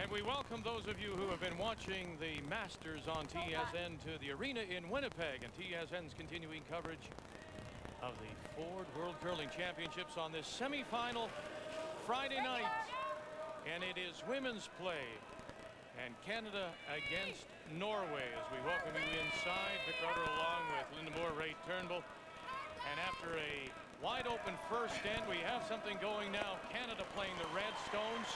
And we welcome those of you who have been watching the Masters on TSN to the arena in Winnipeg and TSN's continuing coverage of the Ford World Curling Championships on this semifinal Friday night. And it is women's play and Canada against Norway as we welcome you inside. Vic Rutter along with Linda Moore, Ray Turnbull. And after a wide open first end, we have something going now. Canada playing the red stones.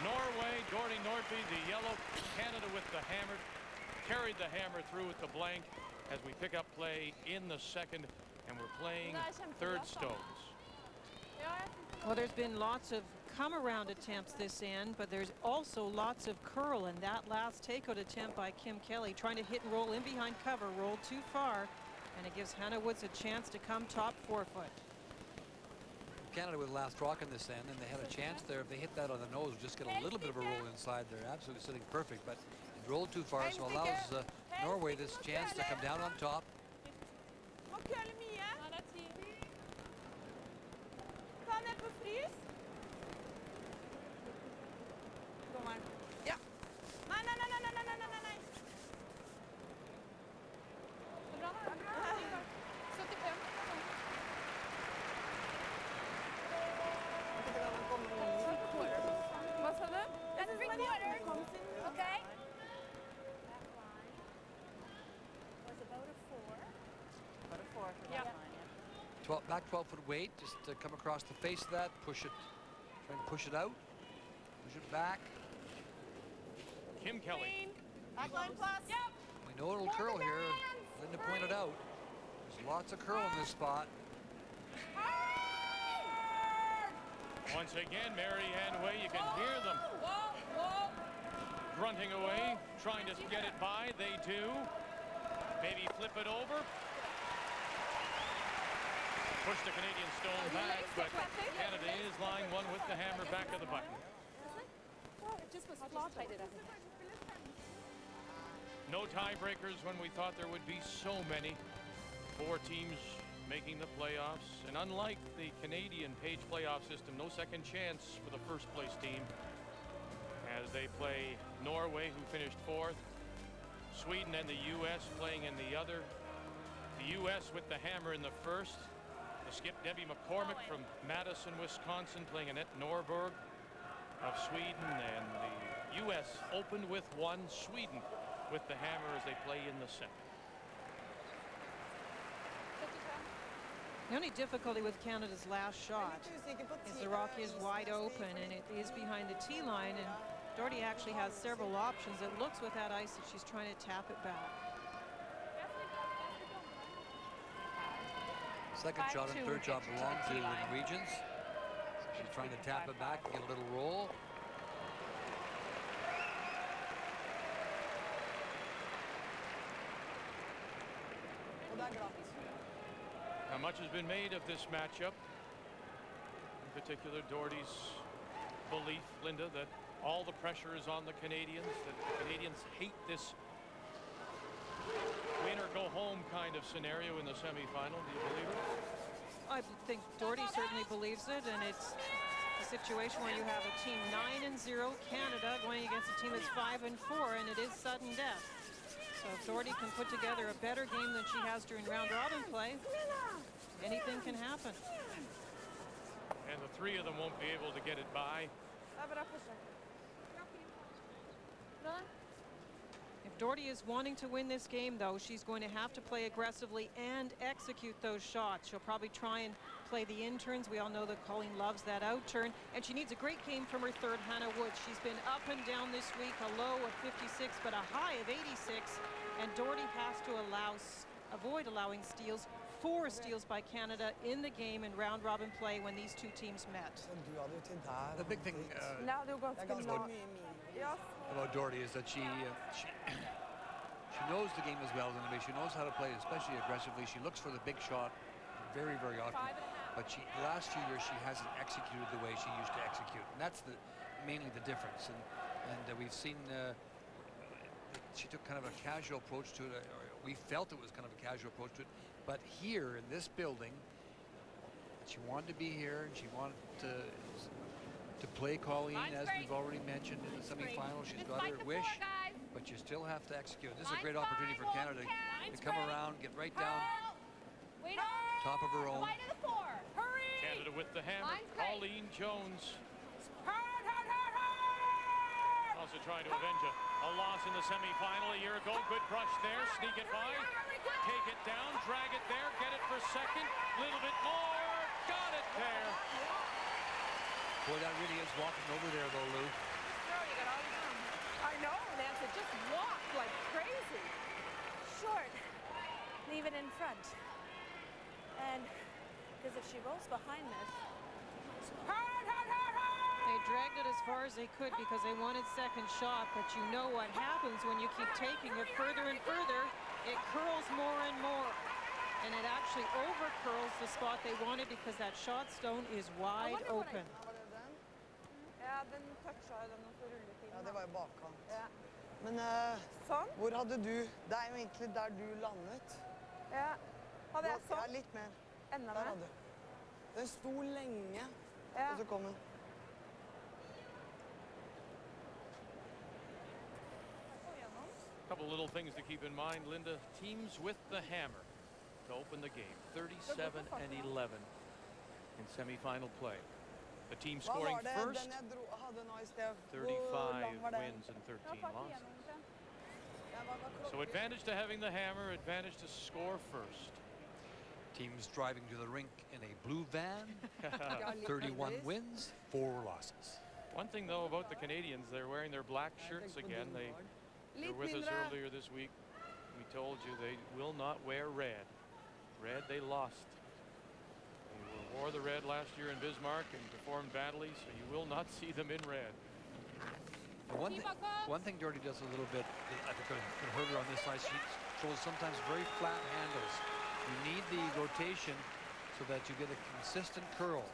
Norway, Nordby, the yellow. Canada with the hammer. Carried the hammer through with the blank as we pick up play in the second. And we're playing third stones. Well, there's been lots of come-around attempts this end, but there's also lots of curl. And that last takeout attempt by Kim Kelly, trying to hit and roll in behind cover, rolled too far. And it gives Hannah Woods a chance to come top forefoot. Canada with last rock in this end, and they had a chance there. If they hit that on the nose, just get a little bit of a roll inside. They're absolutely sitting perfect, but it rolled too far, so allows Norway this chance to come down on top. Ja. Vad sa du? That's 3/4. Okay. Was about a 4. About a 4 for that line, yeah. Back 12-foot weight, just to come across the face of that, push it, try and push it out, push it back. Kim Kelly. Backline plus. Yep. We know it'll curl here. Linda pointed out there's lots of curl in this spot. Once again, Mary Ann Way, you can hear them grunting away, trying to get it by. They do. Maybe flip it over. Push the Canadian stone back, but Canada is line one with the hammer back of the button. It just was lopsided. No tiebreakers when we thought there would be so many. 4 teams making the playoffs, and unlike the Canadian page playoff system, no second chance for the first place team as they play Norway, who finished 4th, Sweden and the U.S. playing in the other. The U.S. with the hammer in the first. The skip Debbie McCormick from Madison, Wisconsin, playing Annette Norberg of Sweden, and the U.S. opened with 1, Sweden with the hammer as they play in the second. The only difficulty with Canada's last shot is the rock is wide open and it is behind the tee line, and Doherty actually has several options. It looks with that ice that she's trying to tap it back. Second shot and third shot belong to the Norwegians. She's trying to tap it back and get a little roll. Now, much has been made of this matchup. In particular, Doherty's belief, Linda, that all the pressure is on the Canadians, that the Canadians hate this win or go home kind of scenario in the semifinal. Do you believe it? I think Doherty certainly believes it, and it's a situation where you have a team 9-0 Canada going against a team that's 5-4, and it is sudden death. So if Doherty can put together a better game than she has during round robin play, anything can happen. And the 3 of them won't be able to get it by. If Doherty is wanting to win this game, though, she's going to have to play aggressively and execute those shots. She'll probably try and play the in-turns. We all know that Colleen loves that out-turn. And she needs a great game from her third, Hannah Woods. She's been up and down this week, a low of 56, but a high of 86. And Doherty has to avoid allowing steals. 4 steals by Canada in the game in round-robin play when these 2 teams met. The big thing about Doherty is that she knows the game as well as anybody. She knows how to play, especially aggressively. She looks for the big shot very, very often. But the last few years, she hasn't executed the way she used to execute. And that's mainly the difference. And we've seen she took kind of a casual approach to it. Or we felt it was kind of a casual approach to it. But here in this building, she wanted to be here, and she wanted to to play Colleen, as we've already mentioned in the semifinal. She's got her wish, but you still have to execute. This is a great opportunity for Canada to come around, get right down, top of her own. Canada with the hammer. Colleen Jones. Also trying to avenge a loss in the semifinal a year ago. Good brush there. Sneak it by. Take it down. Drag it there. Get it for second. Little bit more. Got it there. Boy, that really is walking over there, though, Lou. I know, Nancy. Just walked like crazy. Short. Leave it in front. And because if she rolls behind this. They dragged it as far as they could because they wanted second shot, but you know what happens when you keep taking it further and further. It curls more and more, and it actually over curls the spot they wanted because that shot stone is wide open. Ja, den toucha den og så rullet inn. Ja, det var jo bakkant. Ja. Men Sånn? hvor hadde du... Det er jo egentlig der du landet. Ja. Hadde jeg Ja, sånn? litt mer. Enda Der mer? hadde du. Den sto lenge, Ja. og så kom den. Couple little things to keep in mind, Linda. Teams with the hammer to open the game. 37 and 11 in semifinal play. The team Hva scoring var det first, den jeg hadde nå i sted? 35 wins and 13 losses. So advantage to having the hammer, advantage to score first. Teams driving to the rink in a blue van. 31 wins, 4 losses. One thing, though, about the Canadians, they're wearing their black shirts again. They were with us earlier this week. We told you they will not wear red. Red, they lost. They wore the red last year in Bismarck and performed badly, so you will not see them in red. One thing Jordy does a little bit, I think can hurt her on this side, she throws sometimes very flat handles. You need the rotation so that you get a consistent curl.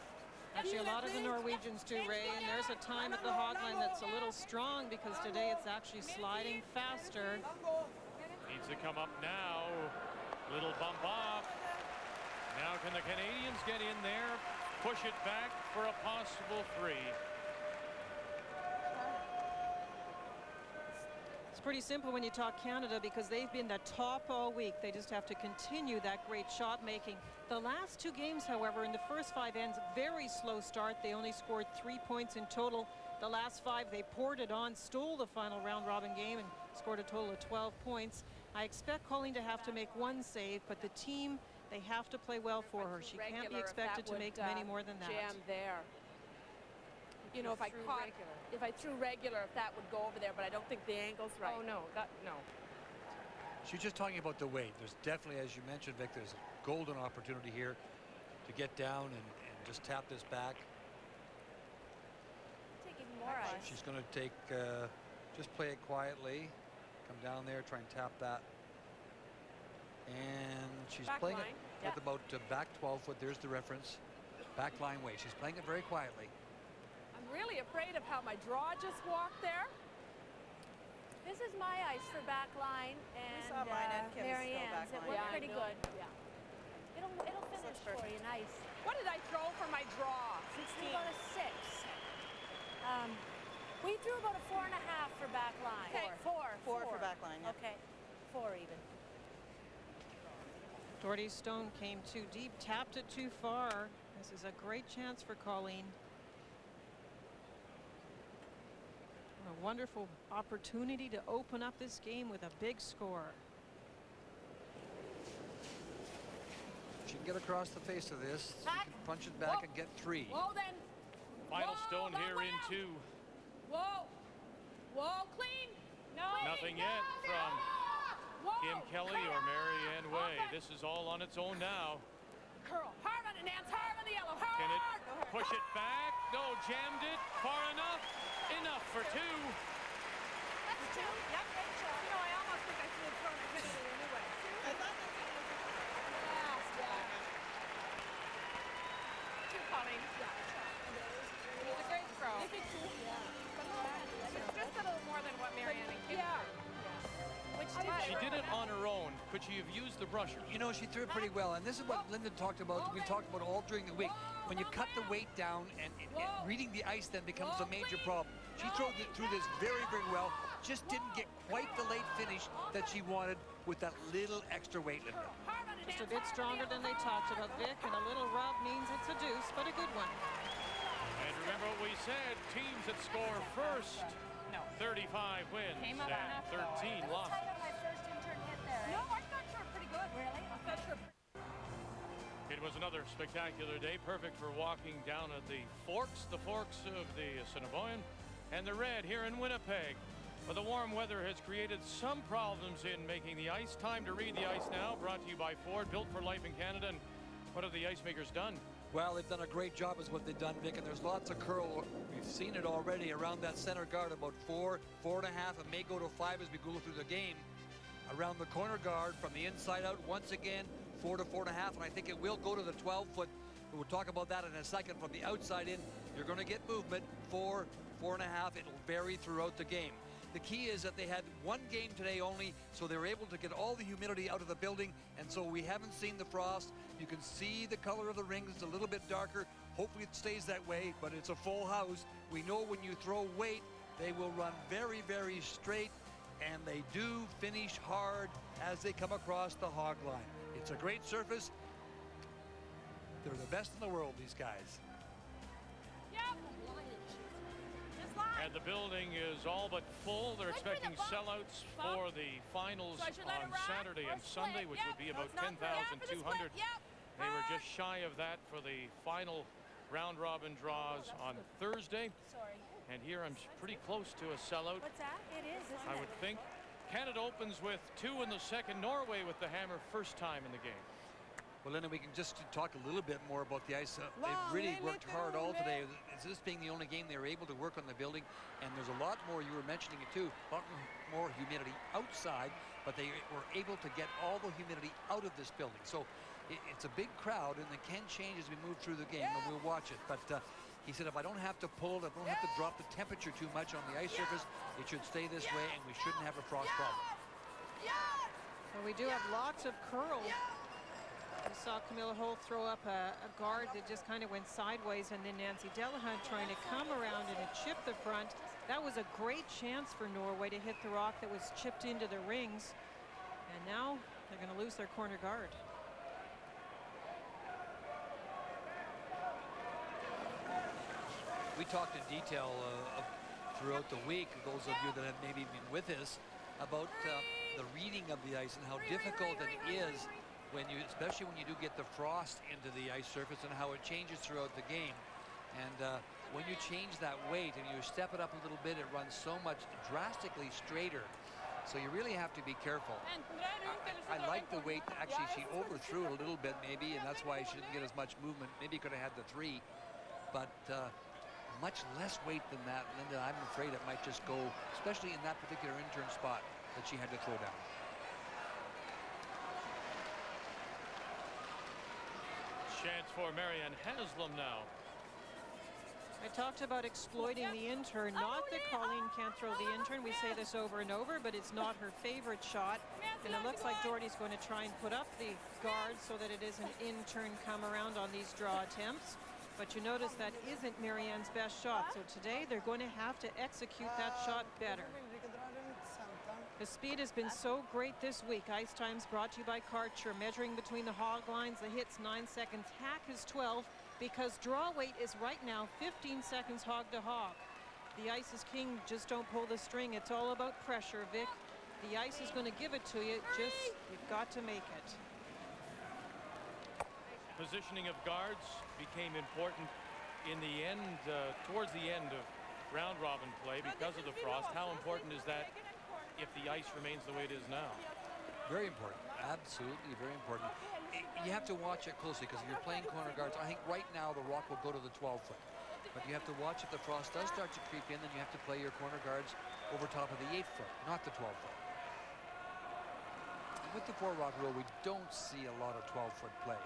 Actually, a lot of the Norwegians do, Ray, and there's a time at the hog line that's a little strong because today it's actually sliding faster. Needs to come up now. Little bump off. Now can the Canadians get in there, push it back for a possible 3? It's pretty simple when you talk Canada because they've been the top all week. They just have to continue that great shot making. The last 2 games, however, in the first 5 ends, very slow start. They only scored 3 points in total. The last 5, they poured it on, stole the final round robin game and scored a total of 12 points. I expect Colleen to have to make 1 save, but the team, they have to play well for her. She can't be expected to make many more than that. Jam there. You know, if I threw regular, if that would go over there, but I don't think the angle's right. Oh, no. No. She's just talking about the weight. There's definitely, as you mentioned, Vic, there's a golden opportunity here to get down and just tap this back. Taking more ice. She's going to take, just play it quietly. Come down there, try and tap that. And she's Back playing line. it with about back 12 foot. There's the reference. Back line way. She's playing it very quietly. I'm really afraid of how my draw just walked there. This is my ice for back line and saw mine and Kim's Mary go Ann's. back It line. worked Yeah, I pretty know. good. Yeah. It'll finish for you nice. What did I throw for my draw? We threw about a 6. We threw about a 4.5 for back line. Okay, 4 4 for back line, yeah. Okay, 4 even. Doherty's stone came too deep, tapped it too far. This is a great chance for Colleen. A wonderful opportunity to open up this game with a big score. She can get across the face of this. She can punch it back and get 3. Whoa, then. Final Whoa, stone that here went in out. 2. Whoa. Whoa, clean. No. Nothing yet from Whoa. Kim Kelly or Mary Ann Way. This is all on its own now. Curl. Hard on it, Nance. Hard on the yellow. Hard. Can it push it back? No, jammed it. Far enough. Enough for 2. That's 2. Yep, great shot. You know, I almost think I should have thrown it anyway. I thought that's what it was. Yeah. 2 coming. Yeah. It was a great throw. It's just a little more than what Marianne and Kim threw. She did it on her own. Could she have used the brushers? You know, she threw it pretty well, and this is what Linda talked about. We talked about all during the week. when you cut the weight down and reading the ice then becomes a major problem. She threw this very, very well. Just didn't get quite the late finish that she wanted with that little extra weight limit. Just a bit stronger than they talked about, Vic, and a little rub means it's a deuce, but a good one. And remember what we said, teams that score first, 35 wins and 13 losses. My first intern hit there. No, I thought you were pretty good. Really? I thought you were It was another spectacular day, perfect for walking down at the forks of the Assiniboine and the Red here in Winnipeg. But the warm weather has created some problems in making the ice. Time to read the ice now, brought to you by Ford, built for life in Canada. And what have the ice makers done? Well, they've done a great job is what they've done, Vic, and there's lots of curl. We've seen it already around that center guard, about 4, 4.5, and may go to 5 as we go through the game. Around the corner guard from the inside out, once again, 4 to 4.5, and I think it will go to the 12-foot. We'll talk about that in a second. From the outside in, you're going to get movement, 4, 4.5. It'll vary throughout the game. The key is that they had one game today only, so they were able to get all the humidity out of the building, and so we haven't seen the frost. You can see the color of the rings. It's a little bit darker. Hopefully it stays that way, but it's a full house. We know when you throw weight, they will run very, very straight, and they do finish hard as they come across the hog line. It's a great surface. They're the best in the world, these guys. And the building is all but full. They're expecting sellouts for the finals on Saturday and Sunday, which would be about 10,200. They were just shy of that for the final round-robin draws on Thursday. Sorry. And here I'm pretty close to a sellout. What's that? It is, isn't I it? would think. Canada opens with 2 in the second. Norway with the hammer first time in the game. Well, Linda, we can just talk a little bit more about the ice. They've really worked hard all today. This being the only game they were able to work on the building, and there's a lot more, you were mentioning it too, a lot more humidity outside, but they were able to get all the humidity out of this building. So it's a big crowd, and it can change as we move through the game, and we'll watch it. But he said, if I don't have to pull it, if I don't have to drop the temperature too much on the ice surface, it should stay this way, and we shouldn't have a frost problem. Well, we do have lots of curl. We saw Camilla Holt throw up a guard that just kind of went sideways, and then Nancy Delahunt trying to come around and chip the front. That was a great chance for Norway to hit the rock that was chipped into the rings. And now they're going to lose their corner guard. We talked in detail throughout the week, those of you that have maybe been with us, about the reading of the ice and how difficult it is when you, especially when you do get the frost into the ice surface, and how it changes throughout the game. And when you change that weight and you step it up a little bit, it runs so much drastically straighter. So you really have to be careful. I like the weight. Actually, she overthrew it a little bit maybe, and that's why she didn't get as much movement. Maybe could have had the 3, but much less weight than that, Linda. I'm afraid it might just go, especially in that particular intern spot that she had to throw down. Chance for Marianne Haslam now. I talked about exploiting the intern. Not that Colleen can't throw the intern. We say this over and over, but it's not her favorite shot. And it looks like Doherty's going to try and put up the guard so that it is an intern come around on these draw attempts. But you notice that isn't Marianne's best shot. So today they're going to have to execute that shot better. The speed has been so great this week. Ice times brought to you by Karcher. Measuring between the hog lines, the hits 9 seconds. Hack is 12 because draw weight is right now 15 seconds hog to hog. The ice is king. Just don't pull the string. It's all about pressure, Vic. The ice is going to give it to you. Just, you've got to make it. Positioning of guards became important in the end, towards the end of round robin play because of the frost. How important is that if the ice remains the way it is now? Very important. Absolutely very important. You have to watch it closely, because if you're playing corner guards, I think right now the rock will go to the 12-foot. But you have to watch if the frost does start to creep in, then you have to play your corner guards over top of the 8-foot, not the 12-foot. With the 4-rock rule, we don't see a lot of 12-foot play.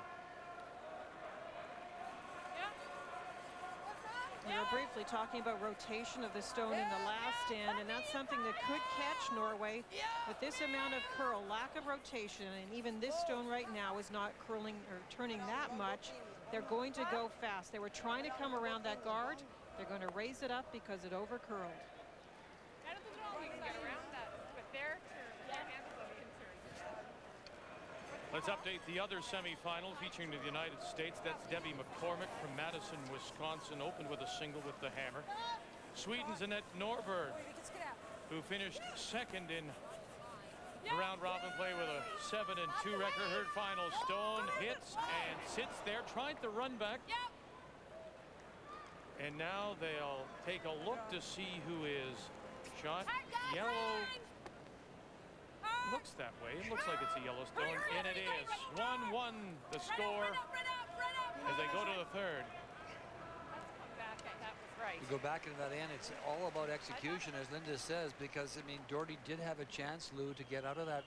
We were briefly talking about rotation of the stone in the last end, and that's something that could catch Norway. With this amount of curl, lack of rotation, and even this stone right now is not curling or turning that much, They're going to go fast. They were trying to come around that guard. They're going to raise it up because it overcurled. I don't think you can get around that, but their handles of concern. Let's update the other semifinal featuring the United States. That's Debbie McCormick from Madison, Wisconsin, opened with a single with the hammer. Sweden's Annette Norberg, who finished second in the round-robin play with a 7-2 record. Her final stone hits and sits there, tried to run back. And now they'll take a look to see who is shot. Yellow looks that way. It looks like it's a yellow stone, and it is. 1-1 the score as they go to the third. You go back into that end, it's all about execution, as Linda says, because I mean Doherty did have a chance, Lou, to get out of that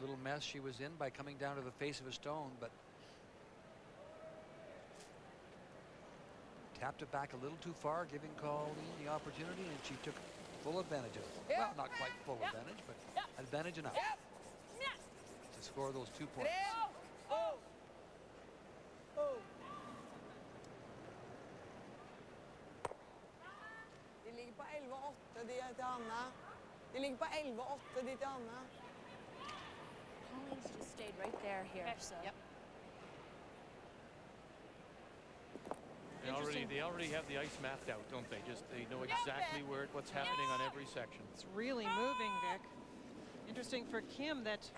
little mess she was in by coming down to the face of a stone, but tapped it back a little too far, giving Colleen the opportunity, and she took full advantage of it. Well, not quite full advantage, but advantage enough to score those 2 points. De ligger på 11-8, de til Anne. De ligger på 11-8, de til Anne. Colleen's just stayed right there here. So. They already have the ice mapped out, don't they? Just they know exactly what's happening on every section. It's really moving, Vic. Interesting for Kim that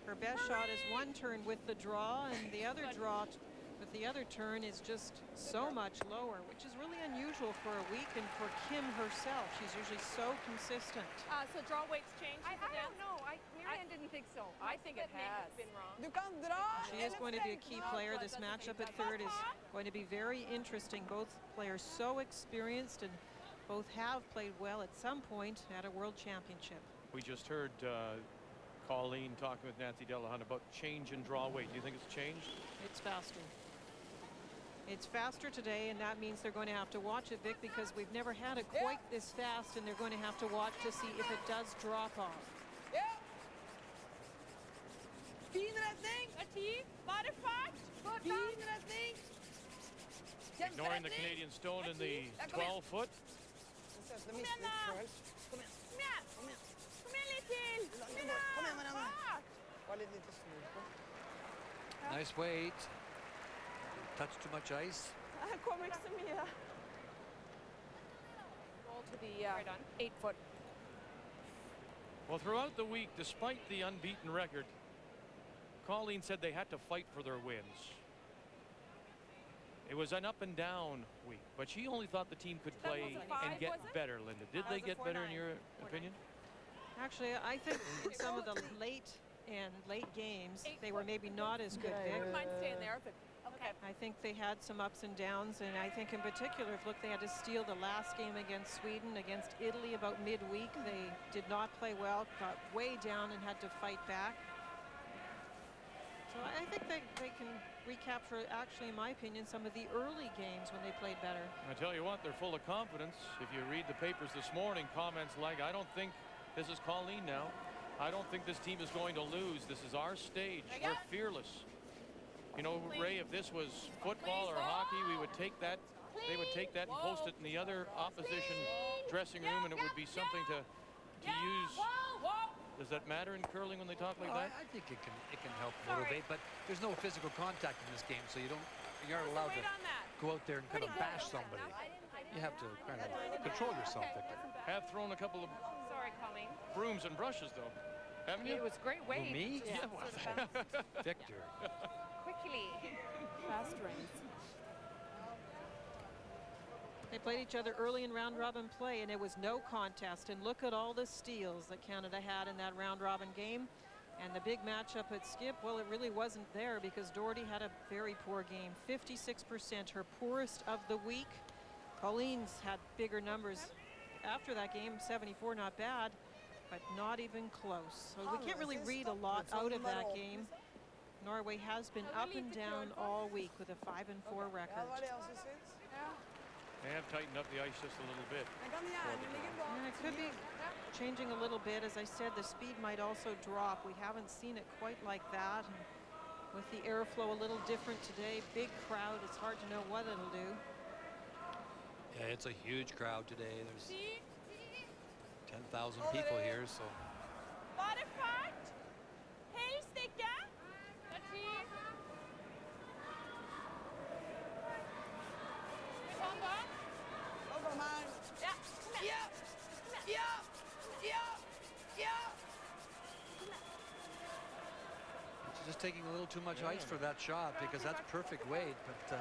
her best shot is one turn with the draw, and the other draw with the other turn is just so much lower, which is really unusual for a week, and for Kim herself, she's usually so consistent. So draw weights change? I don't know. Marianne didn't think so. I think it has. Been wrong. Du kan dra! She is going to be a key player. This matchup at third is going to be very interesting. Both players so experienced, and both have played well at some point at a world championship. We just heard Colleen talking with Nancy Delahunt about change in draw weight. Do you think it's changed? It's faster. It's faster today, and that means they're going to have to watch it, Vic, because we've never had it quite this fast, and they're going to have to watch to see if it does drop off. Fin retning! Bare fart! Fin retning! Ignoring the Canadian stone in the 12-foot. Det ser ut som det mister litt følt. Kom igjen. Kom igjen! Kom igjen. Kom igjen litt til! Kom igjen, Marianne. Bare litt lite snurr på. Nice weight. Touch too much ice. Det kommer ikke så mye. Roll to the 8-foot. Well, throughout the week, despite the unbeaten record, Colleen said they had to fight for their wins. It was an up and down week, but she only thought the team could play and get better, Linda. Did they get better in your opinion? Actually, I think in some of the late games, they were maybe not as good, Vic. Wouldn't mind staying there if it. Okay. I think they had some ups and downs, and I think in particular, if look, they had to steal the last game against Sweden, against Italy about midweek. They did not play well, got way down and had to fight back. So I think they can recapture, actually, in my opinion, some of the early games when they played better. I tell you what, they're full of confidence. If you read the papers this morning, comments like, I don't think this is Colleen now. I don't think this team is going to lose. This is our stage. We're fearless. You know, Ray, if this was football or hockey, we would take that. They would take that and post it in the other opposition dressing room, and it would be something to use. Does that matter in curling when they talk like that? I think it can help motivate, but there's no physical contact in this game, so you aren't allowed to go out there and kind of bash somebody. You have to kind of control yourself, Victor. Have thrown a couple of brooms and brushes, though, haven't you? It was great weight. Me? Yeah, Victor. Quickly. Fast rings. They played each other early in round-robin play, and it was no contest. And look at all the steals that Canada had in that round-robin game. And the big matchup at skip, well, it really wasn't there because Doherty had a very poor game. 56%, her poorest of the week. Colleen's had bigger numbers after that game. 74, not bad, but not even close. So we can't really read a lot out of that game. Norway has been up and down all week with a 5-4 record. Ja, det var det jeg også syns. They have tightened up the ice just a little bit. Den kan gjerne ligge bak. And it could be changing a little bit. As I said, the speed might also drop. We haven't seen it quite like that. And With the airflow a little different today, big crowd, it's hard to know what it'll do. Yeah, it's a huge crowd today. There's See? 10,000 people here, so Bare fart! Helst ikke! Sånn da. Nå kommer han. Ja, kom igjen. Ja! Ja! Ja! Ja! she's just taking a little too much ice for that shot because that's perfect weight. But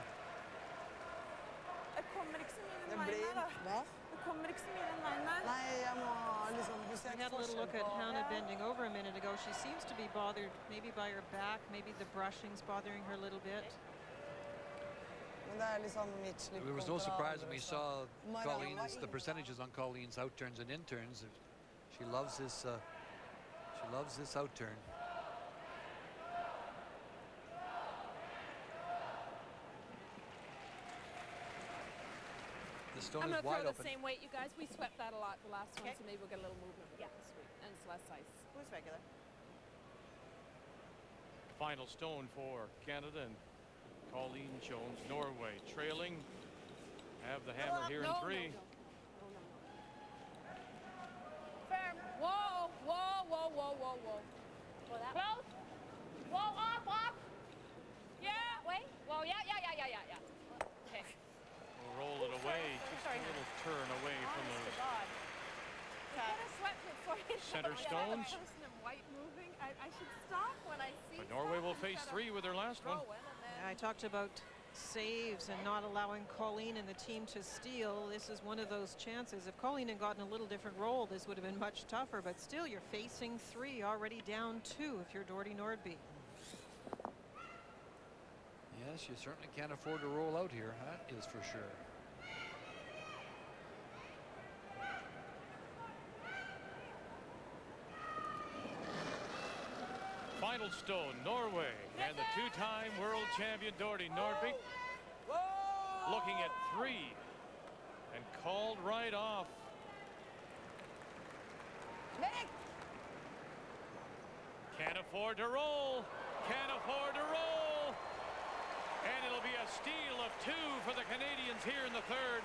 Det kommer ikke så mye Det den veien blir... her, da. Hva? Det kommer ikke så mye den veien her. Nei, jeg må liksom... Du ser We had a little look at Hannah bending over a minute ago. She seems to be bothered maybe by her back, maybe the brushing's bothering her a little bit. Men det er liksom mitt slipp there was no kontra surprise when andre, we så- saw Marianne Colleen's, var the inne. percentages on Colleen's outturns and interns. She loves this. She loves this outturn. The stone I'm is going to wide throw open. the same weight, you guys. We swept that a lot the last one, Okay. so maybe we'll get a little movement with this week. And it's less ice. Who's regular? Final stone for Canada and Colleen Jones, Norway, trailing. Have the hammer here in 3. Firm. Whoa, whoa, whoa, whoa, whoa, whoa. Well, that close. Whoa, off. Yeah. Wait. Whoa, yeah. Okay. We'll roll it away. Just sorry. a little turn away from Honest to those God. I could have swept it for you. center stones. Person in white moving. I should stop when I see. But Norway will something face instead of 3 with their last one. Throw it and then I talked about saves and not allowing Colleen and the team to steal. This is one of those chances. If Colleen had gotten a little different role, this would have been much tougher, but still you're facing 3, already down 2 if you're Doherty Nordby. Yes, you certainly can't afford to roll out here. That is for sure. Final stone, Norway, and the 2-time world champion Doherty Nordby looking at 3 and called right off. Vekk! Can't afford to roll. Can't afford to roll. And it'll be a steal of 2 for the Canadians here in the 3rd.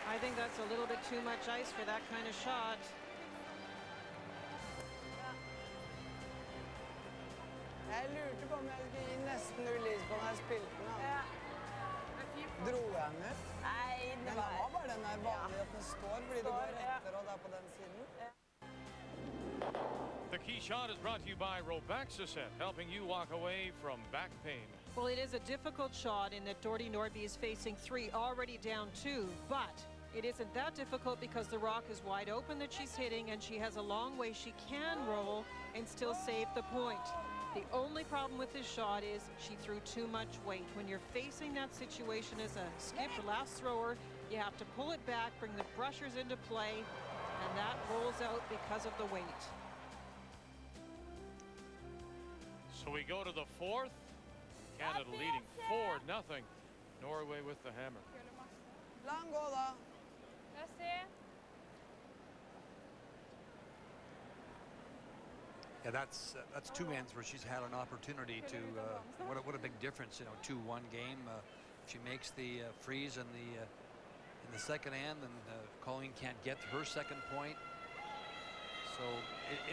I think that's a little bit too much ice for that kind of shot. Jeg lurte på om jeg skulle gi nesten null is på når jeg spilte den. Ja. Dro jeg den ut? Nei, det Men det var... var bare den der vanlige at den står, fordi det går Står, ja. etter og det er på den siden. The key shot is brought to you by Robaxaset, helping you walk away from back pain. Well, it is a difficult shot in that Doherty Nordby is facing 3, already down 2, but it isn't that difficult because the rock is wide open that she's hitting and she has a long way she can roll and still save the point. The only problem with this shot is she threw too much weight. When you're facing that situation as a skip or last thrower, you have to pull it back, bring the brushers into play, and that rolls out because of the weight. So we go to the 4th. Canada leading 4-0. Norway with the hammer. La den gå da. Let's see. Yeah, that's 2 ends where she's had an opportunity to. What a big difference, 2-1 game. She makes the freeze in the second end, and Colleen can't get her second point. So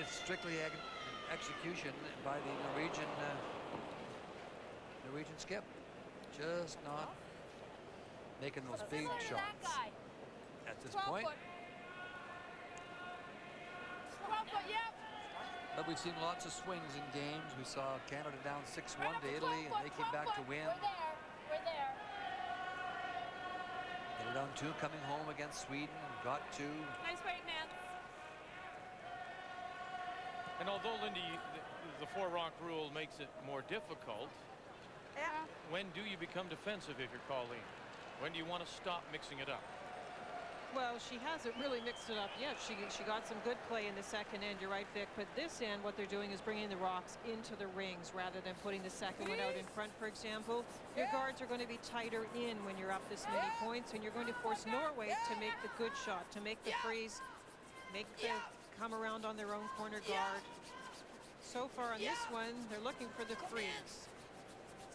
it's strictly execution by the Norwegian skip, just not making those big Similar to that shots guy. at this 12 point. foot. 12 foot, yep. But we've seen lots of swings in games. We saw Canada down 6-1 to Italy, and they came back to win. We're there. They were down 2 coming home against Sweden and got 2. Nice weight, Nance. And although, Lindy, the 4-rock rule makes it more difficult, Ja. when do you become defensive if you're Colleen? When do you want to stop mixing it up? Well, she hasn't really mixed it up yet. She got some good play in the second end, you're right, Vic. But this end, what they're doing is bringing the rocks into the rings rather than putting the second one out in front, for example. Your guards are going to be tighter in when you're up this many points, and you're going to force Norway to make the good shot, to make the freeze, make the come around on their own corner guard. so far on this one, they're looking for the freeze.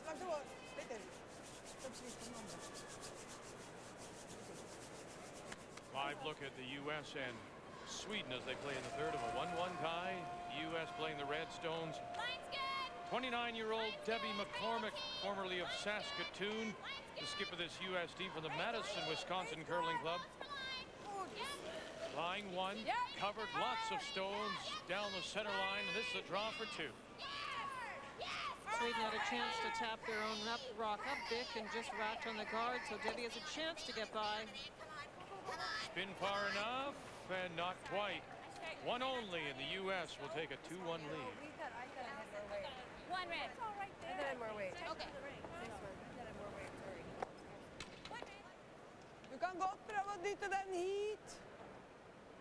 Snakk til vår. Litt til. Kanskje litt på den andre. Live look at the U.S. and Sweden as they play in the third of a 1-1 tie. U.S. playing the Redstones. 29-year-old Debbie McCormick, formerly of Saskatoon, the skip of this U.S. team from the Madison, Wisconsin Curling Club. Line one, covered lots of stones down the center line, and this is a draw for two. Sweden had a chance to tap their own rock up Vic and just racked on the guard, so Debbie has a chance to get by. Spin far enough, and not quite. One only, and the U.S. will take a 2-1 lead. I thought I had more weight. One red. It's all right there. I thought I had more weight. Okay. Thanks, man. I thought I had more weight. Sorry. Du kan godt prøve å dytte den hit.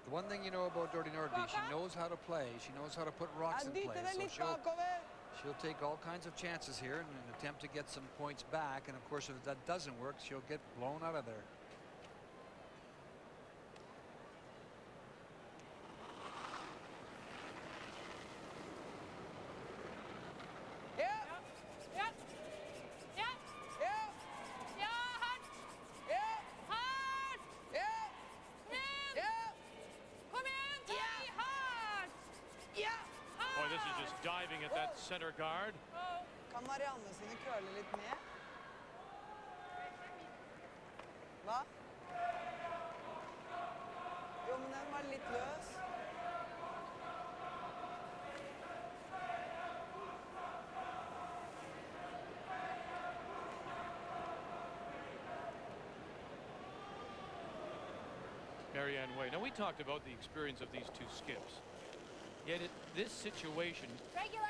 The one thing you know about Dordy Nordby, she knows how to play. She knows how to put rocks in Dytte play. den So litt bakover. she'll take all kinds of chances here and attempt to get some points back. And of course, if that doesn't work, she'll get blown out of there. Ja, Ja. Ja. ja, Ja, hardt. ja, Hardt. ja, Kom igjen. ja, Kom igjen. Tøy hardt. ja. Boy, this is just diving at that center guard. Oh. Kan Marianne sine køle litt med? Hva? Jo, men den var litt løs. Marianne Way. Now, we talked about the experience of these two skips. Yet, this situation, Regular.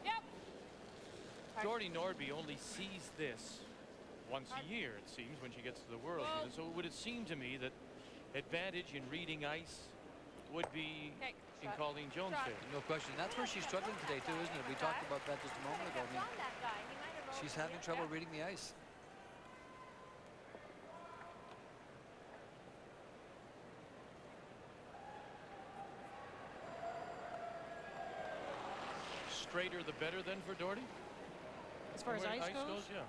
Yep. Dordy Nordby only sees this once a year, it seems, when she gets to the Worlds. And so would it seem to me that advantage in reading ice would be Okay. in Colleen Jones' Shot. favor? No question. That's where she's struggling today, too, isn't it? We talked about that just a moment ago. I mean, Found that guy. He might have rolled she's for having you. trouble reading the ice. Straighter the better then for Dordy? As far as Where ice goes? yeah.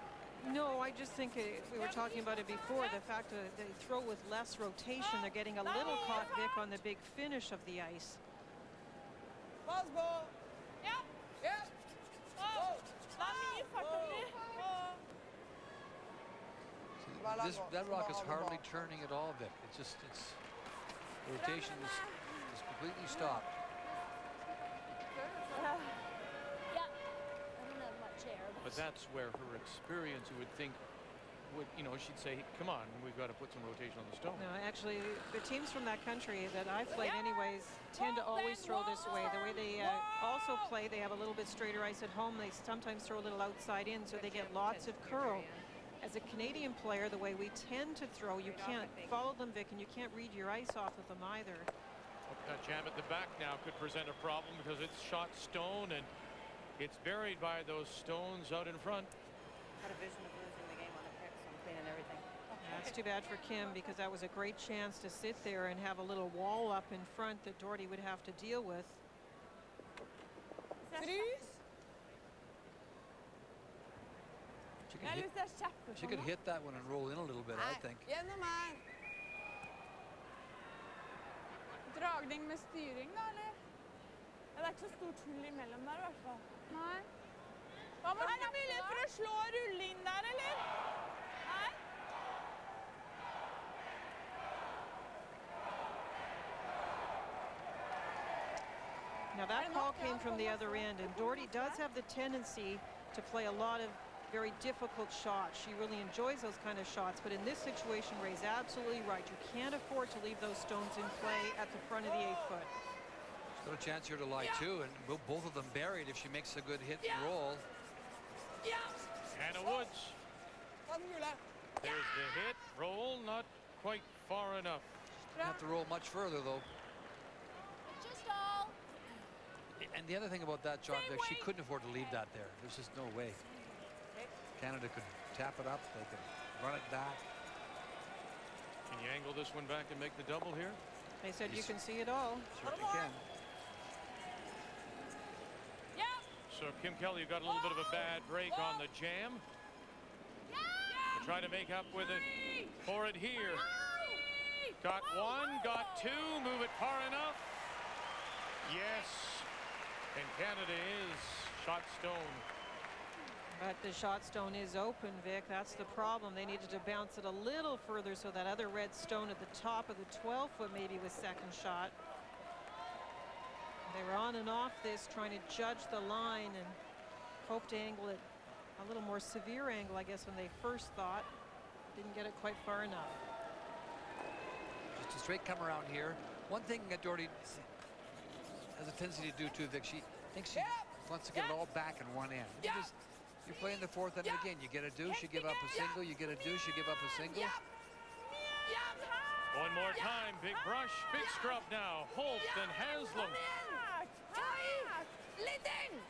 No, I just think we were talking about it before, the fact that they throw with less rotation, they're getting a little caught, Vic, on the big finish of the ice. Pass på! Ja. Ja! Oh. La mye fart over. Oh. That rock is hardly turning at all, Vic. It's just, the rotation is completely stopped. Yeah. I don't have much air. But that's where her experience, you would think, would, you know, she'd say, come on, we've got to put some rotation on the stone. No, actually, the teams from that country that I've played anyways tend to always throw this way. The way they also play, they have a little bit straighter ice at home. They sometimes throw a little outside in, so they get lots of curl. As a Canadian player, the way we tend to throw, you can't follow them, Vic, and you can't read your ice off of them either. That jam at the back now could present a problem because it's shot stone and it's buried by those stones out in front. Had a vision of losing the game on a pick, so I'm cleaning everything. That's too bad for Kim, because that was a great chance to sit there and have a little wall up in front that Dordy would have to deal with. Frys! She could hit that one and roll in a little bit, I think. Gjennom her! Dragning med styring, da, eller? Ja, det er ikke så stort hull imellom der, i hvert fall. Nei. Er det mulighet for å slå og rulle inn der, eller? Nei? Now that call came from the other end, and Dordy does have the tendency to play a lot of very difficult shots. She really enjoys those kind of shots, but in this situation, Ray's absolutely right. You can't afford to leave those stones in play at the front of the 8-foot. She's got a chance here to lie too, and both of them buried if she makes a good hit and roll. Hannah Woods. Ta den gule! There's the hit. Roll not quite far enough. Don't have to roll much further though. Just all. And the other thing about that shot, Vic, she couldn't afford to leave that there. There's just no way. Canada could tap it up, they could run it back. Can you angle this one back and make the double here? They said you can see it all. Certainly can. So Kim Kelly got a little bit of a bad break on the jam. To try to make up with it for it here. Got one, got two, move it far enough. Yes, and Canada is shot stone. But the shot stone is open, Vic. That's the problem. They needed to bounce it a little further so that other red stone at the top of the 12-foot maybe was second shot. They were on and off this, trying to judge the line and hope to angle it a little more severe angle, I guess, when they first thought. Didn't get it quite far enough. Just a straight come around here. One thing that Doherty has a tendency to do too, Vic, she thinks she wants to get it all back in one end. You're playing the fourth end again. You get a deuce, you give up a single. You get a deuce, you give up a single. One more time, big brush, big scrub now. Holt and Haslam.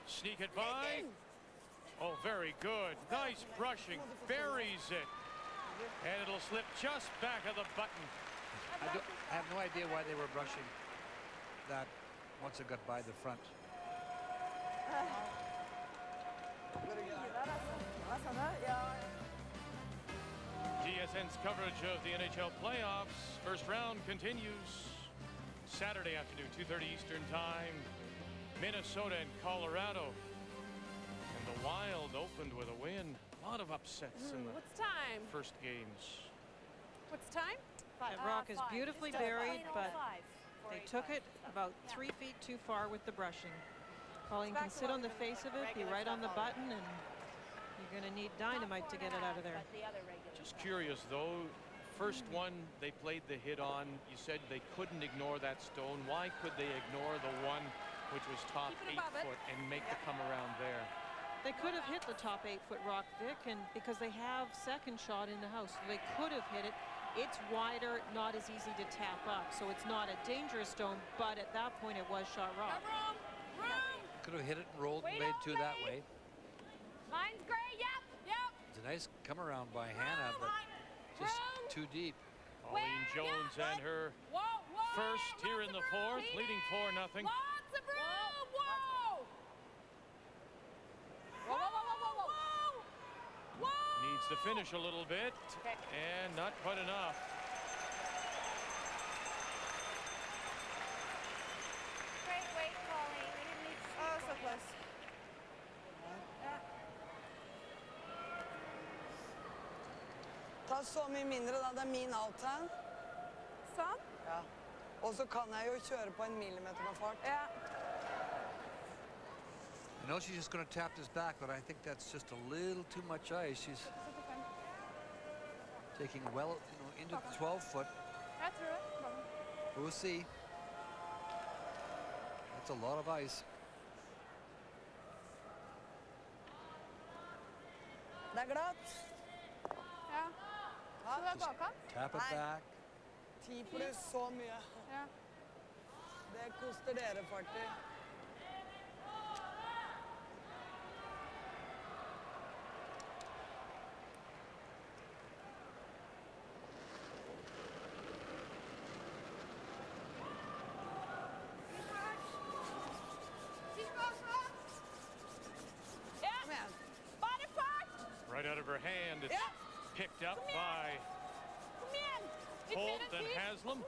Sneak it by. Oh, very good. Nice brushing. Buries it. And it'll slip just back of the button. I have no idea why they were brushing that once it got by the front. TSN's coverage of the NHL playoffs. First round continues Saturday afternoon, 2:30 Eastern Time. Minnesota and Colorado. And the Wild opened with a win. A lot of upsets in the What's time? first games. What's time? That rock is beautifully buried, but they took it about 3 feet too far with the brushing. Colleen can sit on the face of it, be right on the button, and you're going to need dynamite to get it out of there. Just curious, though. First one they played the hit on, you said they couldn't ignore that stone. Why could they ignore the one which was top 8 foot and make the come around there? They could have hit the top 8-foot rock, Vic, and because they have second shot in the house, so they could have hit it. It's wider, not as easy to tap up, so it's not a dangerous stone, but at that point it was shot rock. Could have hit it and rolled and made two that way. Mine's gray, yep. It's a nice come around by Hannah, but just too deep. Pauline Jones and her first here in the fourth, leading 4-0. Lots of room, whoa! Whoa! Needs to finish a little bit, and not quite enough. Great weight, Colleen. We didn't need to. Oh, so close. Ta så mye mindre, da. Det er min outhand. Sånn? Ja. Og så kan jeg jo kjøre på 1 millimeter med fart. Ja. I know she's just going to tap this back, but I think that's just a little too much ice. She's taking well, into the 12-foot. Jeg tror det. We'll see. That's a lot of ice. Det er glatt. Ja. Så det er bakkant? Tap it back. 10 pluss så mye. Ja. Det koster dere fartig. Right out of her hand, it's picked up by Holt and Haslam.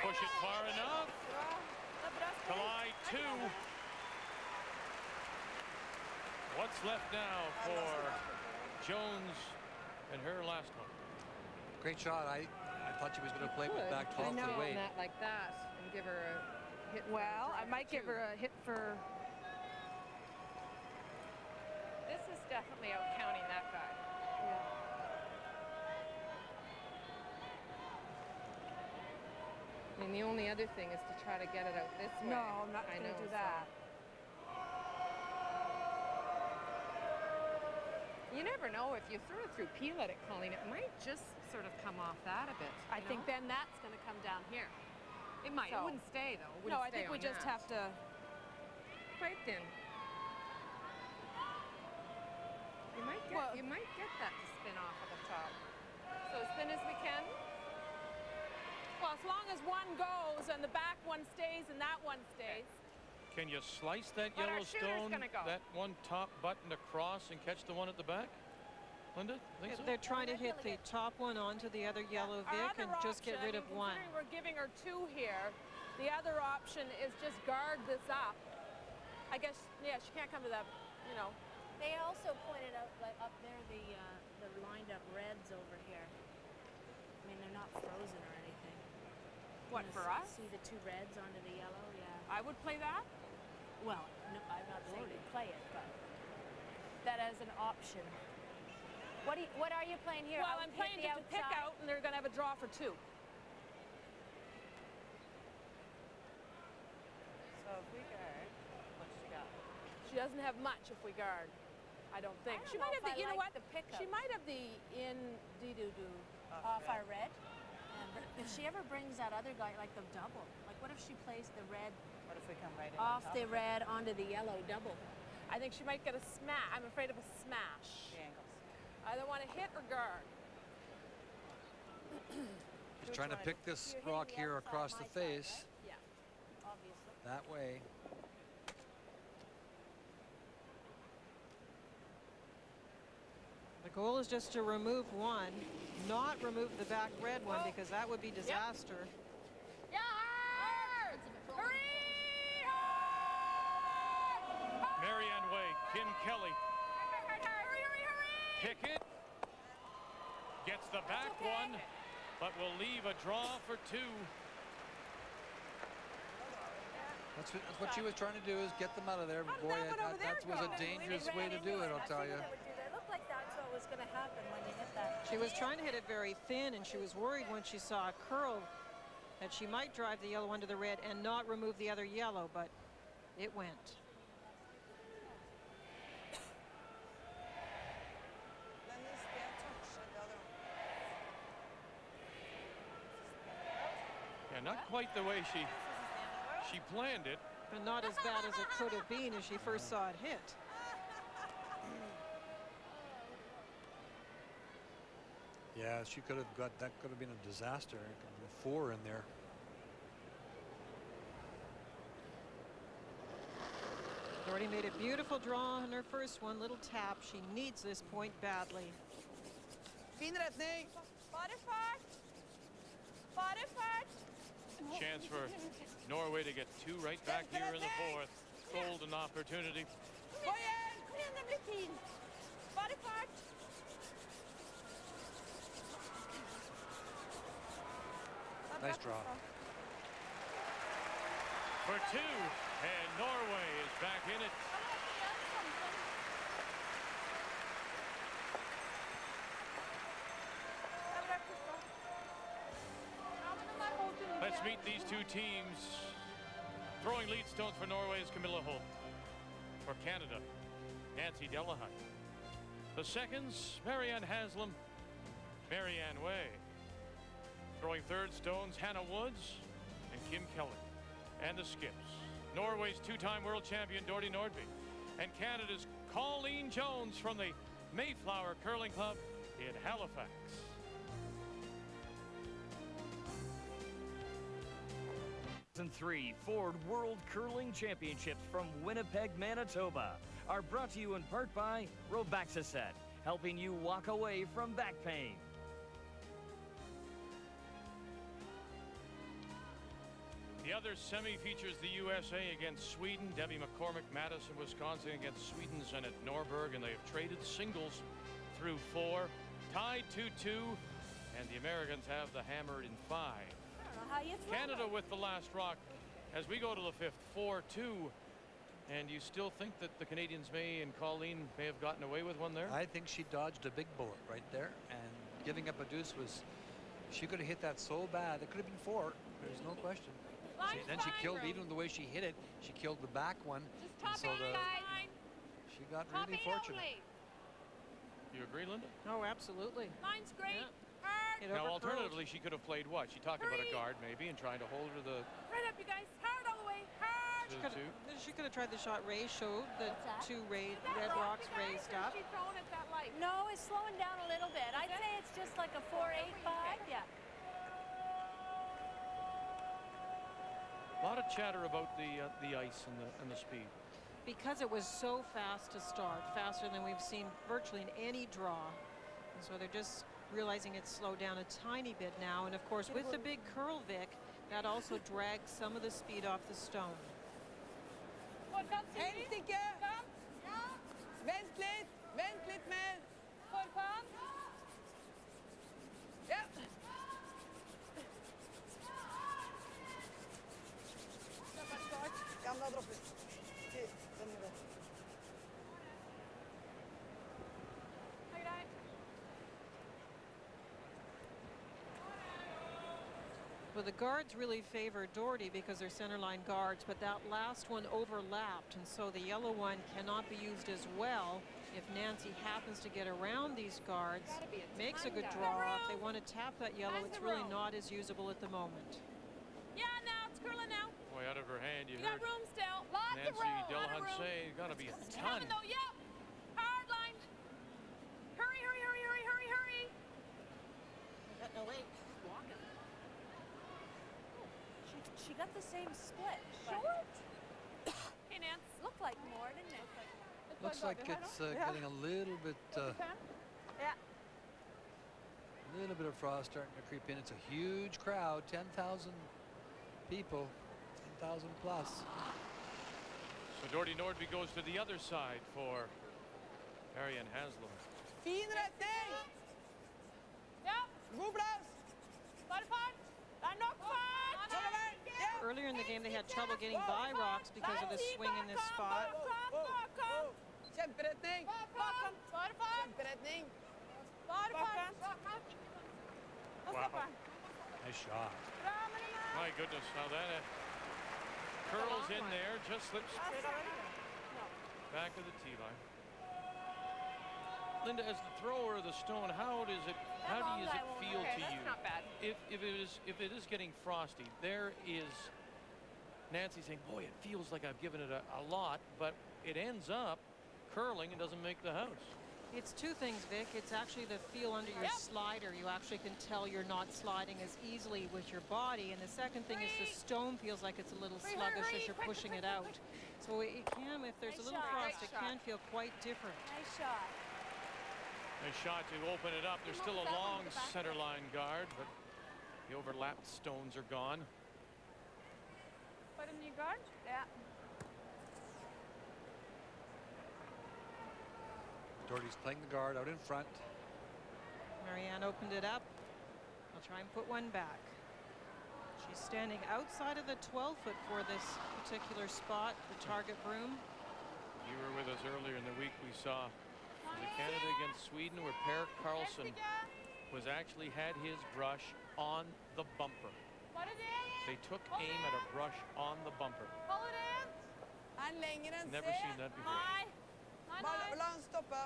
Push it far enough. Collide 2. What's left now for Jones and her last one? Great shot. I thought she was going to play with back 12 foot away. That like that and give her a hit. Well, I might give her a hit for. This is definitely out counting that guy. I mean, the only other thing is to try to get it out this way. No, I'm not going to do that. You never know. If you sort of threw peel at it, Colleen, it might just sort of come off that a bit. I think then that's going to come down here. It might. It So- wouldn't stay though. It No, wouldn't I think stay we on just that. have to. Quite thin. You might get. Well- You might get that to spin off of the top. So as thin as we can. Well, as long as one goes and the back one stays and that one stays. Can you slice that But our yellow shooter's stone, gonna go. that one top button across, and catch the one at the back? Linda, think so? They're trying to hit the top one onto the other yellow Our Vic other and just get option, rid of one. considering we're giving her 2 here, the other option is just guard this up. I guess, yeah, she can't come to that, you know. They also pointed out, like up there, the lined up reds over here. I mean, they're not frozen or anything. What, You for know, us? See the 2 reds onto the yellow? Yeah. I would play that. Well, no, I'm not saying to play it, but that as an option. What are you playing here? Well, I'm playing to pick out, and they're going to have a draw for 2. So if we guard, what she got? She doesn't have much if we guard, I don't think. I don't She know might if have the, I you know like what? the pickup. She might have the in dee-doo-doo. Off our red. And if she ever brings that other guy, like the double, like what if she plays the red What if we come right in off on top the of it? red onto the yellow double? I think she might get a smash. I'm afraid of a smash. The angles. I either want to hit or guard. She's trying to pick this You're hitting rock the here outside, across my the side, face. right? Yeah. Obviously. That way. The goal is just to remove one, not remove the back red one, because that would be disaster. Yeah! Hurry! Marianne Way, Kim Kelly. Pickett gets the back one, but will leave a draw for 2. That's what she was trying to do, is get them out of there. How did Boy, that one over there that was a go? dangerous way to do it, I'll tell you. It looked like that's what was going to happen when you hit that. She was trying to hit it very thin, and she was worried when she saw a curl that she might drive the yellow onto the red and not remove the other yellow, but it went. Dennis, det touchet, ja det var. Yeah, not quite the way she planned it. But not as bad as it could have been as she first saw it hit. Yeah, she could have got, that could have been a disaster. It could have been 4 in there. Already made a beautiful draw on her first one, little tap. She needs this point badly. Fin retning! Bare fart! Bare fart! Chance for Norway to get 2 right back here in the 4th. Golden opportunity. Kom igjen! Kom igjen, det blir fint! Bare fart! Nice draw. For 2, and Norway is back in it. Let's meet these 2 teams. Throwing lead stones for Norway is Camilla Holt. For Canada, Nancy Delahunt. The seconds, Marianne Haslam, Marianne Way. Throwing third stones, Hannah Woods and Kim Kelly. And the skips, Norway's 2-time world champion Dordy Nordby, and Canada's Colleen Jones from the Mayflower Curling Club in Halifax. And 3 Ford World Curling Championships from Winnipeg, Manitoba are brought to you in part by Robaxaset, helping you walk away from back pain. The other semi features the USA against Sweden. Debbie McCormick, Madison, Wisconsin against Sweden's Annette Norberg, and they have traded singles through 4, tied 2-2, and the Americans have the hammer in 5. I don't know how you throw Canada it. with the last rock as we go to the 5th, 4-2. And you still think that the Canadians and Colleen may have gotten away with one there? I think she dodged a big bullet right there, and giving up a deuce was, she could have hit that so bad. It could have been 4, there's no question. Then she killed, even the way she hit it, she killed the back one. Just top and so 8, guys. she got Top really 8 fortunate. only. You agree, Linda? Oh, absolutely. Line's great. Yeah. Hard. It Now, overcurled. alternatively, she could have played what? She talked about a guard maybe and trying to hold her to the... Right up, you guys. Hard all the way. Hard. She could have tried the shot Ray showed, the What's that? two red rocks raised up. She's throwing it that light. No, it's slowing down a little bit. I'd say it's just like a 4.85. Yeah. A lot of chatter about the ice and the speed. Because it was so fast to start, faster than we've seen virtually in any draw. And so they're just realizing it's slowed down a tiny bit now. And of course, with the big curl, Vic, that also drags some of the speed off the stone. Helsike! Vent litt mer! Forkant. Ja. Ja, men da dropper vi. Den må gå. Det er greit. Well, the guards really favor Doherty because they're center line guards, but that last one overlapped, and so the yellow one cannot be used as well if Nancy happens to get around these guards, makes a good draw. If they want to tap that yellow, it's really not as usable at the moment. Yeah, now it's curling now. Boy, out of her hand, you You heard got room still. Lots Nancy of room. Lot of Delahunt room. say it's gotta be a It's ton. coming though. Yep. Hard line. Hurry, hurry, hurry, hurry, hurry, hurry. No, wait. Walking. She got the same split. Short. Hey, Nance. Looked like more, didn't it? Looks like it's getting a little bit Yeah. little bit of frost starting to creep in. It's a huge crowd, 10,000 people, 10,000 plus. So Doherty Nordby goes to the other side for Arian Haslam. Fin retning! Yep. God plass! Bare fart. Det er nok fart. Framover! Ja! Earlier in the game, they had trouble getting by rocks because of the swing in this spot. Kjemperetning! Bakom. Bare fart. Kjemperetning! Bare fart. Wow. Nice shot. My goodness, now that curls in there, just slips back of the tee line. Linda, as the thrower of the stone, how does it feel Okay, to that's you? not bad. If it is getting frosty, there is Nancy saying, boy, it feels like I've given it a lot, but it ends up curling and doesn't make the house. It's two things, Vic. It's actually the feel under your slider. You actually can tell you're not sliding as easily with your body. And the second thing is the stone feels like it's a little sluggish as you're pushing it out. So it can, if there's a little frost, it can feel quite different. Nice shot. Nice shot to open it up. There's still a long center line guard, but the overlapped stones are gone. But a new guard? Yeah. Doherty's playing the guard out in front. Marianne opened it up. I'll try and put one back. She's standing outside of the 12-foot for this particular spot, the target broom. You were with us earlier in the week. We saw the Canada against Sweden where Per Carlson was actually had his brush on the bumper. Bare det. They took aim at a brush on the bumper. Hold it in. Er lenger enn Never C. seen that before. Nei. Nei, Bare nei. la han stoppe.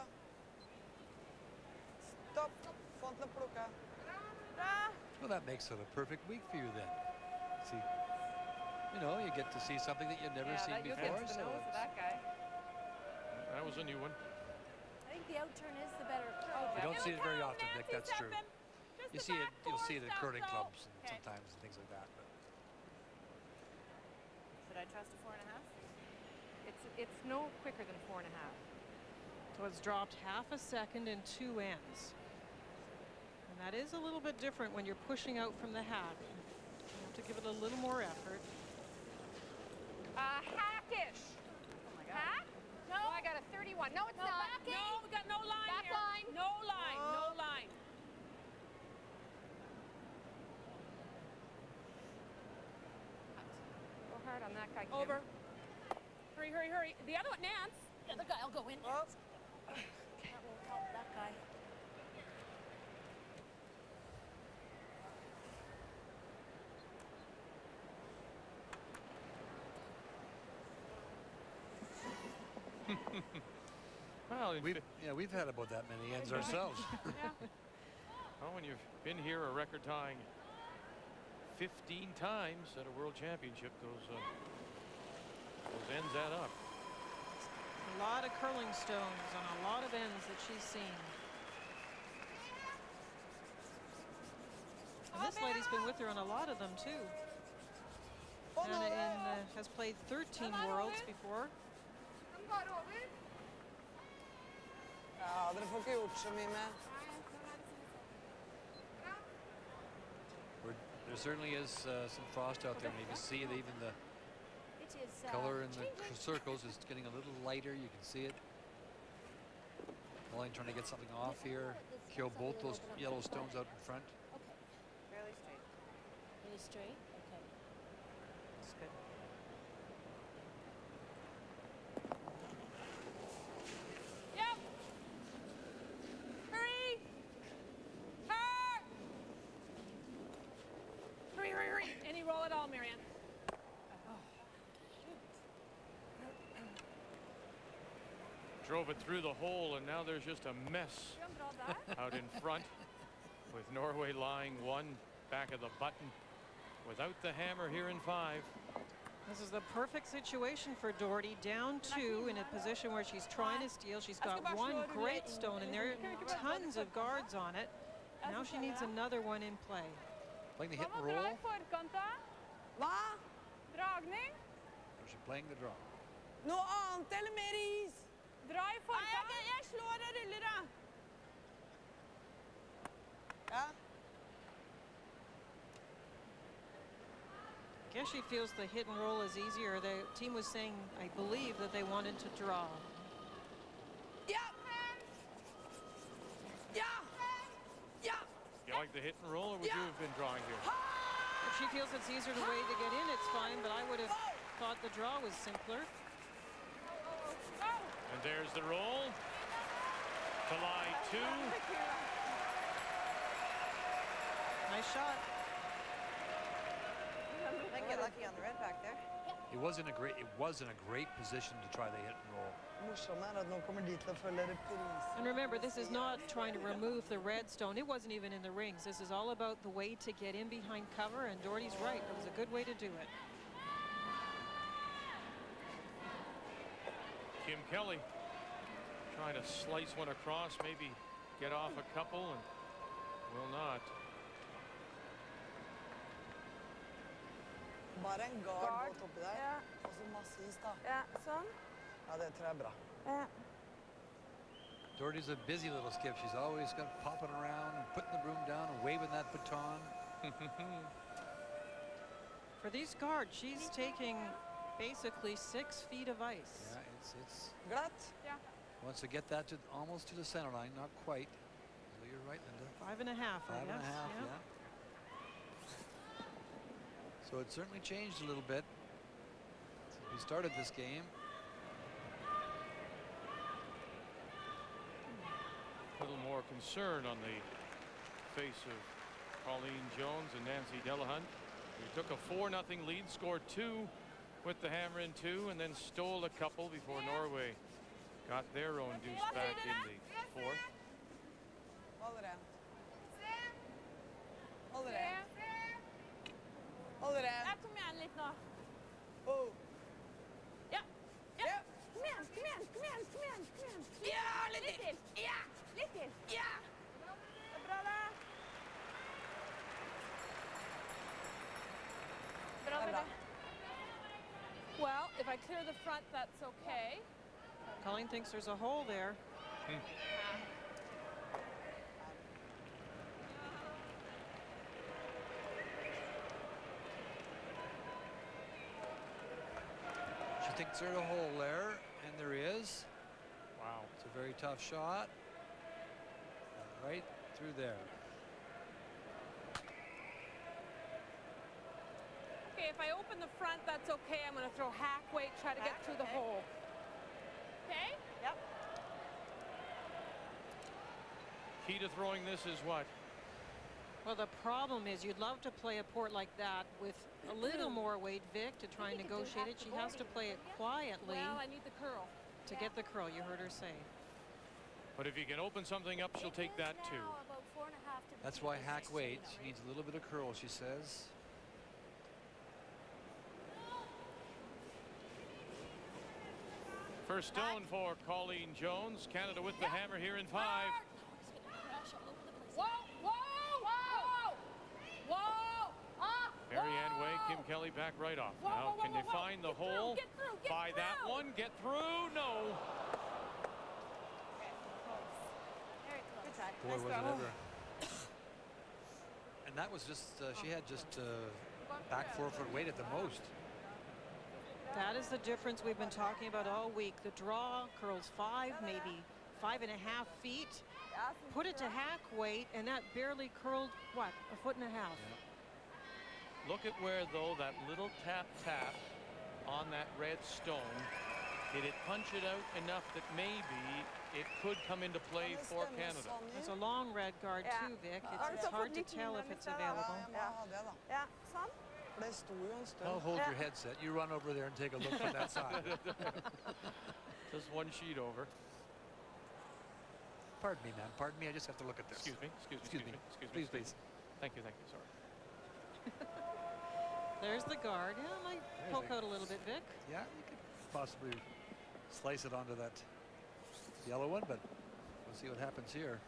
Stopp. Få han til å plukke. Bra. Well, that makes it a perfect week for you then. See, you know, you get to see something that you've never seen before. So it's- that guy. That was a new one. I think the outturn is the better. you don't see it very often, Nick. Nancy That's true. stepping. Just You the see it. back You'll four see it at step curling throw. clubs and Okay. sometimes and things like that. But Should I trust a 4.5? It's no quicker than 4.5. So it's dropped half a second in two ends. And that is a little bit different when you're pushing out from the hack. You have to give it a little more effort. Hackish. Oh my God. Hack? No. Oh, I got a 31. No, it's No, not. backing. No, we got no line Back here. line. No line. No line. Go hard on that guy, Kim. Over. Hurry, hurry, hurry. The other one, Nance. The other guy will go in. Opp. That won't help that guy. Well, we've had about that many ends ourselves. well, when you've been here a record-tying 15 times at a World Championship, those Those ends add up. A lot of curling stones on a lot of ends that she's seen. And this lady's been with her on a lot of them too. Anna has played 13 Worlds before. Ja, dere får ikke gjort så mye mer. There certainly is some frost out there, and you can see it. Even the It is color in the circles is getting a little lighter. You can see it. Molly trying to get something off here, kill both those yellow stones out in front. Okay. Fairly straight. Really straight? Okay. That's good. Yep. Hurry. Hurry. Hurry, hurry, hurry. Any roll at all, Marianne. Drove it through the hole, and now there's just a mess out in front, with Norway lying one back of the button without the hammer here in 5. This is the perfect situation for Doherty. Down 2 in a position where she's trying to steal. She's got one great stone and there are tons of guards on it. Now she needs another one in play. Playing the hit and Dra roll. i forkant da. Hva? Dragning. Or she's playing the draw. Noe annet eller mer is? Dra i forkant. Jeg slår og ruller, da. Ja. I guess she feels the hit and roll is easier. The team was saying, I believe, that they wanted to draw. Ja. Ja. Ja. You like the hit and roll, or would you have been drawing here? If she feels it's easier the way to get in, it's fine, but I would have thought the draw was simpler. And there's the roll. To lie 2. Nice shot. Might get lucky on the red back there. It was in a great position to try the hit and roll. Morsomt at nå kommer de til å følge reprisen. And remember, this is not trying to remove the red stone. It wasn't even in the rings. This is all about the way to get in behind cover, and Doherty's right. It was a good way to do it. Kim Kelly trying to slice one across, maybe get off a couple, and will not. Bare en gard på toppen der, Ja. og så masse is da. Ja, sånn. Ja, det tror jeg er bra. Ja. Doherty's a busy little skip. She's always got popping around and putting the broom down and waving that baton. For these guards, she's taking basically 6 feet of ice. Yeah, it's Glatt. wants to get that to almost to the center line, not quite. So you're right, Linda. 5.5, I 5.5, guess. yeah. So it certainly changed a little bit since we started this game. A little more concern on the face of Pauline Jones and Nancy Delahunt. We took a 4-0 lead, scored 2 with the hammer in 2, and then stole a couple before Norway got their own deuce back in the 4th. Holder en. Holder en. Holder en. Ja, kom igjen litt nå. Oh. Ja. Ja. Ja. Kom igjen, kom igjen, kom igjen, kom igjen, kom igjen. Ja, Litt til. Ja. Litt til. Ja. Det er bra, det. Bra, Det er bra. det. Well, if I clear the front, that's okay. Colleen thinks there's a hole there. She thinks there's a hole there, and there is. Wow. It's a very tough shot. Right through there. Okay, if I open the front, that's okay. I'm going to throw hack weight, try to get through the hole. Okay? Yep. Key to throwing this is what? Well, the problem is you'd love to play a port like that with a little more weight, Vic, to try and negotiate it. She has to play it quietly Well, I need the curl. to get the curl, you heard her say. But if you can open something up, she'll take that too. That's why hack weight. She needs a little bit of curl, she says. First stone for Colleen Jones. Canada with the hammer here in 5. Whoa, whoa, whoa, whoa. Marianne Way, Kim Kelly back right off. Whoa, Now, whoa, can whoa, they whoa. find the Get through, hole? get through, get By that through. one, get through? No. Good try. Boy, was it ever. And that was just, she had just back 4 foot weight at the most. That is the difference we've been talking about all week. The draw curls 5, maybe 5.5 feet. Put it to hack weight, and that barely curled, what, 1.5 foot? Look at where, though, that little tap on that red stone, did it punch it out enough that maybe it could come into play for Canada? There's a long red guard too, Vic. It's hard to tell if it's available. Ja, sånn. For det sto jo en stund. I'll hold your headset. You run over there and take a look from that side. Just one sheet over. Pardon me, man. Pardon me. I just have to look at this. Excuse me. Excuse me. Please, please. Thank you. Sorry. There's the guard. Yeah, it might poke out a little bit, Vic. Yeah, you could possibly slice it onto that yellow one, but we'll see what happens here.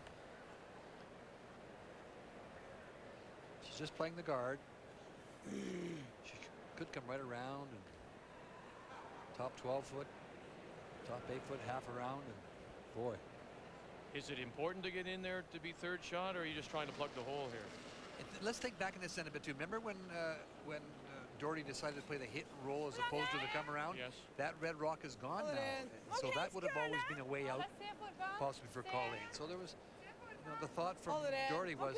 She's just playing the guard. She could come right around and top 12 foot, top 8 foot, half around, and boy. Is it important to get in there to be third shot, or are you just trying to plug the hole here? Let's take back in this end a bit too. Remember when Doherty decided to play the hit and roll as opposed to the come around? Yes. That red rock is gone now. And so that would have always been a way out, possibly for Colleen. So there was, the thought from Doherty was,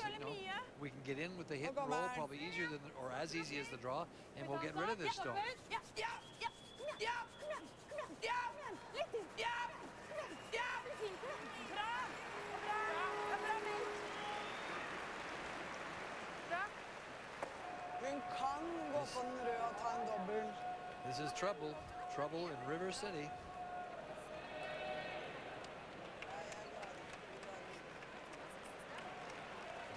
we can get in with the hit and roll probably easier than, or as easy as the draw, and we'll get rid of this stone. Hun kan gå på den røde og ta en dobbel. This is trouble in River City.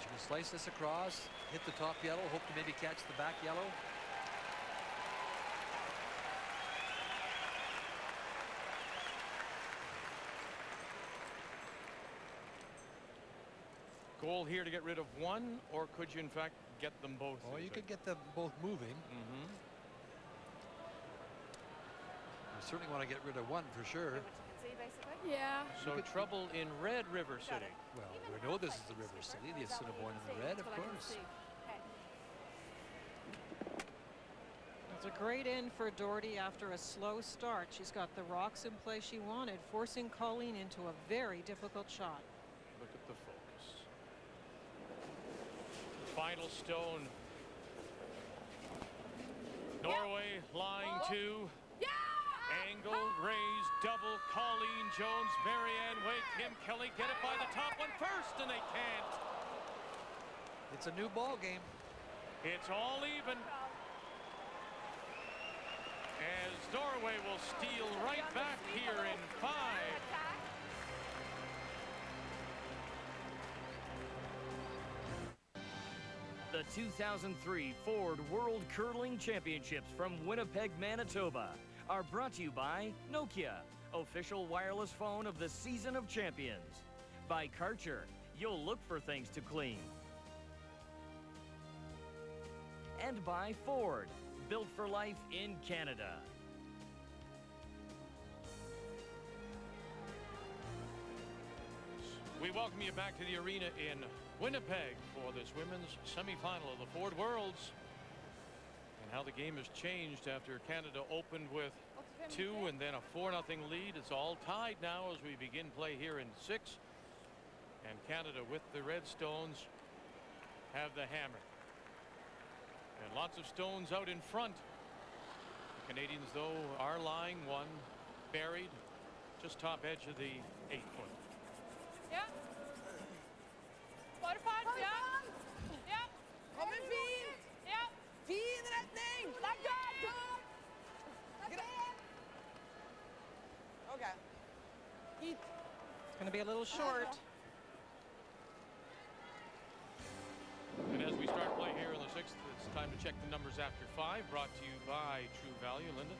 She can slice this across, hit the top yellow, hope to maybe catch the back yellow. Goal here to get rid of one, or could you in fact get them both? Oh, you could get them both moving. Mm-hmm. You certainly want to get rid of one for sure. Yeah. So trouble in Red River City. Well, we know this is the River City, the Assiniboine in the red, of course. It's a great end for Doherty after a slow start. She's got the rocks in play she wanted, forcing Colleen into a very difficult shot. Look at the focus. Final stone. Norway line 2. Angle, raise, double. Colleen Jones, Marianne Way, Kim Kelly get it by the top one first, and they can't. It's a new ball game. It's all even. As Norway will steal right back here in 5. The 2003 Ford World Curling Championships from Winnipeg, Manitoba are brought to you by Nokia, official wireless phone of the Season of Champions. By Karcher, you'll look for things to clean. And by Ford, built for life in Canada. We welcome you back to the arena in Winnipeg for this women's semifinal of the Ford Worlds. And how the game has changed after Canada opened with 2 and then a 4-0 lead. It's all tied now as we begin play here in 6. And Canada with the red stones have the hammer. And lots of stones out in front. The Canadians, though, are lying 1, buried just top edge of the 8 foot. Ja. Bare fart, ja. Ja. Kommer fint! Ja. Fin retning! Det er godt! Okay. Hit. It's going to be a little short. And as we start play here in the 6th, it's time to check the numbers after 5. Brought to you by True Value. Linda?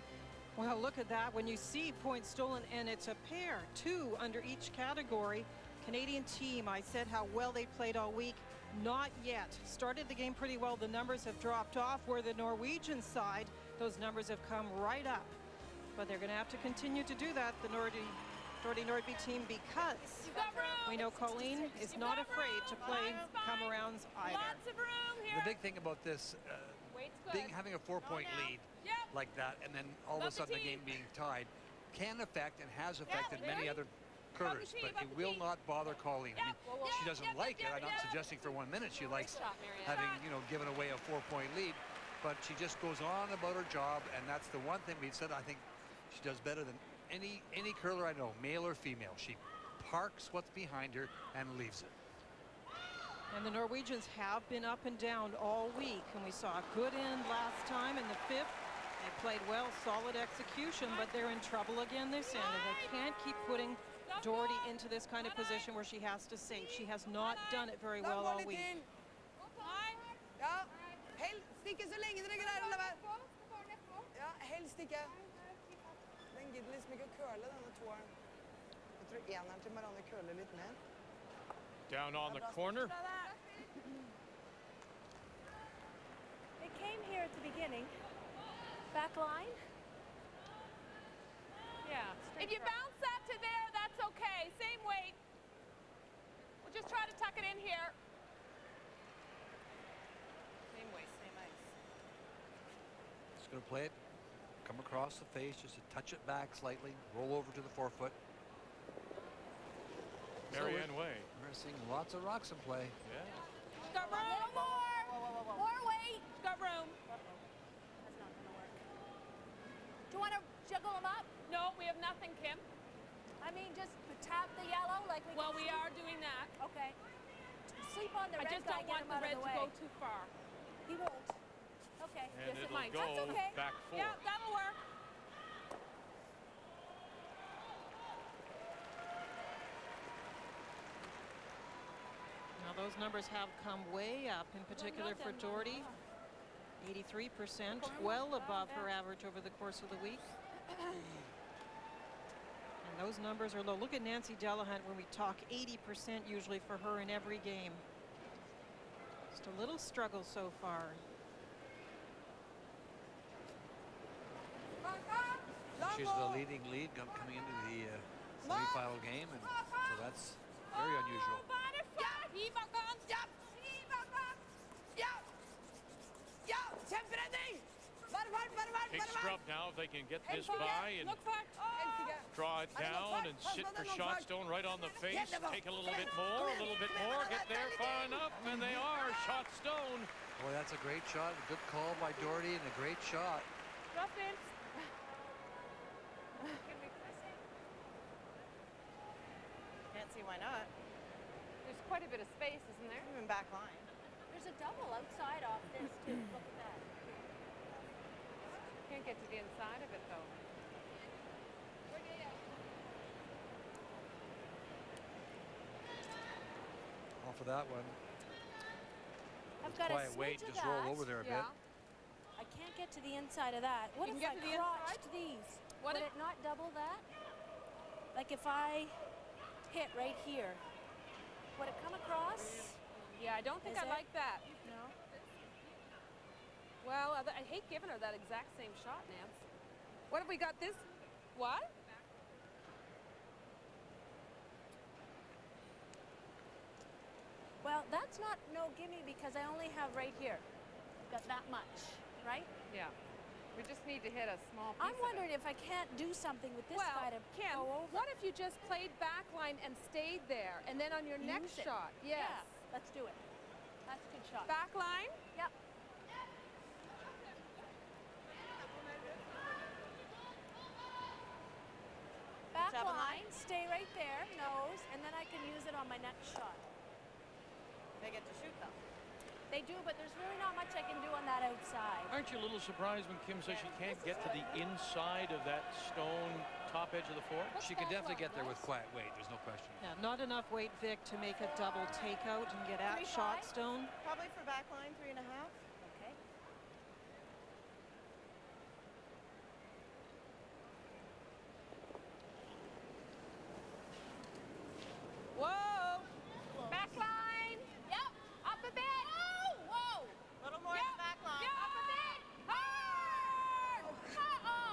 Well, look at that. When you see points stolen, and it's a pair, 2 under each category. Canadian team, I said how well they played all week. Not yet. Started the game pretty well. The numbers have dropped off. Where the Norwegian side, those numbers have come right up. But they're going to have to continue to do that, the Nordby team, because we know Colleen is not afraid to play come-arounds either. Lots of room here. The big thing about this, having a 4-point lead like that, and then all of a sudden the game being tied, can affect and has affected many other curlers, but it will not bother Colleen. I mean, she doesn't like it. I'm not suggesting for 1 minute she likes having, given away a 4-point lead, but she just goes on about her job, and that's the one thing we've said I think she does better than any curler I know, male or female. She parks what's behind her and leaves it. And the Norwegians have been up and down all week, and we saw a good end last time in the 5th. They played well, solid execution, but they're in trouble again this end, and they can't keep putting Doherty into this kind of position where she has to save. She has not done it very well all week. Ja, helst ikke så lenge dere greier å la være. Ja, helst ikke. Den gidder liksom ikke å køle, denne toeren. Jeg tror eneren til Marianne køler litt mer. Down on the corner. It came here at the beginning. Back line. Yeah. If you bounce that to there, that's okay. Same weight. We'll just try to tuck it in here. Same way, same ice. Just going to play it, come across the face, just to touch it back slightly, roll over to the forefoot. Marianne Way. We're seeing lots of rocks in play. Yeah. Got room. A little more. More weight. Got room. That's not going to work. Do you want to juggle them up? No, we have nothing, Kim. I mean, just tap the yellow like we Well, can we are doing that. Okay. Sleep on the I red just guy, don't get want him the out red of to the way. go too far. He won't. Okay. And Yes, it it'll might. go That's okay. back 4. Yeah, that'll work. Now those numbers have come way up, in particular for Doherty. 83%, well above her average over the course of the week. And those numbers are low. Look at Nancy Delahunt when we talk 80% usually for her in every game. Just a little struggle so far. She's the leading lead coming into the semi-final game, and so that's very unusual. Ja, kjemperedning! Bare fart, bare fart, Big bare fart! scrub now if they can get this by and Helst ikke. draw it down and sit for shot stone right on the face. Take a little bit more, get there far enough, and they are shot stone. Boy, that's a great shot. A good call by Doherty and a great shot. Justin. Can't see why not. There's quite a bit of space, isn't there? Even back line. There's a double outside off this, too. Look at that. Can't get to the inside of it, though. Off of that one. I've got a Quiet weight, smidge of just that. roll over there a bit. I can't get to the inside of that. What You if can I get to the crotched inside? these? What Would if- it not double that? Like if I hit right here, would it come across? Yeah, I don't think Is I it? like that. No. Well, I hate giving her that exact same shot, Nance. What have we got this? What? Well, that's not no gimme because I only have right here. Got that much, right? Yeah. We just need to hit a small piece I'm of wondering if I can't do something with this guy to Kim, go over. what if you just played backline and stayed there, and then on your next Use it. shot, yes, Yeah, let's do it. That's a good shot. backline. Yep. Back line, stay right there, nose, and then I can use it on my next shot. They get to shoot them. They do, but there's really not much I can do on that outside. Aren't you a little surprised when Kim says she can't get to the inside of that stone top edge of the fort? She can definitely get there with quiet weight, there's no question. Yeah, not enough weight, Vic, to make a double takeout and get at 3-5? shot stone. Probably for back line, 3.5. Okay.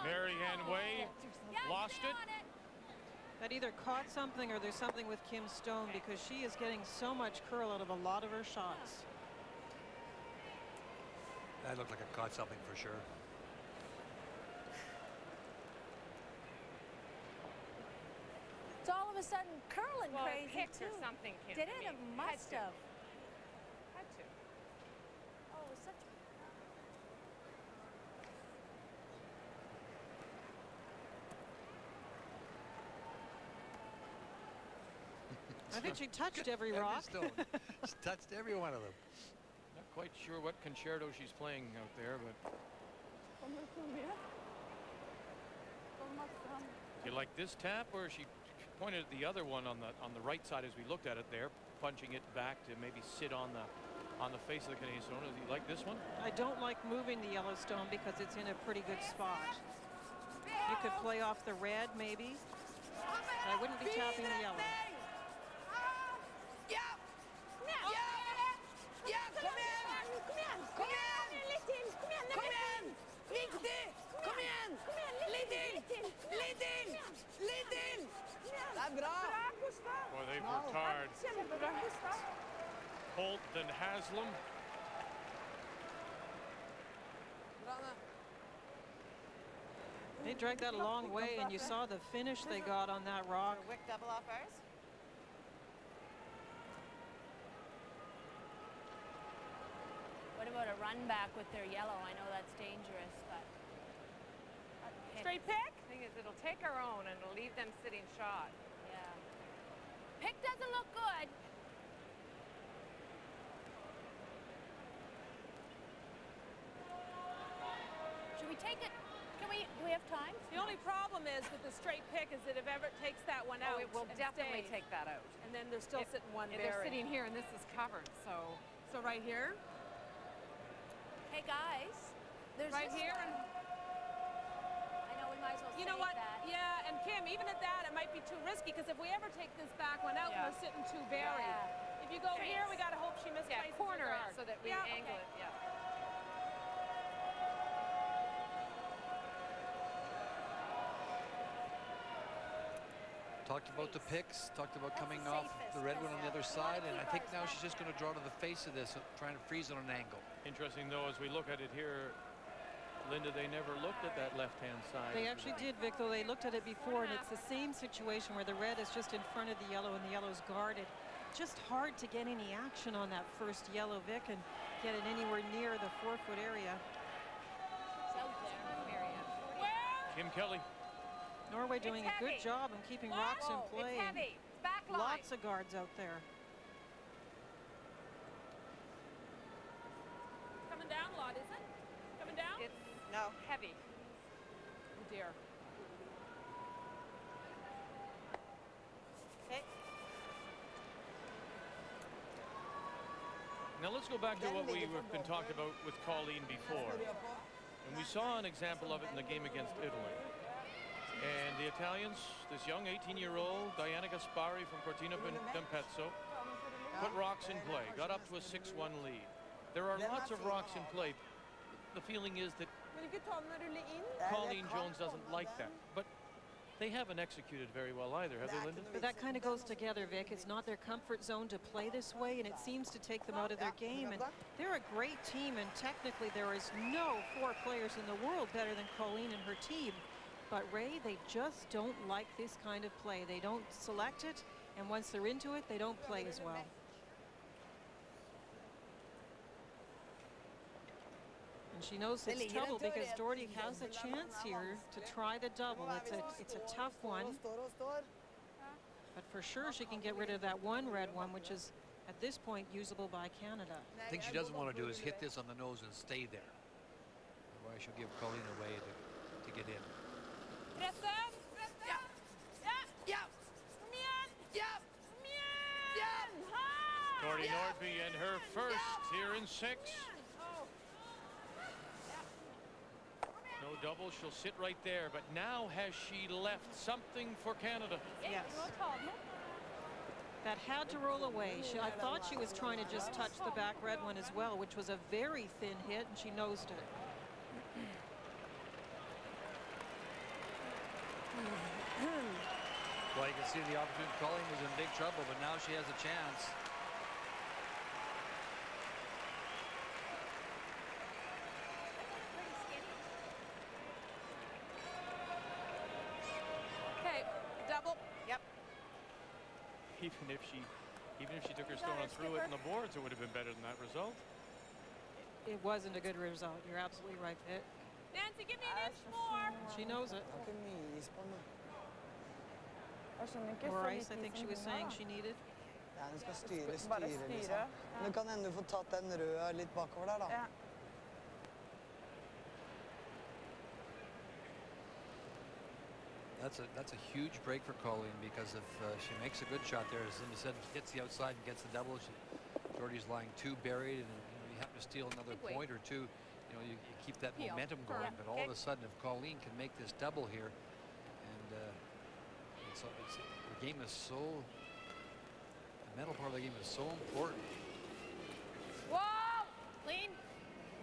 Marianne Way lost it. That either caught something or there's something with Kim Stone, because she is getting so much curl out of a lot of her shots. That looked like it caught something for sure. It's all of a sudden curling Well, crazy it picked too. or something, Kim. Did I it? mean, It must had to. have. Had to. Oh, it was such. I think she touched every rock. Stone. She touched every one of them. Not quite sure what concerto she's playing out there, but you like this tap, or she pointed at the other one on the right side as we looked at it there, punching it back to maybe sit on the face of the Canadian Stone. Do you like this one? I don't like moving the Yellowstone because it's in a pretty good spot. You could play off the red maybe, but I wouldn't be tapping the yellow. Boy, they've worked hard. Holt and Haslam. They dragged that a long way, and you saw the finish they got on that rock. Wick double off ours. What about a run back with their yellow? I know that's dangerous, but. Straight pick? The thing is, it'll take our own and it'll leave them sitting shot. Yeah. Pick doesn't look good. Should we take it? Do we have time? The only problem is with the straight pick is that if Everett takes that one out, Oh, it will and definitely stays, take that out. and then they're still sitting one They're buried. sitting here and this is covered, so. So right here, Hey guys, there's right this here, one. and I know we might as well you know save what? that. Yeah, and Kim, even at that, it might be too risky because if we ever take this back one out, Yeah. we're sitting too buried. Yeah. If you go here, we got to hope she misplaces Yeah, corner her guard. it so that we Yeah, angle okay. it, yeah. Talked about the picks, talked about That's coming the off safest, the red one 'cause, on the other yeah, we wanna side, and I keep think ours now back she's just going to draw to the face of this, trying to freeze on an angle. Interesting, though, as we look at it here, Linda, they never looked at that left-hand side. They actually did, Vic, though. They looked at it before, and it's the same situation where the red is just in front of the yellow and the yellow's guarded. Just hard to get any action on that first yellow, Vic, and get it anywhere near the 4-foot area. It's out there. Kim Kelly. Norway doing a good heavy. job in keeping rocks in Whoa, play. it's heavy. It's back line. Lots of guards out there. Coming down a lot, is it? Coming down? It's No. heavy. Oh dear. Now let's go back to what we've been talked about with Colleen before. And we saw an example of it in the game against Italy. And the Italians, this young 18-year-old Diana Gaspari from Cortina d'Ampezzo, put rocks in play, got up to a 6-1 lead. There are lots of rocks in play. The feeling is that Men ikke ta den og rulle inn. Colleen Jones doesn't like that. But they haven't executed very well either, have they, Linda? But that kind of goes together, Vic. It's not their comfort zone to play this way, and it seems to take them out of their game. And they're a great team, and technically there is no 4 players in the world better than Colleen and her team. But Ray, they just don't like this kind of play. They don't select it, and once they're into it, they don't play as well. And she knows it's trouble because Doherty has a chance here to try the double. It's a tough one, but for sure she can get rid of that one red one, which is at this point usable by Canada. The thing she doesn't want to do is hit this on the nose and stay there. Otherwise she'll give Colleen a way to get in. Pressen! Ja! Ja! Kom igjen! Ja! Kom igjen! Ha! Doherty Nordby and her first here in 6. No double, she'll sit right there. But now has she left something for Canada? Yes. That had to roll away. I thought she was trying to just touch the back red one as well, which was a very thin hit, and she nosed it. Well, you can see the opportunity. Colleen was in big trouble, but now she has a chance. Okay, double. Yep. Even if she took her stone and threw it in the boards, it would have been better than that result. It wasn't a good result. You're absolutely right, Pitt. Nancy, give me an inch more. She knows it. Det var ikke mye is på den. Jeg skjønner ikke More så ice, I litt think is she was som saying hun har, she needed. Ja, den skal Bare styre, styre. liksom. Men det kan hende du får tatt den røde litt bakover der, da. Ja. That's a huge break for Colleen, because if she makes a good shot there, as Cindy said, hits the outside and gets the double, Jordy's lying two buried, and you happen to steal another point or two, you keep that momentum going. But all of a sudden, if Colleen can make this double here, and the game is so, the mental part of the game is so important. Whoa! Lean.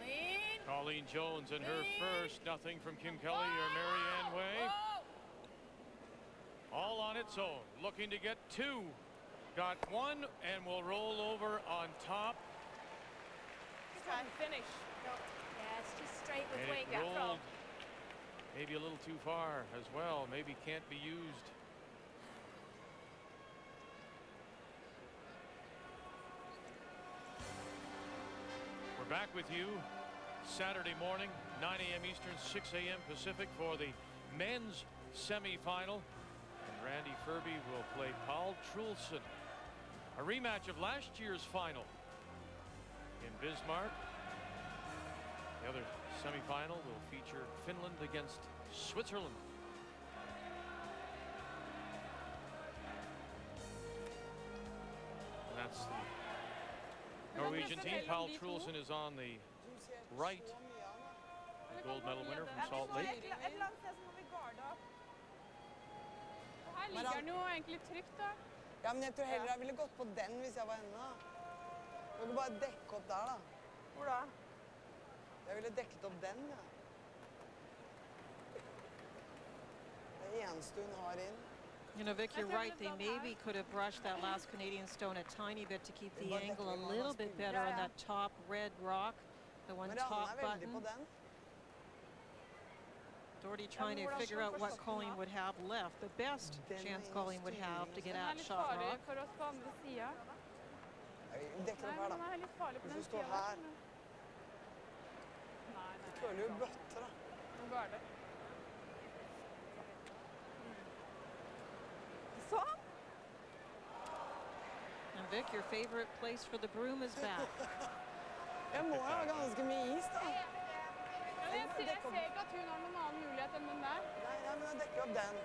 Lean. Colleen Jones and her first, nothing from Kim Kelly or Marianne Way. Whoa! All on its own, looking to get two. Got one and will roll over on top. Just trying to finish. Yeah, it's just straight with And weight it rolled control. maybe a little too far as well. Maybe can't be used. We're back with you Saturday morning, 9 a.m. Eastern, 6 a.m. Pacific for the men's semifinal. And Randy Furby will play Paul Trulson. A rematch of last year's final in Bismarck. The other semifinal will feature Finland against Switzerland. And that's the Norwegian team. Paul Trulson is on the right. The gold medal winner from Salt Lake. Et eller annet sted så må vi garde opp. Og her ligger den jo egentlig trygt, da. Ja, men jeg tror heller jeg ville gått på den hvis jeg var henne, da. Du kan bare dekke opp der, da. Hvor da? Jeg ville dekket opp den, ja. Det eneste hun har inn. You know, Vic, you're right. They maybe could have brushed that last Canadian stone a tiny bit to keep the angle a little bit better on that top red rock, the one Men Anna top er veldig button. på den. Doherty trying to figure out what Colleen would have left. The best chance Colleen would have to get Den er at litt shot farlig rock. for oss på andre siden. Vi dekker Nei, opp her, men den da. er litt farlig på Hvis den du står siden. her. Nei, Du føler jo bøtter, da. Nå garde. Sånn. And Vic, your favorite place for the broom is back. Jeg må jo ha ganske mye is, da. Jeg ser ikke at hun har noen annen mulighet enn den der. Nei, men jeg dekker opp den.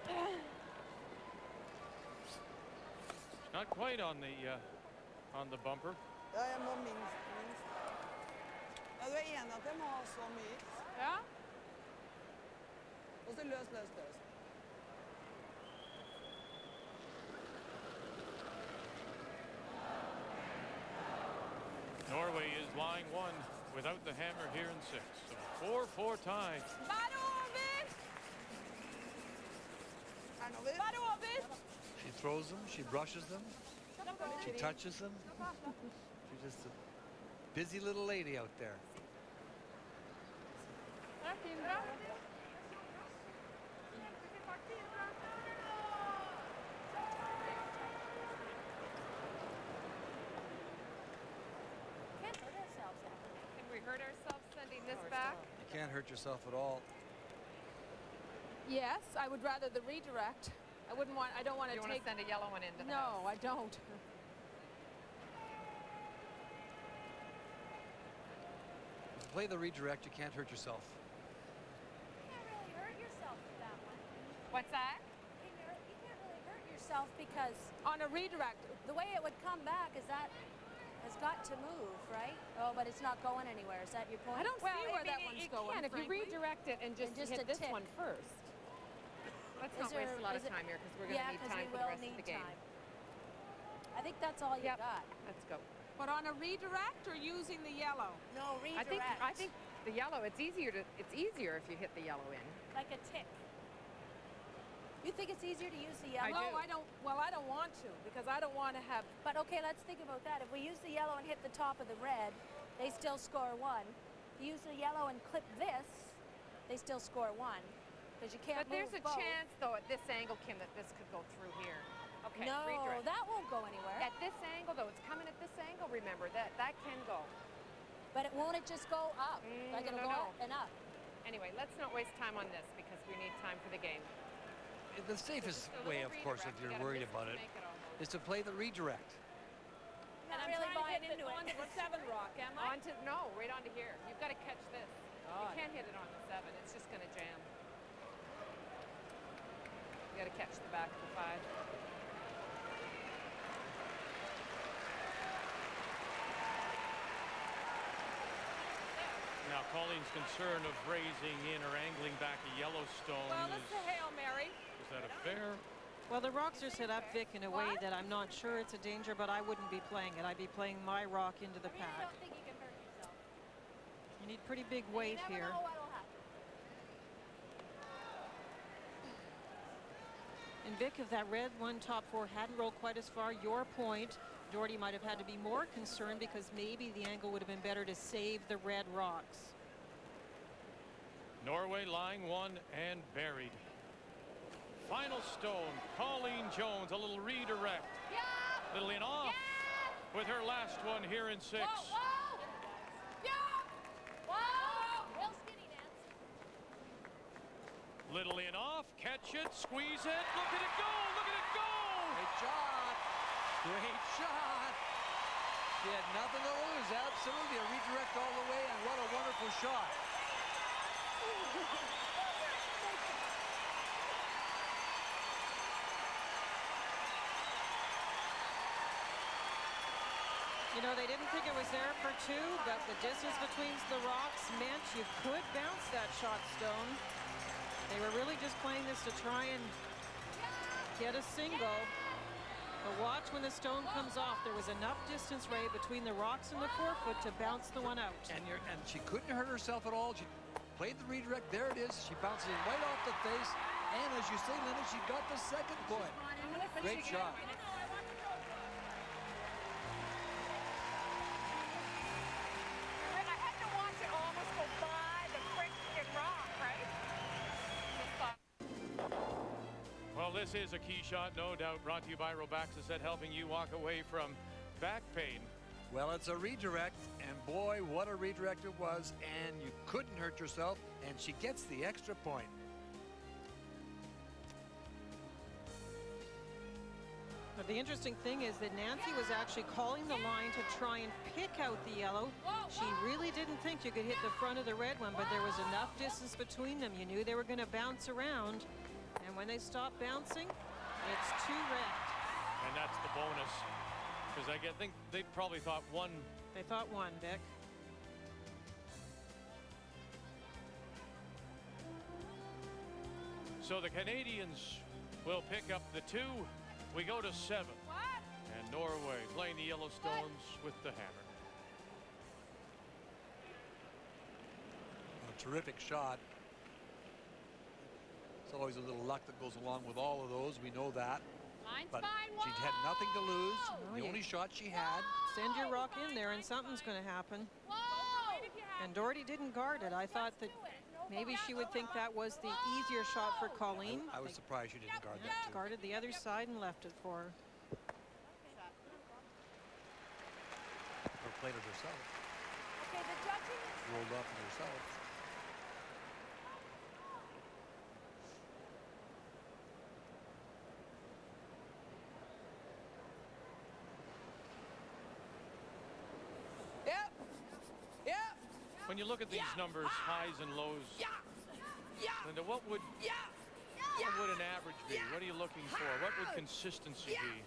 Not quite on the bumper. Ja, jeg må minst. Ja, du er enig at jeg må ha så mye is? Ja. Og så løs. Norway is lying one without the hammer here in 6. So 4-4 tie. Bare over! Er den over? Bare over! She throws them, she brushes them, she touches them. She's just a busy little lady out there. Det er fint bra. Can't hurt ourselves. Can we hurt ourselves sending this back? You can't hurt yourself at all. Yes, I would rather the redirect. I don't want to You want take... to send a yellow one into the No, house? I don't. If you play the redirect, you can't hurt yourself. You can't really hurt yourself with that one. What's that? You can't really hurt yourself because On a redirect. the way it would come back is that has got to move, right? Oh, but it's not going anywhere. Is that your point? I don't Well, see where I mean, that one's it going, can if you frankly. redirect it and just just hit a this tick. one first. Let's Is not waste there- a lot is of it- time here because we're going to Yeah, need because time we for the will rest of need the game. time. I think that's all you Yep. got. Let's go. But on a redirect or using the yellow? No, redirect. I think the yellow. It's easier if you hit the yellow in. like a tick. You think it's easier to use the I yellow? do. I don't. Well, I don't want to because I don't want to have. But okay, let's think about that. If we use the yellow and hit the top of the red, they still score 1. If you use the yellow and clip this, they still score 1. Because you can't But there's a move both. chance, though, at this angle, Kim, that this could go through here. Okay, No, redirect. that won't go anywhere. At this angle, though, it's coming at this angle, remember, that can go. But won't it just go up? Like it'll no, go no. up and up. Anyway, let's not waste time on this because we need time for the game. The safest Just a way, little of course, if redirect. You you're gotta worried miss about to it, make it almost. is to play the redirect. Not I'm really trying buying to hit into it. onto the 7 rock, am I? No, right onto here. You've got to catch this. God. You can't hit it on the 7. It's just going to jam. You got to catch the back of the 5. Now, Colleen's concern of raising in or angling back a Yellowstone Well, it's a Hail Mary. is that a fair? Well, the rocks are set up, Vic, in a way that I'm not sure it's a danger, but I wouldn't be playing it. I'd be playing my rock into the I really pack. don't think you can hurt yourself. You need pretty big weight You never here. know what'll happen. And Vic, if that red one top 4 hadn't rolled quite as far, your point, Doherty might have had to be more concerned because maybe the angle would have been better to save the red rocks. Norway lying 1 and buried. Final stone, Colleen Jones, a little redirect. Little in off with her last one here in 6. Whoa! Real skinny, Nance. Little in off, catch it, squeeze it, look at it go, look at it go! Great shot. Great shot. She had nothing to lose. Absolutely. A redirect all the way, and what a wonderful shot. You know, they didn't think it was there for 2, but the distance between the rocks meant you could bounce that shot, Stone. They were really just playing this to try and get a single. But watch when the stone comes off. There was enough distance, Ray, between the rocks and the 4-foot to bounce the one out. And she couldn't hurt herself at all. She played the redirect. There it is. She bounces it right off the face. And as you say, Linda, she got the second point. Great shot. I had to watch it almost go by the freaking rock, right? Well, this is a key shot, no doubt, brought to you by Robaxaset, helping you walk away from back pain. Well, it's a redirect, and boy, what a redirect it was, and you couldn't hurt yourself, and she gets the extra point. But the interesting thing is that Nancy was actually calling the line to try and pick out the yellow. She really didn't think you could hit the front of the red one, but there was enough distance between them. You knew they were going to bounce around, and when they stopped bouncing, it's 2 red. And that's the bonus. Because I think they probably thought 1. They thought 1, Vic. So the Canadians will pick up the 2. We go to 7. And Norway playing the Yellowstones with the hammer. A terrific shot. It's always a little luck that goes along with all of those. We know that. Line's But fine. she had nothing to lose. The yeah. only shot she had. Send your rock in there and something's going to happen. And Doherty didn't guard it. I thought that maybe she would think that was the easier shot for Colleen. I was surprised she didn't guard that too. Guarded the other side and left it for her. Or played it herself. Okay, the judging is... Rolled off on herself. When you look at these numbers, highs and lows, Linda, what would an average be? What are you looking for? What would consistency be?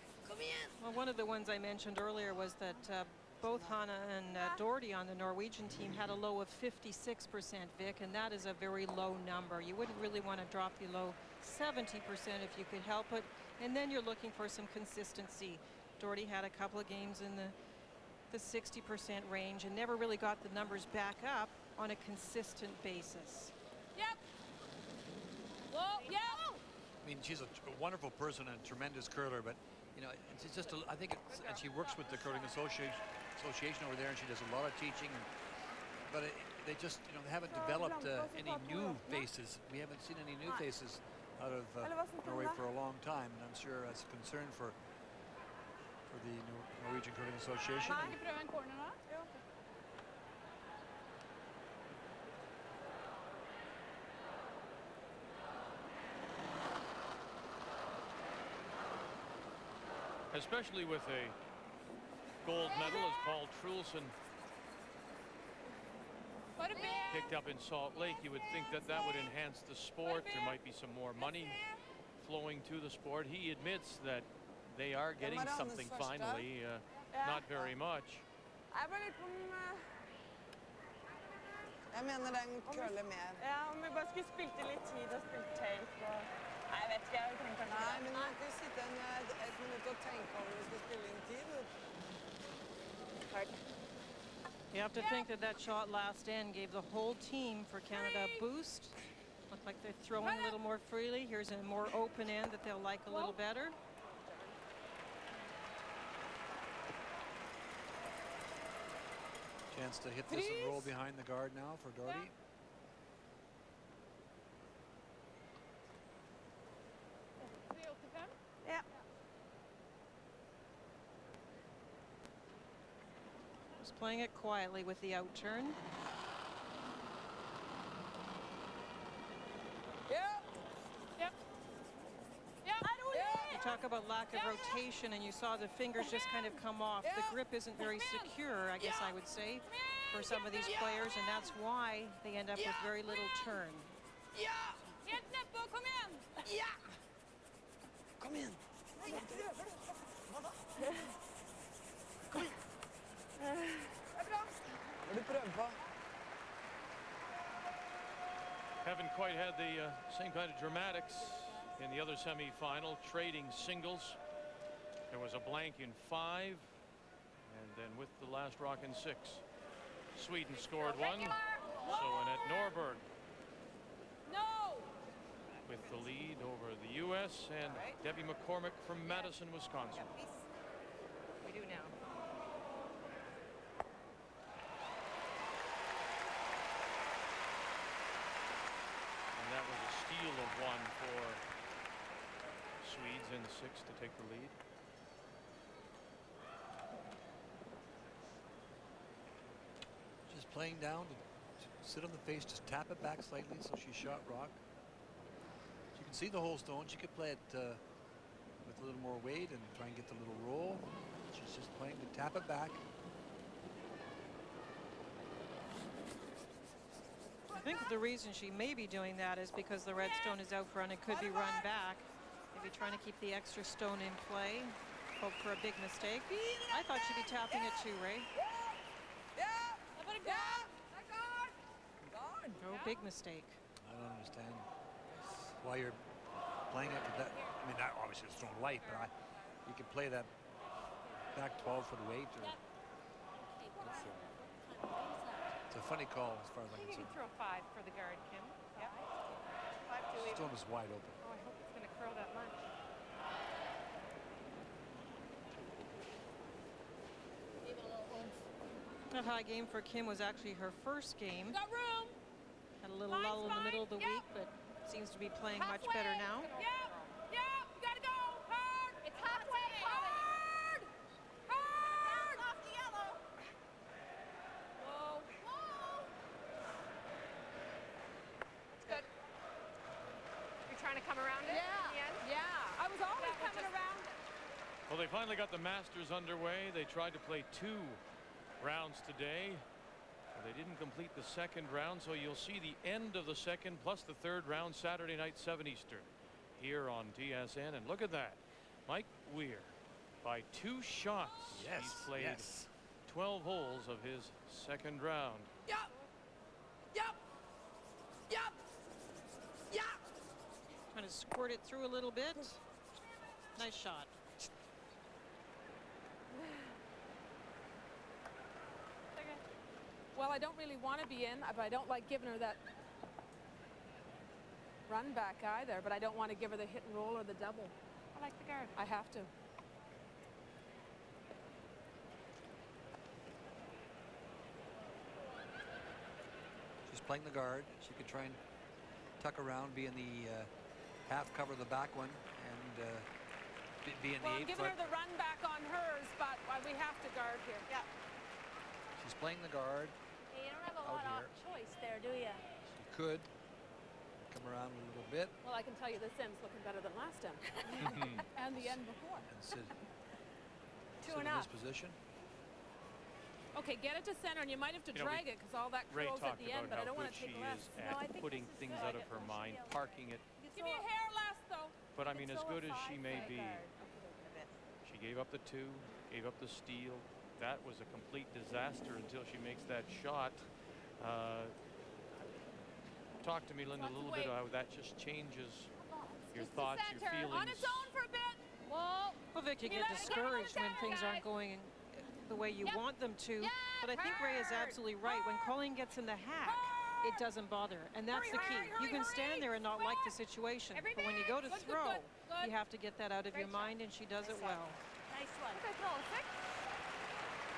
Well, one of the ones I mentioned earlier was that both Hanna and Doherty on the Norwegian team had a low of 56%, Vic, and that is a very low number. You wouldn't really want to drop below 70% if you could help it. And then you're looking for some consistency. Doherty had a couple of games in the 60% range and never really got the numbers back up on a consistent basis. mean, she's a wonderful person and a tremendous curler, but you know, it's just I think it's, and she works with the curling association over there, and she does a lot of teaching. But they just, you know, they haven't developed any new faces. We haven't seen any new faces out of Norway for a long time, and I'm sure that's a concern for the Norwegian Curling Association. Skal vi prøve en corner da? Ja. Especially with a gold medal, as Paul Trulson Bare ben! picked up in Salt Lake, you would think that that would enhance the sport. There might be some more money flowing to the sport. He admits that they are getting something finally, not very much. Jeg bare litt om... Jeg mener den curler mer. Ja, om vi bare skulle spilt i litt tid og spilt tape og... Nei, jeg vet ikke, jeg trenger kanskje... Nei, men man kan sitte et minutt og tenke over hvis du spiller inn tid. You have to think that that shot last end gave the whole team for Canada a boost. Look like they're throwing a little more freely. Here's a more open end that they'll like a little better. Chance to hit this and roll behind the guard now for Doherty. Ja. Just playing it quietly with the out turn. You talk about lack of rotation, and you saw the fingers just kind of come off. The grip isn't very secure, I guess I would say, for some of these players, and that's why they end up with very little turn. Helt nedpå, kom igjen! Ja! Kom igjen! Kom igjen! Det er bra. Hva du prøver på? Haven't quite had the same kind of dramatics in the other semi-final, trading singles. There was a blank in 5, and then with the last rock in 6, Sweden scored 1. So Annette Norberg No! with the lead over the U.S. and Debbie McCormick from Madison, Wisconsin. We do now. And that was a steal of 1 for Swedes in 6 to take the lead. Just playing down to sit on the face, just tap it back slightly so she shot rock. You can see the whole stone. She could play it with a little more weight and try and get the little roll. She's just playing to tap it back. I think the reason she may be doing that is because the red stone is out front and could be run back. Maybe trying to keep the extra stone in play. Hope for a big mistake. I thought she'd be tapping it too, Ray. No big mistake. I don't understand why you're playing it with that. I mean, that obviously is thrown light, but you could play that back 12 for the weight. Or it's a funny call as far as I You can can see. throw 5 for the guard, Kim. Yep. 5 to leave. Stone is wide open. Oh, I hope it's going to curl that much. That high game for Kim was actually her first game. Got room! Had a little lull in the middle of the week, but seems to be playing much better now. You gotta go! Hard! It's halfway! Hard! Hard! Off the yellow! Whoa! Whoa! It's good. You're trying to come around it in the end? Yeah! I was always coming around it. Well, they finally got the Masters underway. They tried to play 2 rounds today. They didn't complete the second round, so you'll see the end of the second plus the third round Saturday night 7 Eastern here on TSN. And look at that, Mike Weir by 2 shots. Yes, He's played yes. 12 holes of his second round. Ja! Ja! Ja! Ja! Trying to squirt it through a little bit. Nice shot. Well, I don't really want to be in, but I don't like giving her that. run back either, but I don't want to give her the hit and roll or the double. I like the guard. I have to. She's playing the guard. She could try and tuck around, be in the half cover of the back one, and be in Well, the I'm 8 giving foot. her the run back on hers, but we have to guard here. Yeah. She's playing the guard. Hey, you don't have a Out lot of here. choice there, do you? She could come around a little bit Well, I can tell you this end's looking better than last end. And the end before. and sit Two in and this up. position. Okay, get it to center, and you might have to You know, drag it because all that Ray curls at talked the end, but about I don't how want good to she take less. is No, I at think putting this is things good. out of her mind, parking it. Give me a hair less, though. But I mean, as good as she may be, Okay. she gave up the 2, gave up the steal. That was a complete disaster until she makes that shot. Talk to me, Linda, a little bit how that just changes your Just to thoughts, your center. feelings. On its own for a bit. Whoa. Well, Vic, you You get let it go to the discouraged when center, things aren't guys. going the way you want them to. Yeah, But I think Ray is hard, absolutely right. When Colleen gets in the hack, it doesn't bother her. And that's Hurry, the key. hurry, You can hurry, stand there and not like the quick. situation. But when you go to Good, good, throw, good, good. you have to get that out of your Great shot. mind, and she does it Nice well. Nice one. Did I throw a 6?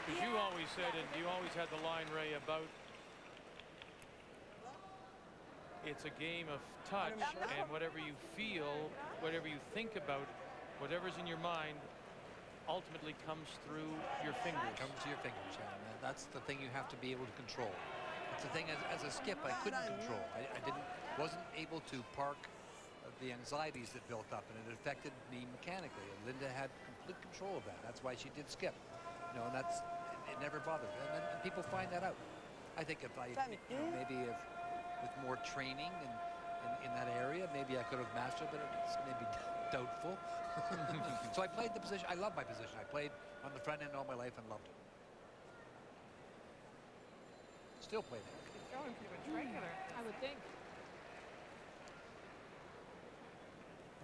Because you always said, and you always had the line, Ray, about it's a game of touch, and whatever you feel, whatever you think about, whatever's in your mind, ultimately comes through your fingers. Comes to your fingers, and that's the thing you have to be able to control. It's the thing as a skip I couldn't control. I wasn't able to park the anxieties that built up, and it affected me mechanically. And Linda had complete control of that. That's why she did skip. You know, and it never bothered her. And people find that out. I think if I maybe with more training in that area, maybe I could have mastered, but it's maybe doubtful. So I played the position. I love my position. I played on the front end all my life and loved it. Still play there. He's throwing pretty much regular. I would think.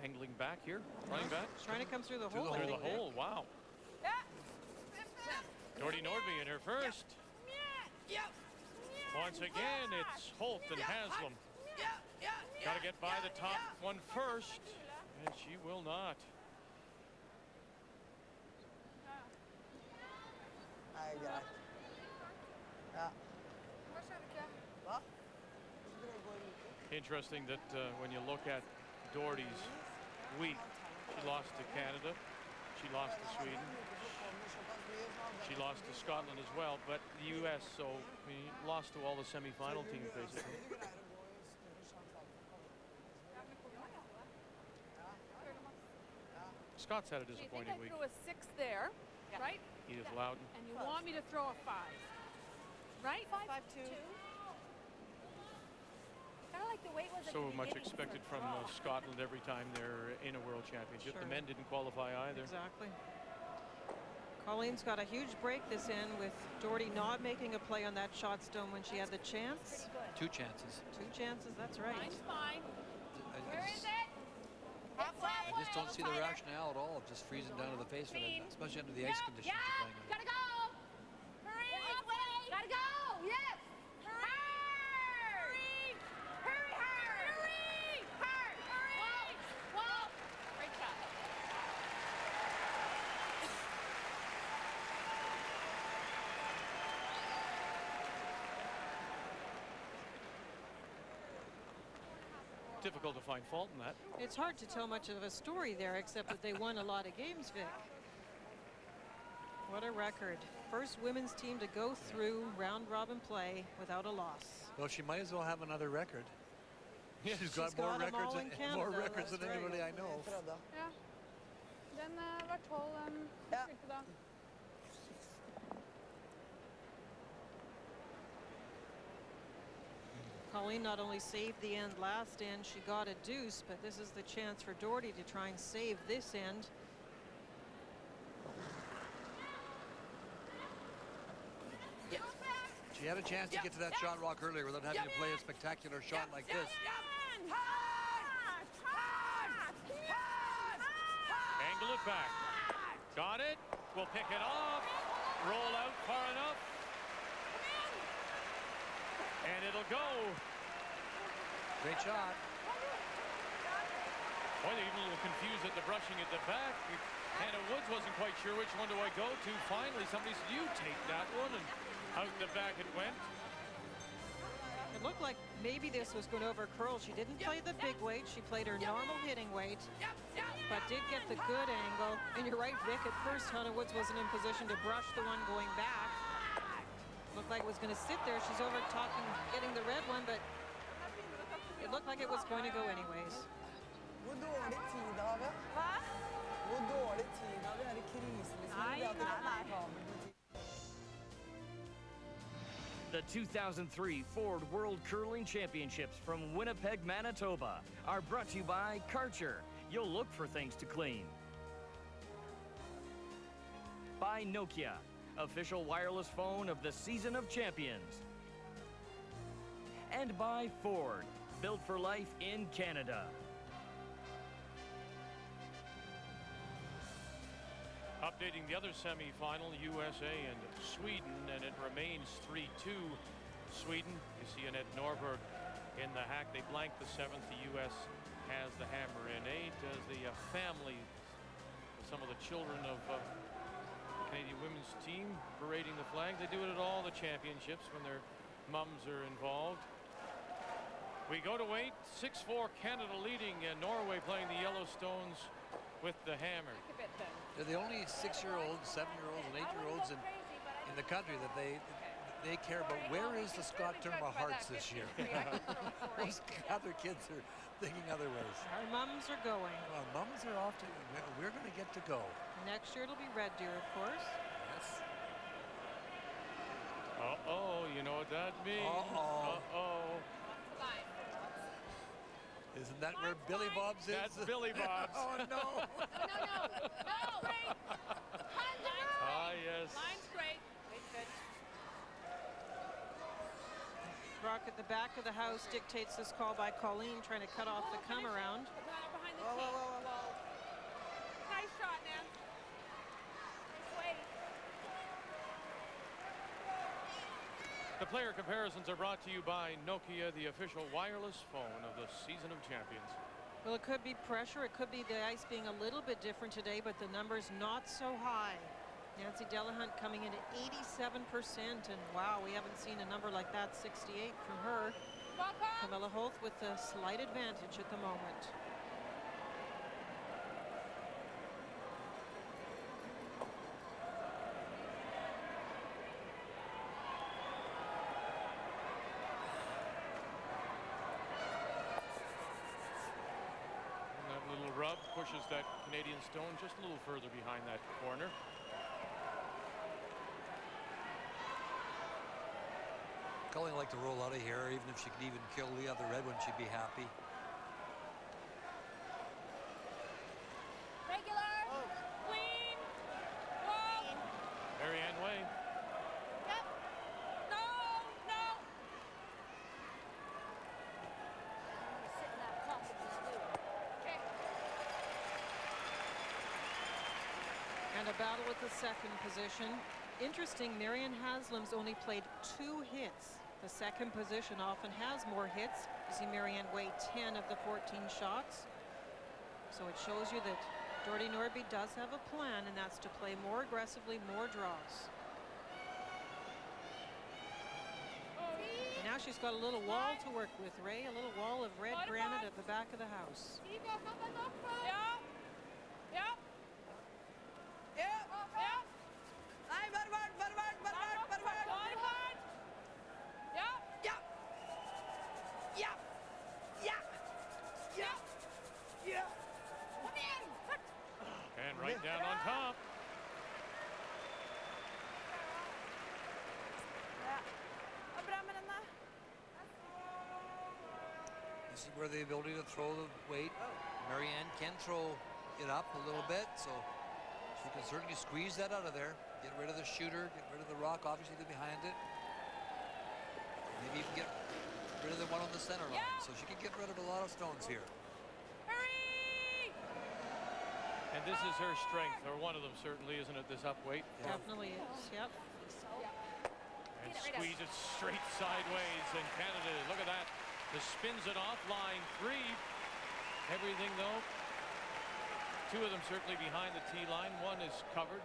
Angling back here, running back. Trying to come through the Through hole. the I Through think, the Vic. hole, wow. Nordby in her first. Once again, it's Holt and Haslam. Got to get by the top one first, and she will not. Nei, greit. Ja. Hva? Interesting that when you look at Doherty's week, she lost to Canada, she lost to Sweden, she lost to Scotland as well, but the U.S., so I mean, lost to all the semi-final teams basically. Scott's had a So you think disappointing I week. threw a 6 there, right? Edith Loudon. And you want me to throw a 5, right? 5-2. Kind of like the way it was at So the much beginning expected for from draw. Scotland every time they're in a World Championship. Sure. The men didn't qualify either. Exactly. Colleen's got a huge break this end with Doherty not making a play on that shot stone when she had the chance. Two chances. 2 chances, that's right. Mine's fine. I Is it? I just don't see the rationale at all of just freezing down to the face for them, especially under the ice conditions you're playing under. Gotta go. Hurry. Gotta go. Yes. Hurry. Hurry. Whoa. Great shot. Difficult to find fault in that. It's hard to tell much of a story there, except that they won a lot of games, Vic. What a record. First women's team to go through round-robin play without a loss. Well, she might as well have another record. Yes. She's got She's more got 'em records all in than more Canada, records that's than right. anybody I know. Jeg prøvde. Ja. Den var 12 Ja. spilte da. Colleen not only saved the end last end, she got a deuce, but this is the chance for Doherty to try and save this end. She had a chance to get to that shot rock earlier without having to play a spectacular shot like this. Angle it back. Got it. We'll pick it off. Roll out far enough. And it'll go. Great shot. Boy, they're even a little confused at the brushing at the back. Hannah Woods wasn't quite sure which one do I go to. Finally, somebody said, you take that one, and out the back it went. It looked like maybe this was going over curl. She didn't play the big weight. She played her normal hitting weight, but did get the good angle. And you're right, Vic, at first Hannah Woods wasn't in position to brush the one going back. Looked like it was going to sit there. She's over talking, getting the red one, but it looked like it was going to go anyways. Hvor dårlig tid har vi? Hva? Hvor dårlig tid har vi? Er det krise liksom? Nei, Vi hadde nei, ikke nei. kabel butikk. The 2003 Ford World Curling Championships from Winnipeg, Manitoba are brought to you by Karcher. You'll look for things to clean. By Nokia, official wireless phone of the Season of Champions. And by Ford, built for life in Canada. Updating the other semi-final, USA and Sweden, and it remains 3-2 Sweden. You see Annette Norberg in the hack. They blanked the seventh. The U.S. has the hammer in eight as the family, some of the children of the Canadian women's team parading the flag. They do it at all the championships when their mums are involved. We go to weight. 6-4 Canada leading, and Norway playing the Yellowstones with the hammer. They're the only 6-year-olds, 7-year-olds, and 8-year-olds in the country that they care about. Where is the Scott Turnbull Hearts this year? Most other kids are thinking otherwise. Our mums are going. Well, mums are off to. We're going to get to go. Next year it'll be Red Deer, of course. Yes. Uh-oh, you know what that means. Uh-oh. Uh-oh. Isn't that where Billy Bob's is? That's Billy Bob's. Oh, no. No, wait. Ah, yes. Line's great. Brock at the back of the house dictates this call by Colleen, trying to cut off the come around. Behind the tee. Nice shot, Nan. Nice weight. The player comparisons are brought to you by Nokia, the official wireless phone of the Season of Champions. Well, it could be pressure. It could be the ice being a little bit different today, but the number's not so high. Nancy Delahunt coming in at 87%, and wow, we haven't seen a number like that, 68 from her. Camilla Holt with the slight advantage at the moment. And that little rub pushes that Canadian stone just a little further behind that corner. Colleen like to roll out of here, even if she could even kill the other red one, she'd be happy. Regular. Clean. Whoa. Marianne Way. Yep. No. Sit in that top of the slew. Okay. And a battle with the second position. Interesting, Marianne Haslam's only played 2 hits. The second position often has more hits. You see Marianne Way 10 of the 14 shots. So it shows you that Jordy Nordby does have a plan, and that's to play more aggressively, more draws. And now she's got a little wall to work with, Ray, a little wall of red granite at the back of the house. Ja. Ja. Nei, varvart. Ja. Kom igen. And right down on top. Ja, bra med den där. This is where the ability to throw the weight. Marianne can throw it up a little bit, so she can certainly squeeze that out of there. Get rid of the shooter, get rid of the rock, obviously behind it. Maybe even get rid of the one on the center line. So she can get rid of a lot of stones here. Hurry! And this is her strength, or one of them certainly, isn't it, this up weight? Yeah. Definitely is, yep. And squeeze it straight sideways, and Canada, look at that, just spins it off, line 3. Everything, though, Two of them certainly behind the tee line. One is covered.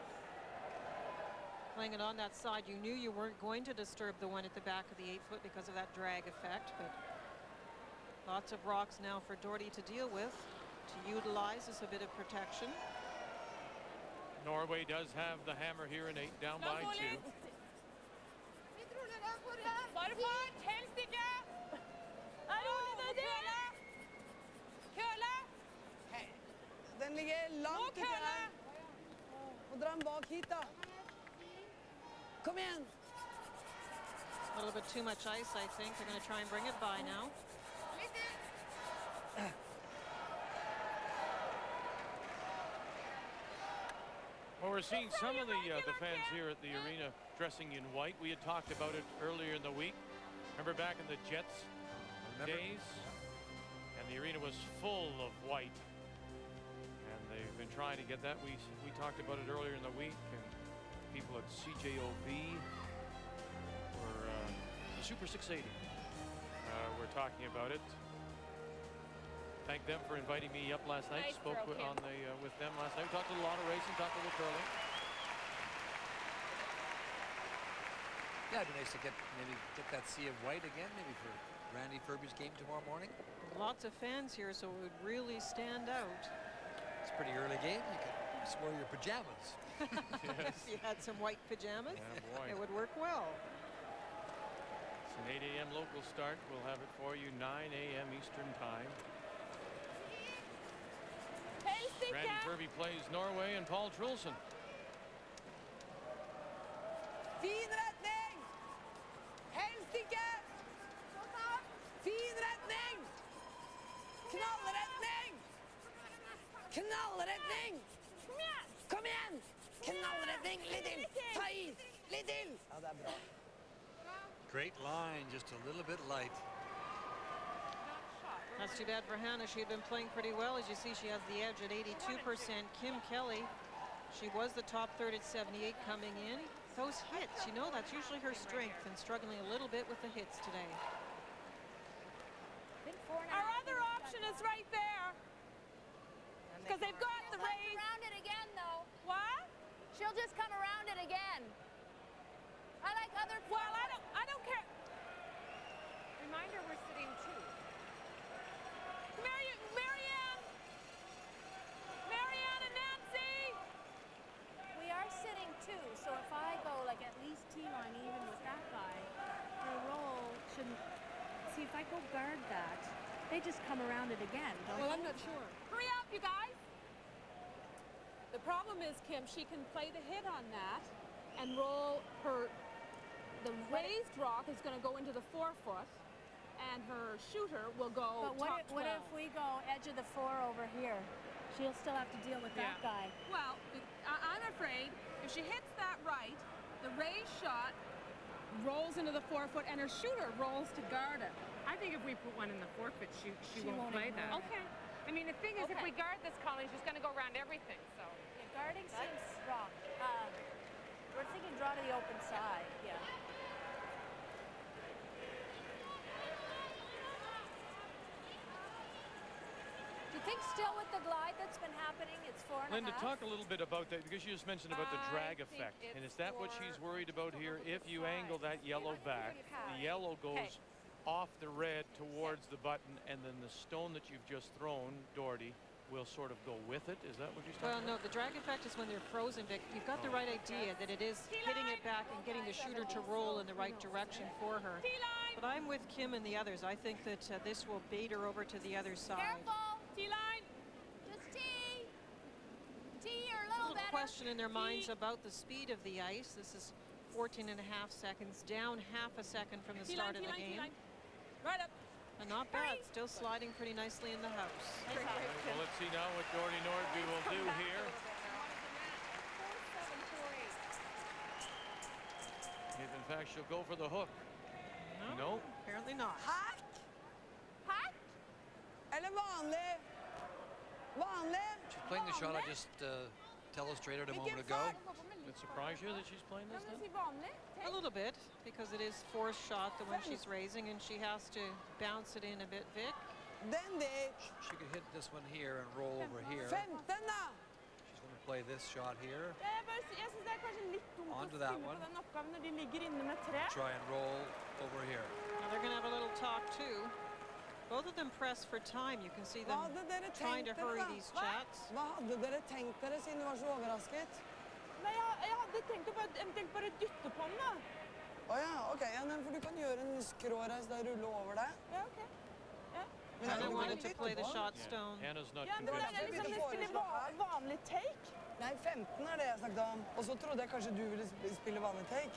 Playing it on that side, you knew you weren't going to disturb the one at the back of the 8-foot because of that drag effect, but lots of rocks now for Doherty to deal with, to utilize as a bit of protection. Norway does have the hammer here in 8, down by 2. Bare fart, helst ikke. Køle. Køle. Hei. Den ligger langt ute her. Og dra den bak hit, da. Kom igjen. A little bit too much ice, I think. They're going to try and bring it by now. Well, we're seeing some of the fans here at the arena dressing in white. We had talked about it earlier in the week. Remember back in the Jets days? And the arena was full of white. And they've been trying to get that. We talked about it earlier in the week. And people at CJOB or the Super 680 were talking about it. Thank them for inviting me up last night. Nice Spoke throw, Kim. with them last night. We talked a lot of racing, talked a little curling. Yeah, it'd be nice to maybe get that sea of white again, maybe for Randy Furby's game tomorrow morning. Lots of fans here, so it would really stand out. It's a pretty early game. You could wear your pajamas. Yes. If you had some white pajamas, Yeah, boy. it would work well. It's an 8 a.m. local start. We'll have it for you 9 a.m. Eastern time. Helst ikke. Randy Furby plays Norway and Paul Trulson. Fin retning! Helst ikke! Fin retning! Knallretning! Knallretning! Kom igjen. Kom igjen! Knallretning! Litt til! Ta i! Litt til! Ja, det er bra. Great line, just a little bit light. That's too bad for Hannah. She had been playing pretty well. As you see, she has the edge at 82%. Kim Kelly, she was the top third at 78 coming in. Those hits, you know, that's usually her strength, and struggling a little bit with the hits today. Our other option is right there. Because they've got the raise. Around it again, though. What? She'll just come around it again. I like other. Well, I don't care. Reminder, we're sitting 2. Marianne and Nancy. We are sitting two, so if I go like at least T-line even with that guy, her roll shouldn't. See, if I go guard that, they just come around it again, don't Well, they? I'm not sure. Hurry up, you guys. The problem is, Kim, she can play the hit on that and roll her. The raised rock is going to go into the 4-foot, and her shooter will go But what top if, what 12. if we go edge of the 4 over here? She'll still have to deal with that Yeah. guy. Well, I'm afraid if she hits that right, the raised shot rolls into the 4-foot, and her shooter rolls to guard it. I think if we put one in the forfeit, she She won't won't play ignore that. it. Okay. I mean, the thing is, if Okay. we guard this, Colleen, she's going to go around everything. So Yeah, guarding seems wrong. We're thinking draw to the open side. Yeah. Do you think still with the glide that's been happening, it's 4.5? Linda, talk a little bit about that, because you just mentioned about the drag I think effect. And it's is that what she's worried about here? If you angle that yellow back, the Okay. yellow goes off the red towards the button, and then the stone that you've just thrown, Doherty, will sort of go with it. Is that what you're Well, talking no, the drag effect is when they're frozen, Vic. You've got the right idea that it is hitting it back and getting the shooter to roll in the right direction for her. T-line. But I'm with Kim and the others. I think that this will bait her over to the other side. Careful! T-line. Just T! T or a A little little better. question in their minds about the speed of the ice. This is 14.5 seconds, down half a second from the start of the game. T-line. Right up. And not bad, still sliding pretty nicely in the house. about? Well, let's see now what Doherty Nordby will do here. If in fact she'll go for the hook. No. Apparently not. Hack! Hack. Eller vanlig? Vanlig? She's playing the shot I just illustrated a moment ago. Does it surprise you that she's playing this Kan then? vi si vanlig? A little bit, because it is forced shot, the one she's raising, and she has to bounce it in a bit, Vic. Den dit! She could hit this one here and roll over here. 15 da! She's going to play this shot here. Jeg synes det er kanskje litt dumt å Onto that spille one. på den oppgaven når de ligger inne med 3. Try and roll over here. Now they're going to have a little talk too. Both of them press for time. You can see them Hva hadde dere trying to tenkt hurry dere da? these chats. Hva hadde dere tenkt dere siden du var så overrasket? Nei, jeg hadde tenkt å eventuelt bare dytte på den da. Åja, ok, ja, nei, for du kan gjøre en skråreis der, rulle over det. Ja, ok. Ja. Men Hannah du kan wanted ikke to play the bytte på. shot Yeah, stone. Hannah's not Ja, men det convinced. er liksom de spiller vanlig take. Nei, 15 er det jeg snakket om. Og så trodde jeg kanskje du ville spille vanlig take.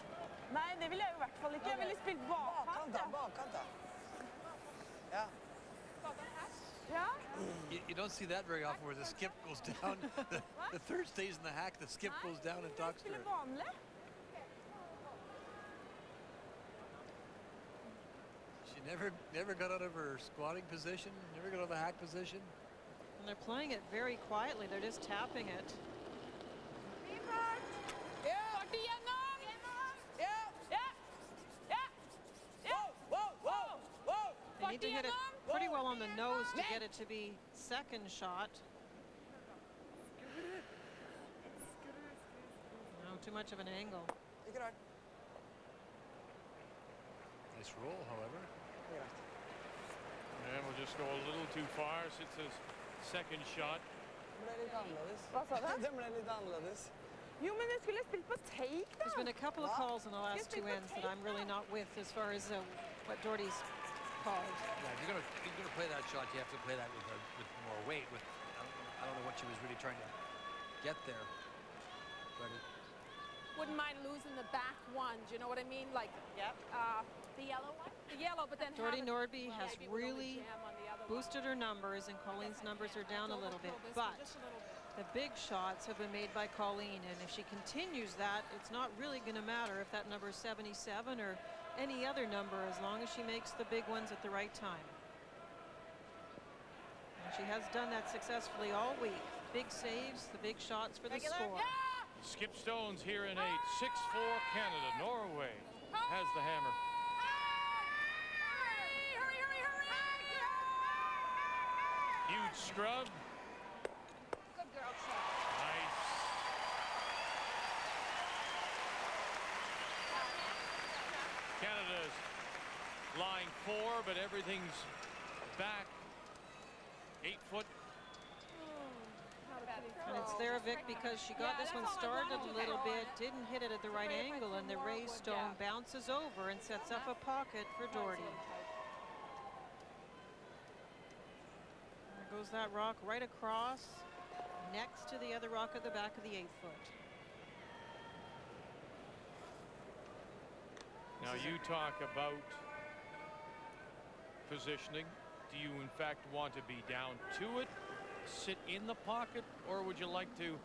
Nei, det ville jeg jo i hvert fall ikke. Jeg ville spilt bakkant, ja. Bakkant da. Ja. Ja. You don't see that very often where the skip goes down. The third stays in the hack, the skip goes down and talks to her. Spiller vanlig. She never got out of her squatting position, never got out of the hack position. And they're playing it very quietly. They're just tapping it. Ja! Fart igjennom! Ja! Ja! Ja! Ja! Wow, wow, wow! They need to hit it pretty well on the nose to get it to be second shot. No, too much of an angle. Ikke rart. Nice roll, however. Ikke rart. And we'll just go a little too far since his second shot. Det ble litt annerledes. Hva sa du? Det ble litt annerledes. Jo, men jeg skulle spilt på take da. There's been a couple of calls in the last two ends that I'm really not with as far as what Doherty's called. Yeah, if you're gonna play that shot, you have to play that with more weight. I don't know what she was really trying to get there, but Wouldn't mind losing the back one. Do you know what I mean? Like, The yellow one? the yellow, but then Doherty have it- Nordby well, has maybe we'll only really jam on the other one. boosted her numbers, and Colleen's numbers are down a little bit. Overkill this But one just a little bit. the big shots have been made by Colleen, and if she continues that, it's not really going to matter if that number is 77 or any other number, as long as she makes the big ones at the right time. And she has done that successfully all week. Big saves, the big shots for the score. Skip Stones here in 8. 6-4 Canada. Norway has the hammer. Hurry, hurry, hurry! Huge scrub. Good girl, Chuck. Nice. Canada's lying 4, but everything's back. 8 foot. And it's there, Vic, because she got this one started a little bit, didn't hit it at the right angle, and the raised stone bounces over and sets up a pocket for Doherty. There goes that rock right across, next to the other rock at the back of the 8 foot. Now you talk about positioning. Do you in fact want to be down to it, sit in the pocket, or would you like to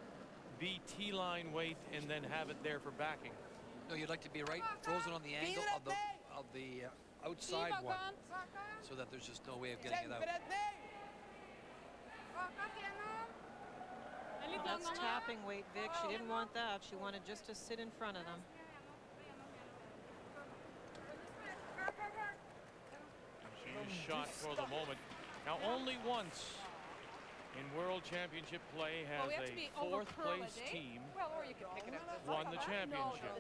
be T-line weight and then have it there for backing? no, you'd like to be right frozen on the angle of the outside one, so that there's just no way of getting it out. Kjemperetning! That's tapping weight, Vic. She didn't want that. She wanted just to sit in front of them. She is shot for the moment. Now only once in World Championship play has Well, we have to a be fourth overcurl place it, eh? team Well, or you could pick it up. won the championship.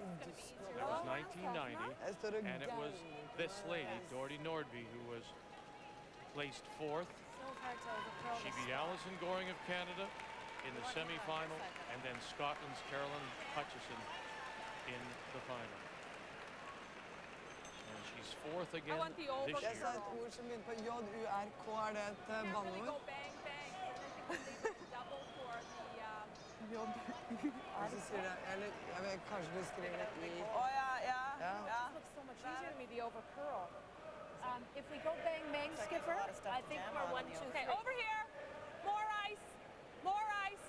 That was 1990, Jeg står og and it was this lady, Doherty Nordby, who was placed 4th. She beat Alison Goring of Canada in the semi-final, and then Scotland's Carolyn Hutchison in the final. And she's 4th again want the this overkill. Jeg sa year. et ord som begynner på J, U, R, K. Er det et Can't really banneord? go bang, bang. And then they could leave it double for the, Og så sier det, eller jeg vet, kanskje du skriver det I. Å, ja, ja. Ja. This looks so much easier to me, the overcurl. If we go bang bang, Skipper, I think we're 1, 2, 3. Okay, over here. More ice. More ice.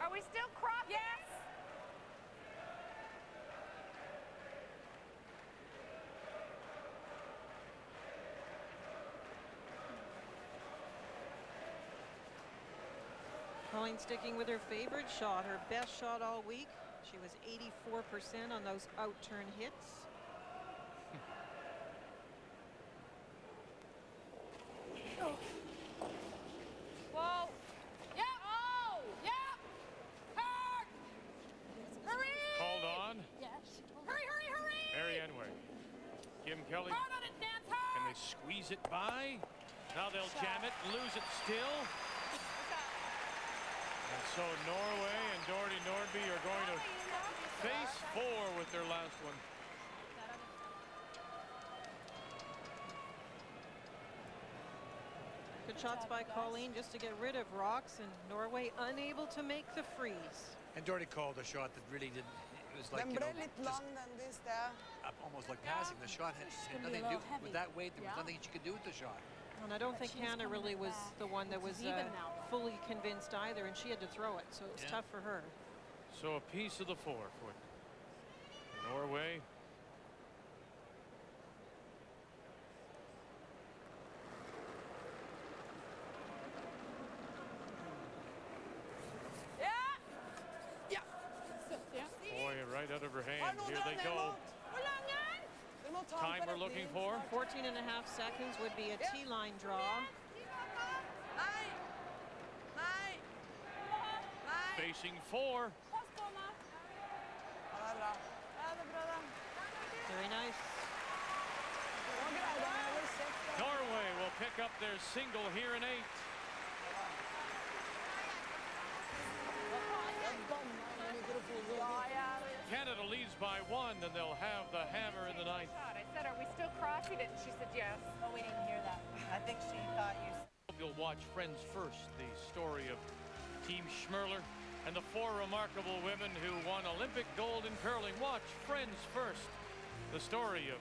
Are we still cropping? Yes. Colleen sticking with her favorite shot, her best shot all week. She was 84% on those out-turn hits. Kelly. Can they squeeze it by? Now they'll jam it, lose it still. And so Norway and Nordby are going to face 4 with their last one. Good shots by Colleen just to get rid of rocks, and Norway unable to make the freeze. And Doherty called a shot that really didn't. It was like, Den you know, ble litt just lang, den i sted. almost like passing. The shot had gonna be nothing to a do little with heavy. that weight. There was nothing she could do with the shot. And I don't think she's Hannah coming really was back, the one that which was is even now. fully convinced either, and she had to throw it, so it was Yeah. tough for her. So a piece of the 4 for Norway. Ja! Boy, right out of her Har hand. noen Here they dere go. imot? Hvor lang er den? Dere må ta den Time på we're looking retning. for. 14 and a half seconds would be a T-line draw. Nei! Nei! Nei! Facing 4. Pass på meg. Ja, det er bra. Ja, det er bra, da. Very nice. Nå greide han over 6. Norway will pick up their single here in 8. Canada leads by 1, and they'll have the hammer in the 9th. I said, are we still crossing it? And she said, yes. Oh, we didn't hear that. I think she thought you. Hope you'll watch Friends First, the story of Team Schmerler and the 4 remarkable women who won Olympic gold in curling. Watch Friends First, the story of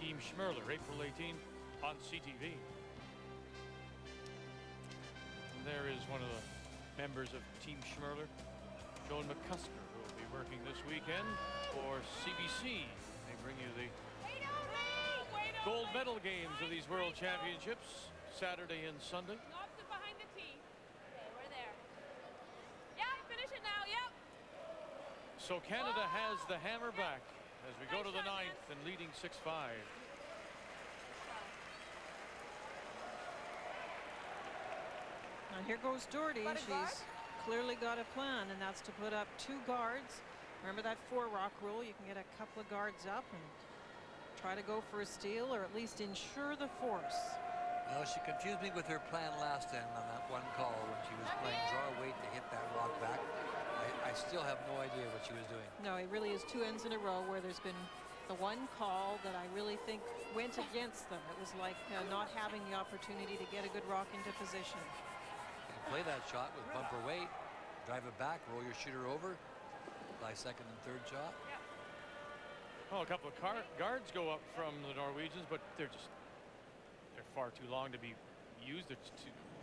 Team Schmerler, April 18 on CTV. And there is one of the members of Team Schmerler, Joan McCusker, who will be working this weekend for CBC. They bring you the gold medal games of these World Championships, Saturday and Sunday. Not behind the tee. Okay, we're there. Yeah, finish it now. Yep. So Canada has the hammer back as we go to the 9th and leading 6-5. Now here goes Doherty. Got a guard? She's clearly got a plan, and that's to put up 2 guards. Remember that 4 rock rule? You can get a couple of guards up and try to go for a steal, or at least ensure the force. Well, she confused me with her plan last time on that one call when she was playing draw weight to hit that rock back. I still have no idea what she was doing. No, it really is 2 ends in a row where there's been the one call that I really think went against them. It was like not having the opportunity to get a good rock into position. You can play that shot with bumper weight, drive it back, roll your shooter over, by 2nd and 3rd shot. Well, a couple of guards go up from the Norwegians, but they're far too long to be used.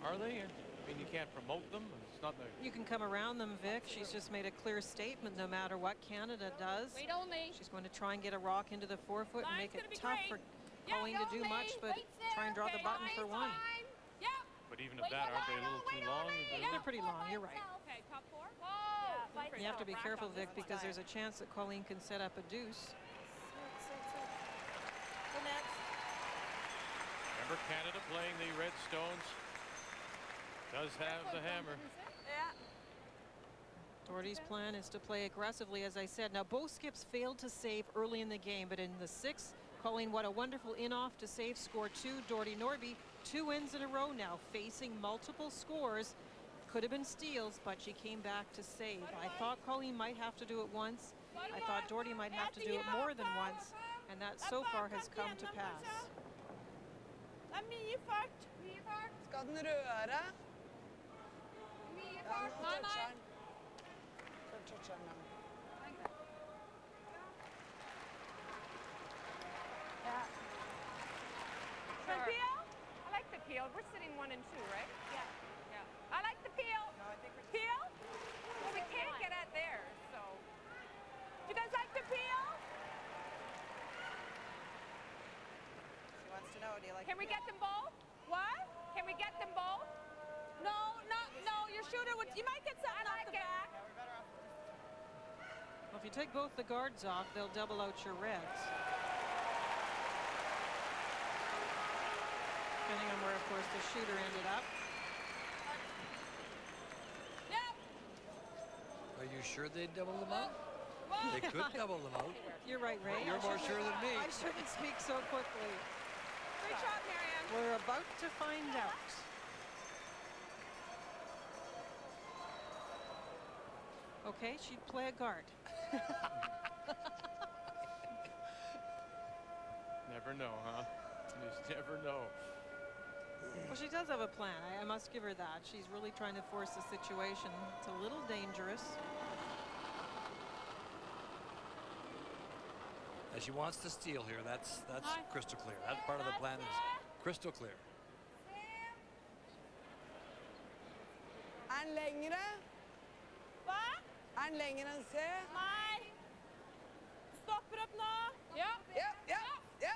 Are they? I mean, you can't promote them. It's not the. You can come around them, Vic. She's just made a clear statement. No matter what Canada does, Wait only. she's going to try and get a rock into the 4-foot and make it Line's tough gonna for be Colleen to do much, but try and draw the button for 1. Yep. But even at that, aren't they a little too long? They're pretty long. You're right. Okay, top 4. Yeah, You have to be careful, Vic, because there's a chance that Colleen can set up a deuce. Remember Canada playing the Redstones. Does have the hammer. Doherty's plan is to play aggressively, as I said. Now, both skips failed to save early in the game, but in the 6th, Colleen, what a wonderful in-off to save score 2. Doherty Nordby, 2 wins in a row now, facing multiple scores. Could have been steals, but she came back to save. I thought Colleen might have to do it once. I thought Doherty might have to do it more than once, and that so far has come to pass. Det er mye fart. Mye fart. Skal den røre? Mye Ja, fart. nå toucher den. Så toucher den, ja. Sure. I like the peel. We're sitting 1 and 2, right? Yeah. Yeah. I like the peel. No, I think we're Peel? Well, we can't get at theirs, so. You guys like the peel? She wants to know, do you like Can we get them both? What? Can we get them both? No, no, your shooter would, you might get something off the back. Well, if you take both the guards off, they'll double out your reds. Depending on where, of course, the shooter ended up. Yep. Are you sure they double them up? They could double them out. You're right, Ray. You're more sure than me. I shouldn't speak so quickly. Great shot, Marianne. We're about to find out. Okay, she'd play a guard. Never know, huh? You just never know. Well, she does have a plan. I must give her that. She's really trying to force the situation. It's a little dangerous. And she wants to steal here. That's crystal clear. That part of the plan is crystal clear. Er den lengre? Hva? Er den lengre enn C? Nei. Stopper opp nå. Ja. Ja, ja, ja.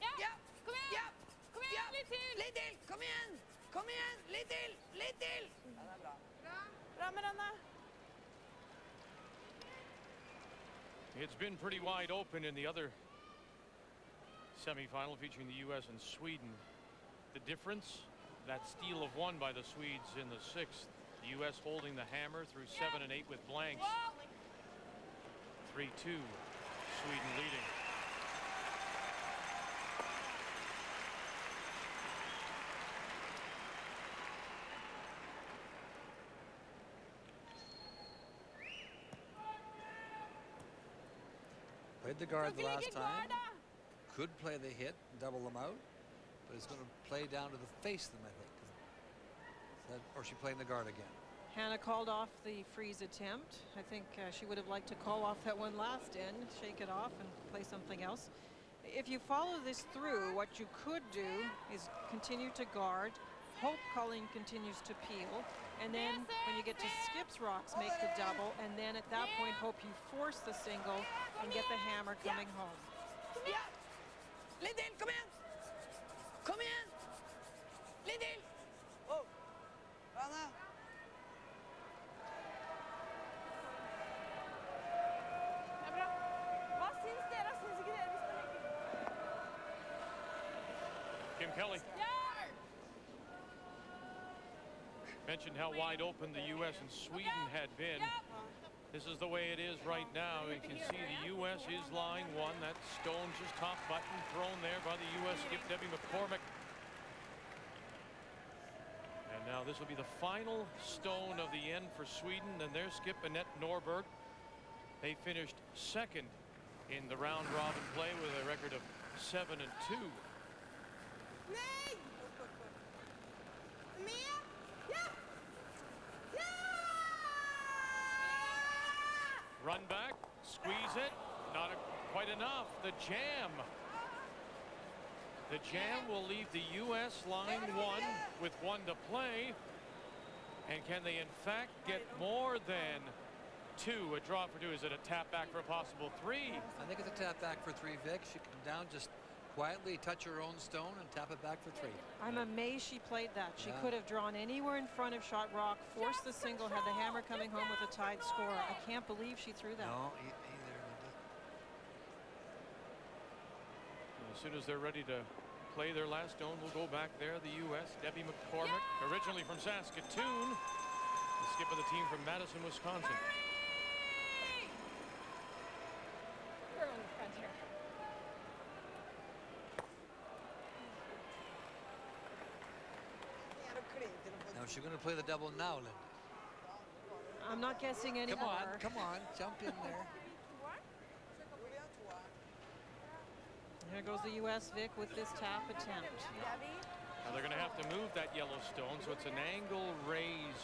Ja. Ja. Kom igjen. Ja. Kom igjen, litt til. Litt til! Kom igjen! Kom igjen! Litt til! Litt til! Ja, det er bra. Bra, Marianne. It's been pretty wide open in the other semifinal featuring the U.S. and Sweden. The difference, that steal of 1 by the Swedes in the 6th. The U.S. holding the hammer through 7 and 8 with blanks. 3-2, Sweden leading. Played the guard the last time. Guard, da. Could play the hit, double them out, but it's going to play down to the face of them, I think. Or she playing the guard again. Hannah called off the freeze attempt. I think she would have liked to call off that one last in, shake it off and play something else. If you follow this through, what you could do is continue to guard, hope Colleen continues to peel, and then when you get to Skip's rocks, make the double, and then at that point hope you force the single and get the hammer coming home. Ja! Litt til! Kom igjen! Kom igjen! Litt til! Oh. Anna. Det er bra. Hva syns dere? Syns ikke dere vi skal legge? Kim Kelly Ja! mentioned how wide open the U.S. and Sweden had been. This is the way it is right now. You can see the U.S. is line 1. That stone just top button thrown there by the U.S. skip Debbie McCormick. And now this will be the final stone of the end for Sweden and their skip Annette Norberg. They finished 2nd in the round robin play with a record of 7-2. Nei! Mia! Ja! Ja! Run back, squeeze it, not quite enough. The jam. The jam will leave the U.S. line 1 with 1 to play. And can they in fact get more than 2? A draw for 2. Is it a tap back for a possible 3? I think it's a tap back for 3, Vic. She can down, just quietly touch her own stone and tap it back for 3. I'm amazed she played that. She Yeah. could have drawn anywhere in front of shot rock, forced the single, had the hammer coming home with a tied score. I can't believe she threw that. No, either. As soon as they're ready to play their last stone, we'll go back there. The U.S. Debbie McCormick, originally from Saskatoon, the skip of the team from Madison, Wisconsin. Girl in the front here. Er du klin til å få Now she's going to play the double now, Linda. I'm not guessing any Come on, more. come on, jump in there. Jo, vi har 2 her. Here goes the U.S. Vic with this tap attempt. Now they're going to have to move that yellow stone, so it's an angle raise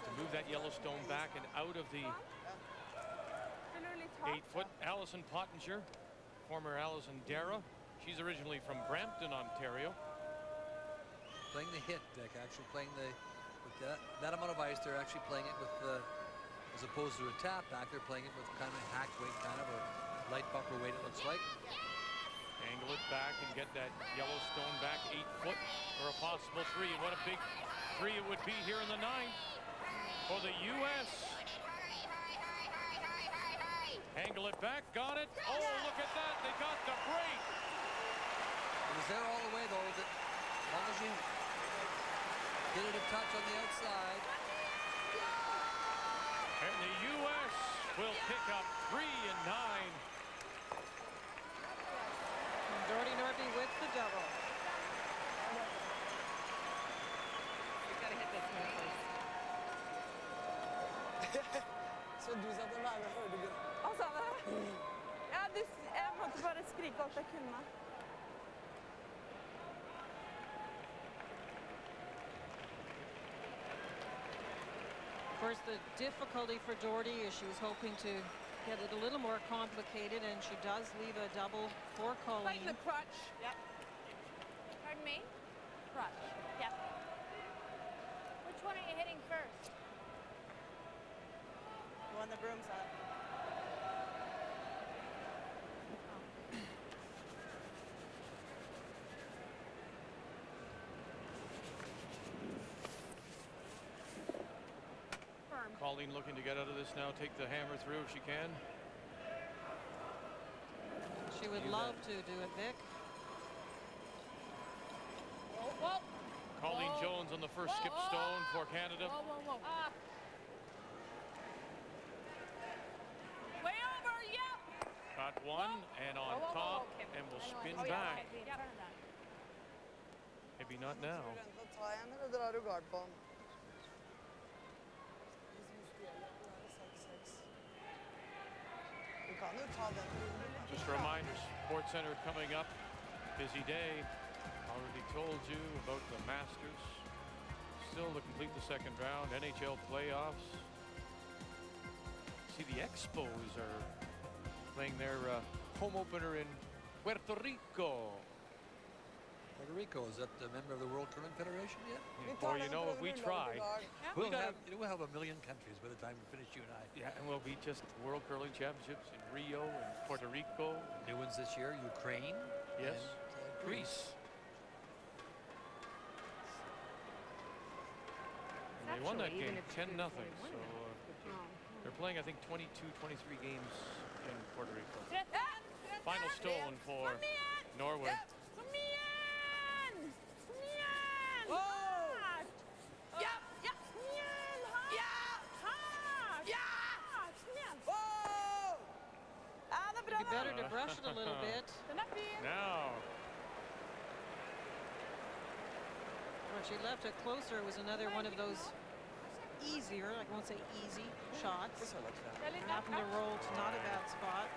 to move that yellow stone back and out of the 8-foot. Alison Pottenger, former Alison Dara. She's originally from Brampton, Ontario. Playing the hit, Dick, actually playing the, with that amount of ice, they're actually playing it with the, as opposed to a tap back, they're playing it with kind of a hack weight, kind of, or light bumper weight, it looks like. Angle it back and get that yellow stone back 8 foot for a possible 3. And what a big 3 it would be here in the 9th for the U.S. Angle it back, got it. Oh, look at that, they got the break. It was there all the way, though, that as long as you get it a touch on the outside. And the U.S. will pick up 3 and 9. And Nordby with the double. We've got to hit this one first. Så du satt og veivet, hørte du? Hva sa du? Ja, jeg måtte bare skrike alt jeg kunne. Of course, the difficulty for Doherty is she was hoping to get it a little more complicated, and she does leave a double for Fighting Colleen. the crutch. Yep. Pardon me? Crutch. Yep. Which one are you hitting first? The one the broom's on. Colleen looking to get out of this now, take the hammer through if she can. She would love to do it, Vic. Whoa, whoa. Colleen Jones on the first skip stone for Canada. Whoa, whoa, whoa. Way over, yep! Got one and on Whoa, whoa, whoa, top okay. and will I know, spin I know. back. Can't be in front of that. Maybe not now. Skal du vente og ta en, eller drar du gard på den? Du kan jo ta den. Just a reminder, Sports Center coming up. Busy day. Already told you about the Masters. Still to complete the second round. NHL playoffs. See, the Expos are playing their home opener in Puerto Rico. Puerto Rico, is that a member of the World Curling Federation yet? Vi tar Boy, you den know, for if we ruller try. på gard. We'll gotta- have a million countries by the time we finish, you and I. Yeah, and we'll be just World Curling Championships in Rio and Puerto Rico. New ones this year, Ukraine. Yes. And, Greece. And they won that Actually, even game if 10-0. it's So 21. they're playing, I think, 22, 23 games in Puerto Rico. Ja! Final stone for Kom igjen! Norway. Kom igjen! Kom igjen! Wow! Hardt! Ja! Ja! Kom igjen! Hardt! Ja! Hardt! Ja! Hardt! Kom igjen! Wow! Ja, det er bra, Be da. better to brush it a little bit. Den er fin. Now, When she left it closer, it was another one of those easier, I won't say easy, shots. Det er litt Happened to roll to not a bad spot.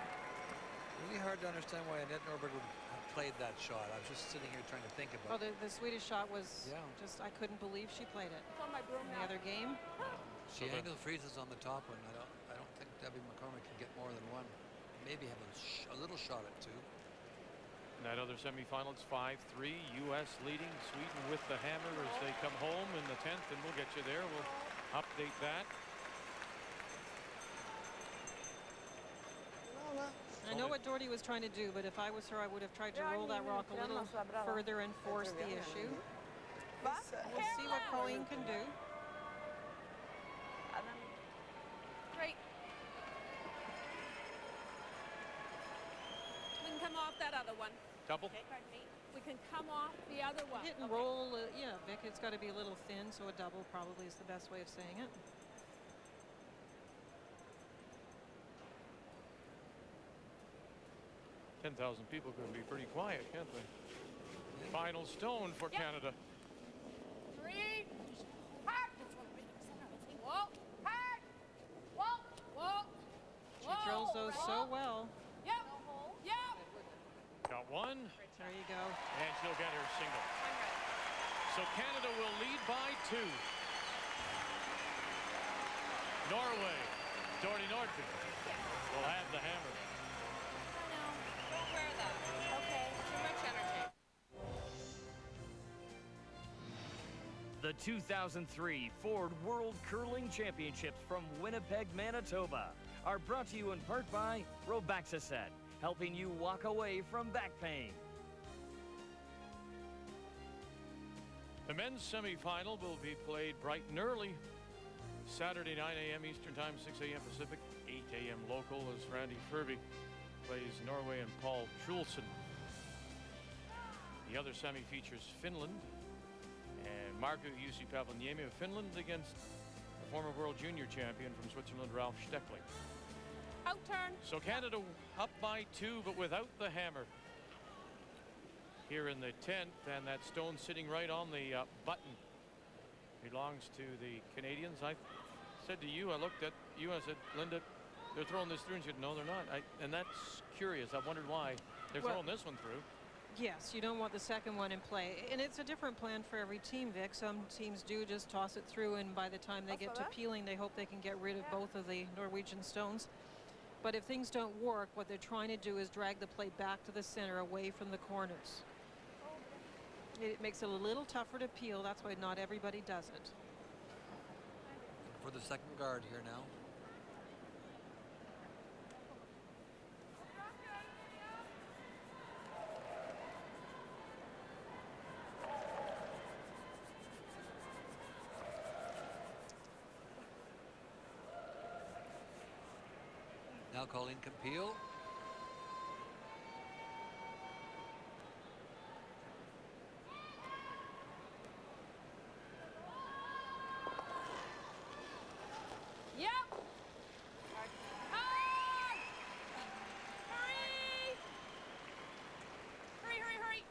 Really hard to understand why Annette Norberg would have played that shot. I was just sitting here trying to think Oh, about it. the Swedish shot was Yeah. just, I couldn't believe she played it. It's on my broom In the now. other game, She So the- angle freezes on the top one. I don't think Debbie McCormick can get more than one. Maybe have a little shot at two. in that other semifinal, it's 5-3. U.S. leading. Sweden with the hammer as they come home in the 10th, and we'll get you there. We'll update that. I know what Doherty was trying to do, but if I was her, I would have tried to roll that rock a little further and force the issue. Hva? We'll see what Colleen can do. Ja, den... Great. We can come off that other one. Double. Pardon me. We can come off the other one. Hit and roll, yeah, Vic, it's got to be a little thin, so a double probably is the best way of saying it. Ten 10,000 people could be pretty quiet, can't they? Final stone for Canada. Three. Hard. Whoa. Hard. Whoa. Whoa. She throws those so well. Yep. Yep. Got one, There you go. and she'll get her single. So Canada will lead by 2. Norway, Doherty Nordby will have the hammer. Don't wear that. Okay. Too much energy. The 2003 Ford World Curling Championships from Winnipeg, Manitoba are brought to you in part by Robaxaset, helping you walk away from back pain. The men's semifinal will be played bright and early. Saturday, 9 a.m. Eastern Time, 6 a.m. Pacific, 8 a.m. local as Randy Furby plays Norway and Paul Schulzen. The other semi features Finland and Marko Jussi-Pavlaniemi of Finland against a former world junior champion from Switzerland, Ralph Steckling. Out turn. So Canada up by 2, but without the hammer here in the 10th, and that stone sitting right on the button belongs to the Canadians. I said to you, I looked at you, I said, Linda, they're throwing this through, and she said, no, they're not. And that's curious. I wondered why they're throwing this one through. Yes, you don't want the second one in play. And it's a different plan for every team, Vic. Some teams do just toss it through, and by the time they get to peeling, they hope they can get rid of both of the Norwegian stones. But if things don't work, what they're trying to do is drag the play back to the center, away from the corners. It makes it a little tougher to peel. That's why not everybody does it. For the second guard here now. Now Colleen can peel. Yep. Hard. Hurry. Hurry, hurry, hurry.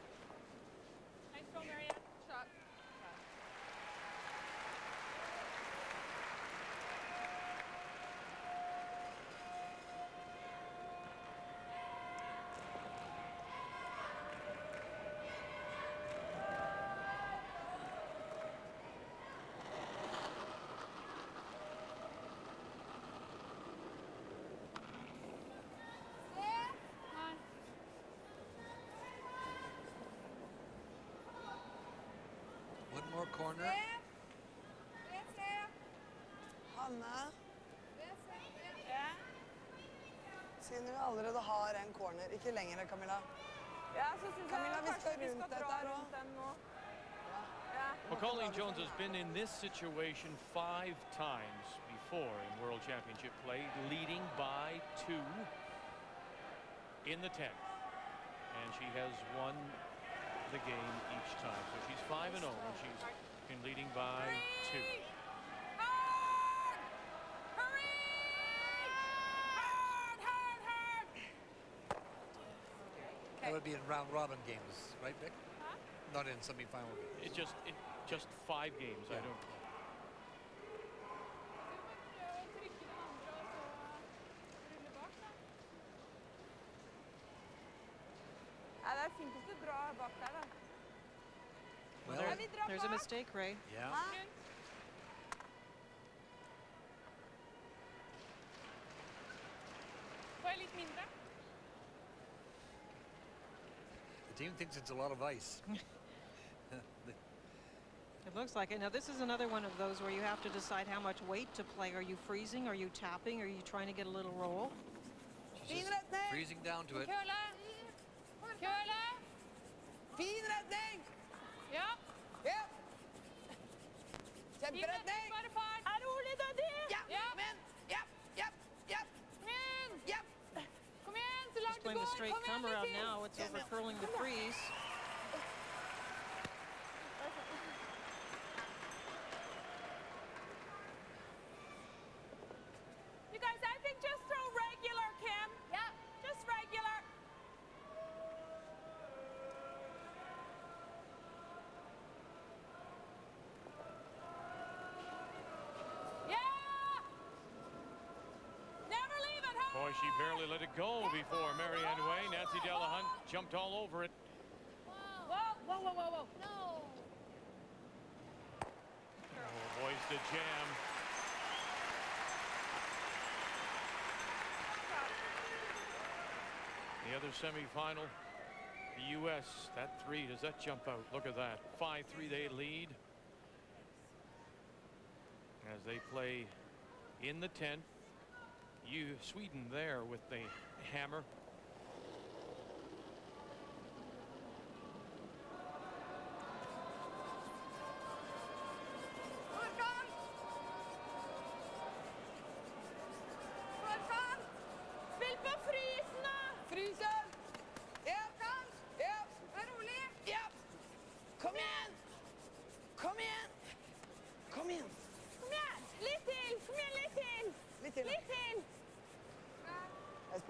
Nice throw, Marianne. Shot. One more corner. Hanne. Siden vi allerede har en corner, ikke lenger, Camilla. Ja, så synes Camilla, vi kanskje skal rundt dette her rundt også. den nå. Well, Colleen Jones has been in this situation 5 times before in World Championship play, leading by 2 in the 10th. And she has won the game each time. So she's 5-0, and she's been leading by 2. Hard! Hurry! Hard, hard, hard! That would be in round robin games, right, Vic? Huh? Not in semifinal games. It's just 5 games. I don't. Ja, det er fint hvis du drar bak der, da. Well, There- Ja, vi drar there's a bak. mistake, Ray. yeah. Får jeg litt mindre? The team thinks it's a lot of ice. It looks like it. Now, this is another one of those where you have to decide how much weight to play. Are you freezing? Are you tapping? Are you trying to get a little roll? She's just freezing down to it. Køle! Køle! Fin redning! Ja. Ja. Fin retning, Kjemperedning! bare far. Er rolig, Døddy! Ja, Ja. kom igjen! Ja, ja, ja, Kom igjen! ja. Kom igjen, så langt Just det playing går. the straight Kom igjen, come around Mikkel. now. It's over curling the freeze. You guys, I think just throw regular, Kim. Yeah. Just regular. Yeah! Never leave it, huh? Boy, she barely let it go before Marianne Way. Nancy Delahunt jumped all over it. Whoa, whoa, whoa, whoa, whoa. No. Oh, boys, the jam. The other semifinal, the U.S., that 3, does that jump out? Look at that. 5-3 they lead as they play in the 10th. Sweden there with the hammer. Spill på frysen, da! Frysen! Ja, ja, Vær rolig. ja. Kom igjen! Kom igjen! Kom igjen! Kom igjen. Litt til.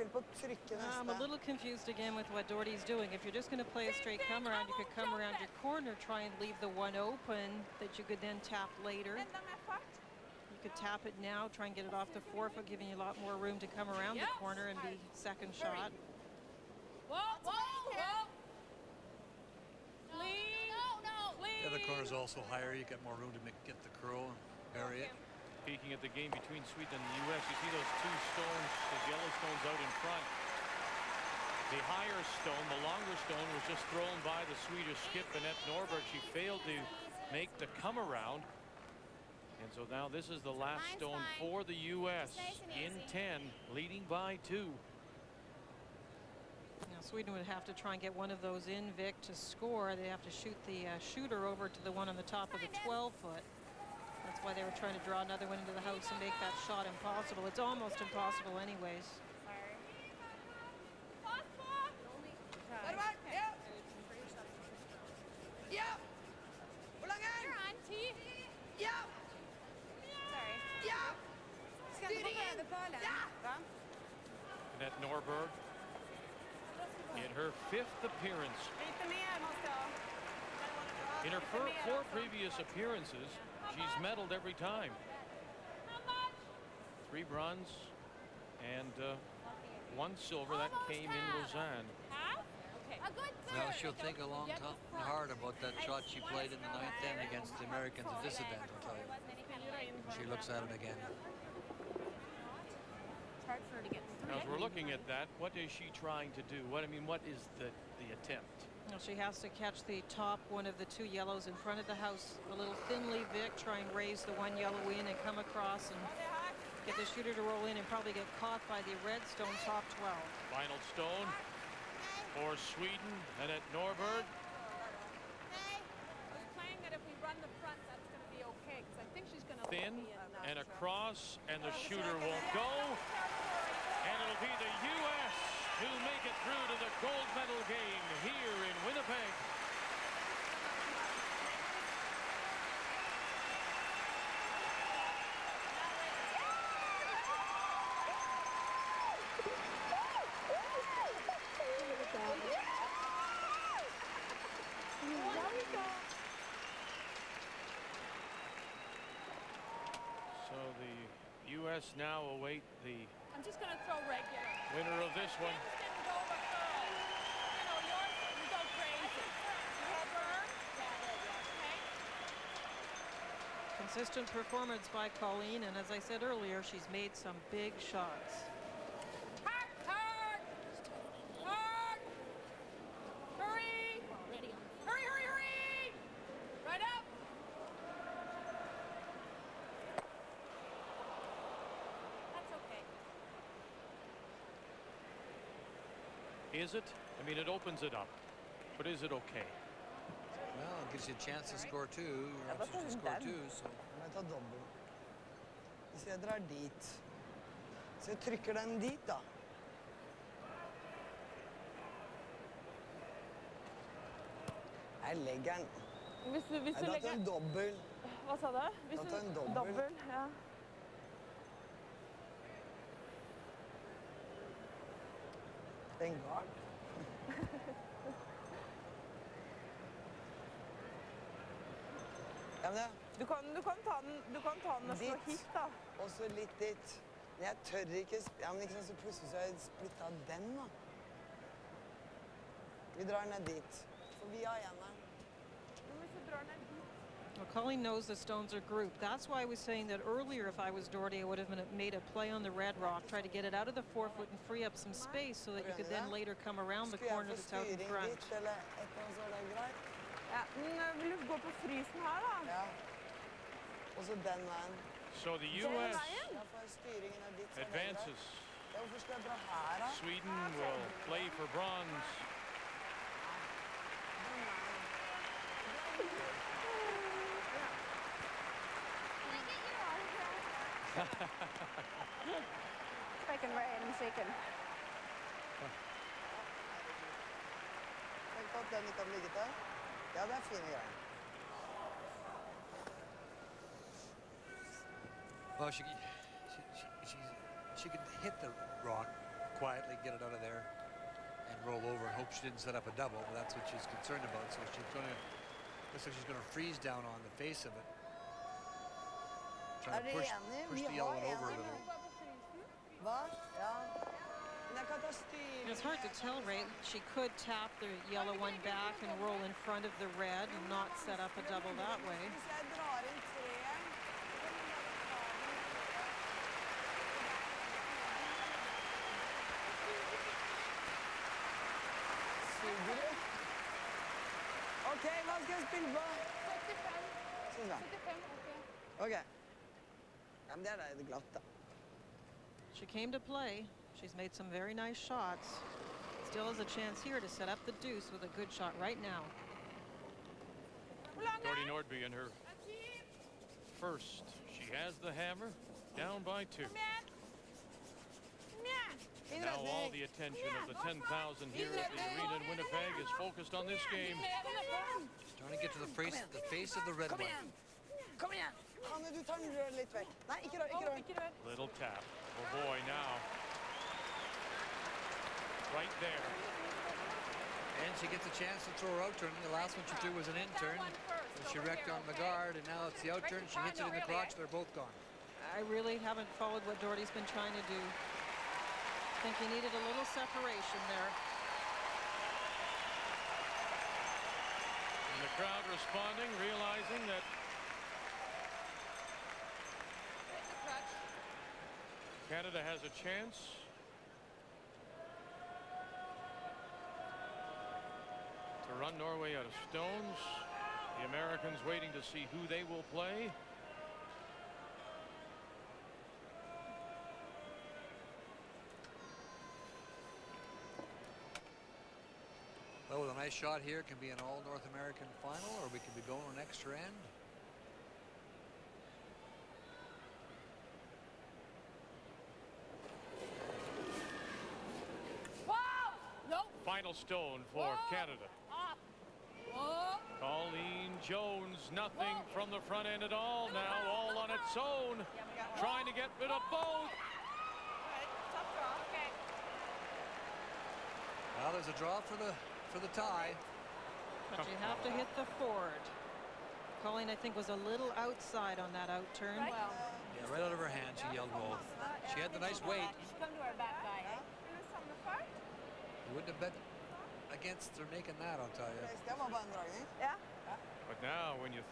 spill på trykke I'm a neste. little confused again with what Doherty's doing. If you're just going to play a straight come around, you could come around your corner, try and leave the one open that you could then tap later. Enda mer fart. You could tap it now, try and get it off the forefoot, giving you a lot more room to come around the corner and be second shot. Whoa, whoa, whoa. Lean. The other corner's also higher. You get more room to get the curl and bury it. Peeking at the game between Sweden and the U.S., you see those two stones, those yellow stones out in front. The higher stone, the longer stone, was just thrown by the Swedish skip, Annette Norberg. She failed to make the come around. And so now this is the last stone for the U.S. in 10, leading by 2. Now Sweden would have to try and get one of those in, Vic, to score. They have to shoot the shooter over to the one on the top of the 12-foot. That's why they were trying to draw another one into the house and make that shot impossible. It's almost impossible anyways. Ja! Hvor lang er den? You're on, T. Ja! Sorry. Ja! Skal jeg Styringen! prøve ballen? Ja! Annette Norberg, in her 5th appearance. Lite mer måste jag. In her 4 previous appearances, she's medaled every time. 3 bronze and 1 silver. That came in Lausanne. A good Now she'll think a long time and hard about that shot she played in the 9th end against the Americans at this event, I'll tell you. When she looks at it again. It's hard for her to get Now, as we're looking at that, what is she trying to do? What is the attempt? Well, she has to catch the top one of the 2 yellows in front of the house a little thinly, Vic, try and raise the 1 yellow in and come across and get the shooter to roll in and probably get caught by the red stone top 12. Final stone for Sweden, Annette Norberg. I was playing that if we run the front, that's going to be okay, because I think she's going to Thin and across, and the shooter won't go. And it'll be the U.S. who make it through to the gold medal game here in Winnipeg. So the U.S. now await the I'm just going to throw regular. winner of this one. Didn't go over curl. You know, yours didn't go crazy. You have burn? Okay. Consistent performance by Colleen, and as I said earlier, she's made some big shots. Hard, hard. Hard. Hurry. Hurry, hurry, hurry. Right up. That's okay. Is it? I mean, it opens it up. But is it okay? Well, it gives you a chance to score 2. Your options to score 2, so. Jeg tar dobbel. Hvis jeg drar dit, så jeg trykker den dit da. Jeg legger den. Hvis du Jeg tar en dobbel. Hva sa du? Hvis Da tar jeg en du dobbel. dobbel, ja. Den gard. Ja, men Du kan ta den og slå Dit. hit, da. også litt dit. Men jeg tør ikke ja, men ikke sant, så plutselig så har jeg splittet den da. Vi drar ned dit. For vi har en her. Hvis du drar ned dit. Well, Colleen knows the stones are grouped. That's why I was saying that earlier if I was Doherty, I would have made a play on the red rock, try to get it out of the forefoot and free up some space so that you could then later come around the Skulle jeg corner få that's out in styring front. dit, eller et eller annet så er det greit? Ja, men vil du gå på frysen her, da? Ja. Og så den veien. So the Den U.S. veien? Da får jeg styringen av dit, så er det greit. advances. Ja, hvorfor skal jeg dra her da? Sweden will play for bronze. Shaking right and shaking. Tenk på at den ikke har ligget der. Ja, det er fine greier. Well, she can hit the rock quietly get it out of there and roll over and hope she didn't set up a double, but that's what she's concerned about. So she's going to, looks like she's going to freeze down on the face of it. Trying to push the yellow one over a little. Va? Ja. Men jag kan ta styr. It's hard to tell, Ray. She could tap the yellow one back and roll in front of the red and not set up a double that way. Hvis jeg drar inn treeren, Suger du? Ok, hva skal jeg spille på? 75. Synes jeg. 75, ok. Ok. Ja, men det er det glatt da. She came to play. She's made some very nice shots. Still has a chance here to set up the deuce with a good shot right now. Dordy Nordby in her first. She has the hammer, down by 2. Now all the attention of the 10,000 here at the arena in Winnipeg is focused on this game. Trying to get to the face of the red one. Kom igjen! Hanne, du tar den rør litt vekk. Nei, ikke rør, ikke rør. Little tap. Oh boy, now. Right there. And she gets a chance to throw her out turn. The last one she threw was an in turn. And she wrecked on the guard, and now it's the out turn. She hits it in the crotch. They're both gone. I really haven't followed what Dordy's been trying to do. I think he needed a little separation there. And the crowd responding, realizing that Canada has a chance. To run Norway out of stones. The Americans waiting to see who they will play. Well, with a nice shot here, it can be an all North American final, or we could be going an extra end. Final stone for Canada. Colleen Jones, nothing from the front end at all. Now all on its own, trying to get rid of both. Well, there's a draw for the tie. But you have to hit the forward. Colleen, I think, was a little outside on that out turn. Yeah, right out of her hand, she yelled roll. She had the nice weight. She come to our back guy, eh? You wouldn't have bet against her making that, I'll tell you. Det var bare en dragning. Ja. But now when you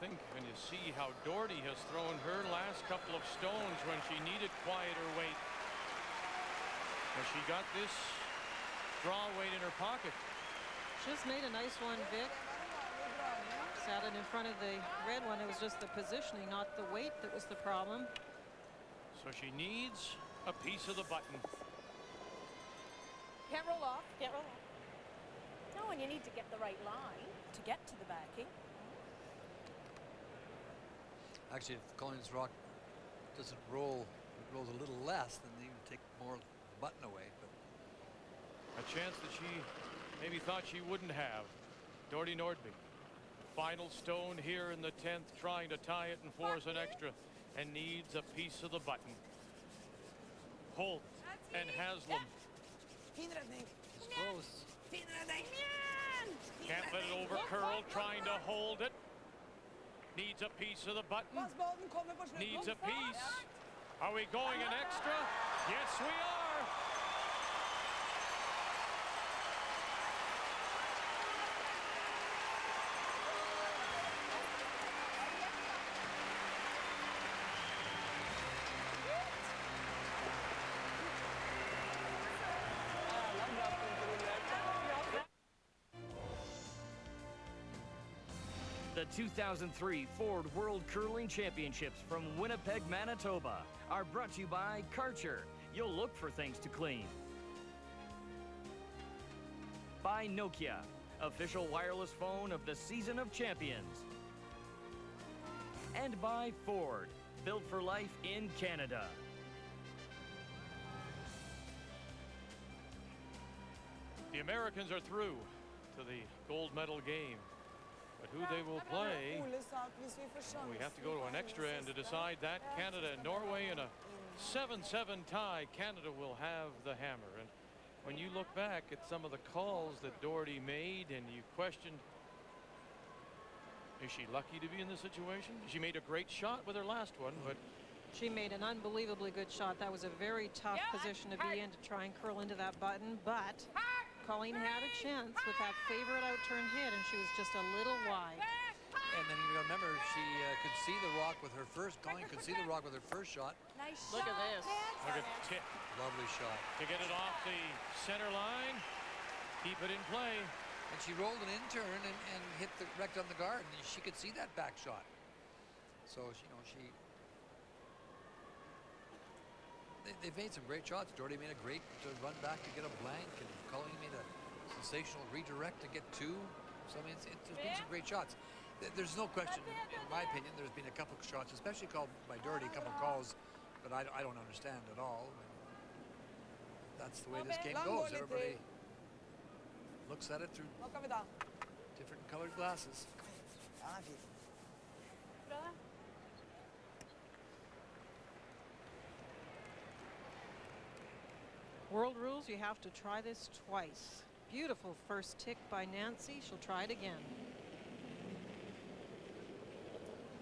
see how Dordy has thrown her last couple of stones when she needed quieter weight. Well, she got this draw weight in her pocket. Just made a nice one, Vic. Sat it in front of the red one. It was just the positioning, not the weight that was the problem. So she needs a piece of the button. Can't roll off. Can't roll off. No, and you need to get the right line to get to the backing. Actually, if Colleen's rock doesn't roll, it rolls a little less, then you can take more of the button away. But a chance that she maybe thought she wouldn't have. Dordy Nordby. Final stone here in the 10th, trying to tie it and force an extra, and needs a piece of the button. Holt and Haslam. Fin redning. it's close. Fin redning. Can't let it overcurl, trying to hold it. Needs a piece of the button. Passballen kommer på slutten. Needs a piece. Are we going an extra? Yes, we are. The 2003 Ford World Curling Championships from Winnipeg, Manitoba are brought to you by Karcher. You'll look for things to clean. By Nokia, official wireless phone of the Season of Champions. And by Ford, built for life in Canada. The Americans are through to the gold medal game. But who they will play, we have to go to an extra end to decide that. Canada and Norway in a 7-7 tie. Canada will have the hammer. And when you look back at some of the calls that Doherty made and you questioned, is she lucky to be in this situation? She made a great shot with her last one, but She made an unbelievably good shot. That was a very tough position to be in to try and curl into that button, but Colleen had a chance with that favorite out-turn hit, and she was just a little wide. And then you remember she could see the rock with her first. Colleen could see the rock with her first shot. Nice look shot. at this. Look at tip Lovely shot. to get it off the center line. Keep it in play. And she rolled an in-turn and hit the wrecked on the guard. And she could see that back shot. So they've made some great shots. Doherty made a great run back to get a blank, and Colleen made a sensational redirect to get two. So I mean, there's been some great shots. There's no question, in my opinion, there's been a couple of shots, especially called by Doherty, a couple of calls that I don't understand at all. That's the way this game goes. Everybody looks at it through different colored glasses. Ja, den er fin. World rules, you have to try this twice. Beautiful first tick by Nancy. She'll try it again.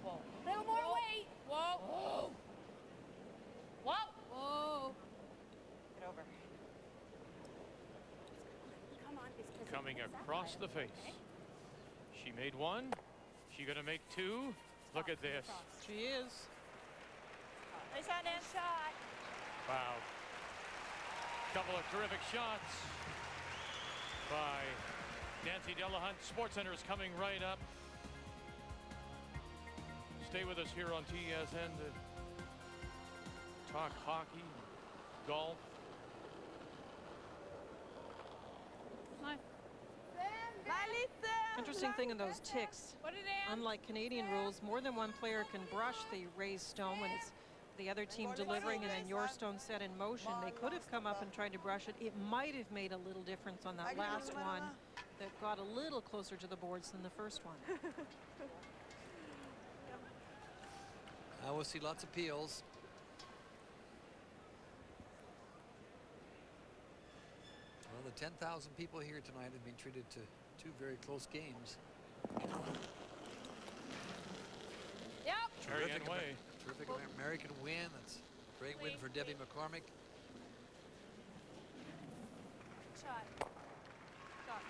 A little more weight. Whoa. Whoa. Whoa. Whoa. Get over. Come on, because Coming across the face. She made one. She gonna make two. Look at this. She is. Nice shot, Nan. Shot. Wow. Couple of terrific shots by Nancy Delahunt. SportsCenter is coming right up. Stay with us here on TSN to talk hockey, golf. Interesting thing in those ticks, unlike Canadian rules, more than one player can brush the raised stone when it's the other team delivering and then your stone set in motion. They could have come up and tried to brush it. It might have made a little difference on that last one that got a little closer to the boards than the first one. Now we'll see lots of peels. Well, the 10,000 people here tonight have been treated to two very close games. Terrific way. Terrific American win. That's a great win for Debbie McCormick. Shot. Shot.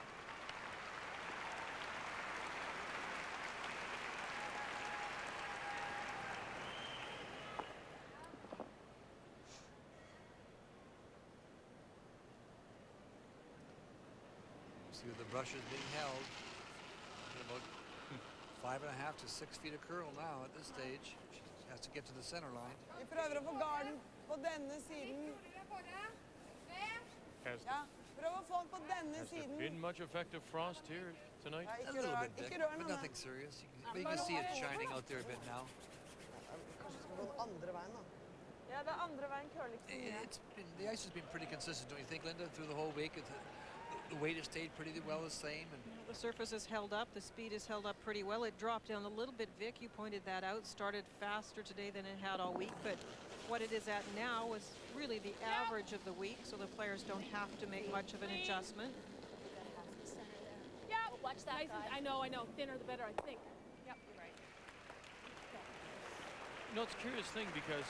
See what the brush is being held. About 5.5 to 6 feet of curl now at this stage. She has to get to the center line. Vi prøver å få garden på denne siden. Has, Ja, prøv å få den på denne has there siden. been much effective frost here tonight? Nei, A ikke little rør, bit, Vic, ikke rør but noe. nothing serious. But you can see it shining out there a bit now. Kanskje skal gå den andre veien da. Ja, det er andre veien curler ikke så mye. The ice has been pretty consistent, don't you think, Linda, through the whole week? The weight has stayed pretty well the same. And The surface is held up. The speed is held up pretty well. It dropped down a little bit, Vic. You pointed that out. Started faster today than it had all week, but what it is at now is really the average of the week, so the players don't have to make much of an adjustment. Yeah. Watch that Nice guy. and, I know. Thinner the better, I think. Yep, you're right. You know, it's a curious thing because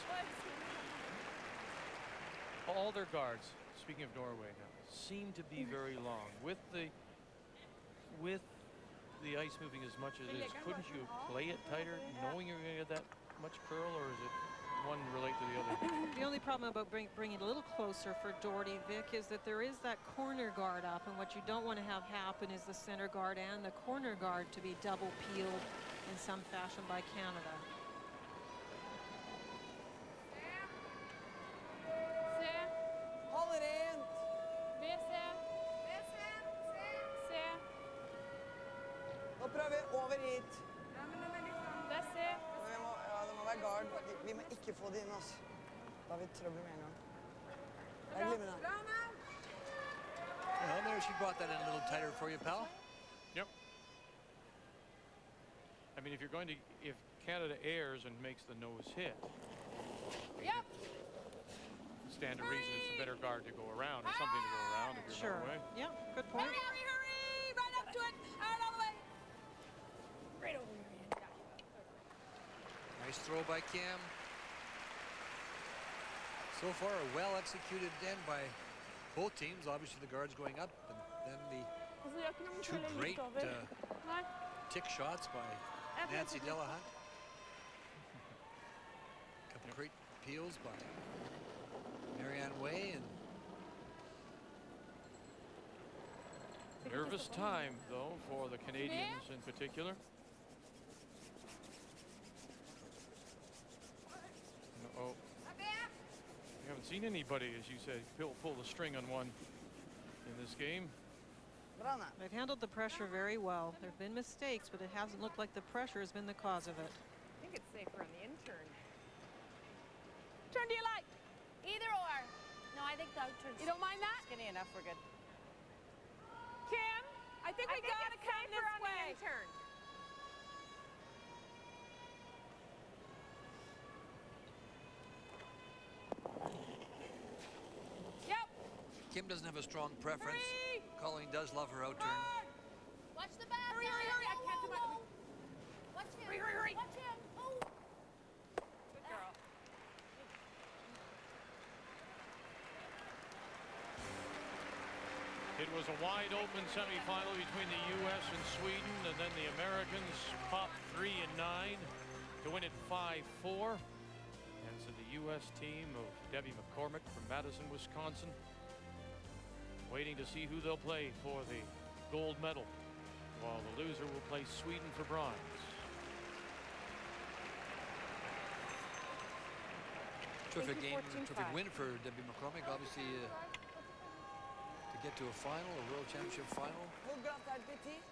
all their guards, speaking of Norway now, seem to be very long. With the ice moving as much as it is, couldn't you play it tighter knowing you're going to get that much curl, or is it one relate to the other? The only problem about bringing it a little closer for Doherty, Vic, is that there is that corner guard up, and what you don't want to have happen is the center guard and the corner guard to be double peeled in some fashion by Canada. Se. Hold rent. V, se. Se. Nå prøver vi over hit. Det er se. Det må være guard. Vi må ikke få det inn, altså. Da har vi trøbbel med en gang. Det er glimrende. well, there she brought that in a little tighter for you, pal. Yep. I mean, if Canada airs and makes the nose hit, Yep. stand to reason it's a better guard to go around or something to go around if you're Sure. that way. Yeah, good point. Hurry, hurry, hurry! Right up to it. Out all the way. Right over here. Nice throw by Cam. So far, a well-executed end by both teams. Obviously, the guards going up, and then the Och så jag kan nog two följa great lite över. Nej. tick shots by Nancy Delahunt. Couple great peels by Marianne Way, and Nervous time, though, for the Canadians in particular. Uh-oh. We haven't seen anybody, as you said, pull the string on one in this game. Bra Anna. They've handled the pressure very well. There have been mistakes, but it hasn't looked like the pressure has been the cause of it. I think it's safer on the intern. Turn do you like? Either or. No, I think the outturn's You don't mind that? Skinny enough, we're good. Kim, I think we gotta it's come safer this on the way. intern. Yep. Kim doesn't have a strong preference. Hurry! Colleen does love her outturn. Watch the back. Hurry, hurry, hurry. I can't do my... Watch him. Hurry, hurry, hurry. Watch him. Oh. Good girl. It was a wide open semifinal between the U.S. and Sweden, and then the Americans popped 3 and 9 to win it 5-4. And so the U.S. team of Debbie McCormick from Madison, Wisconsin, waiting to see who they'll play for the gold medal, while the loser will play Sweden for bronze. Terrific game, 14-5. terrific win for Debbie McCormick. Obviously, to get to a final, a World Championship final. Hvor glatt er det i tid?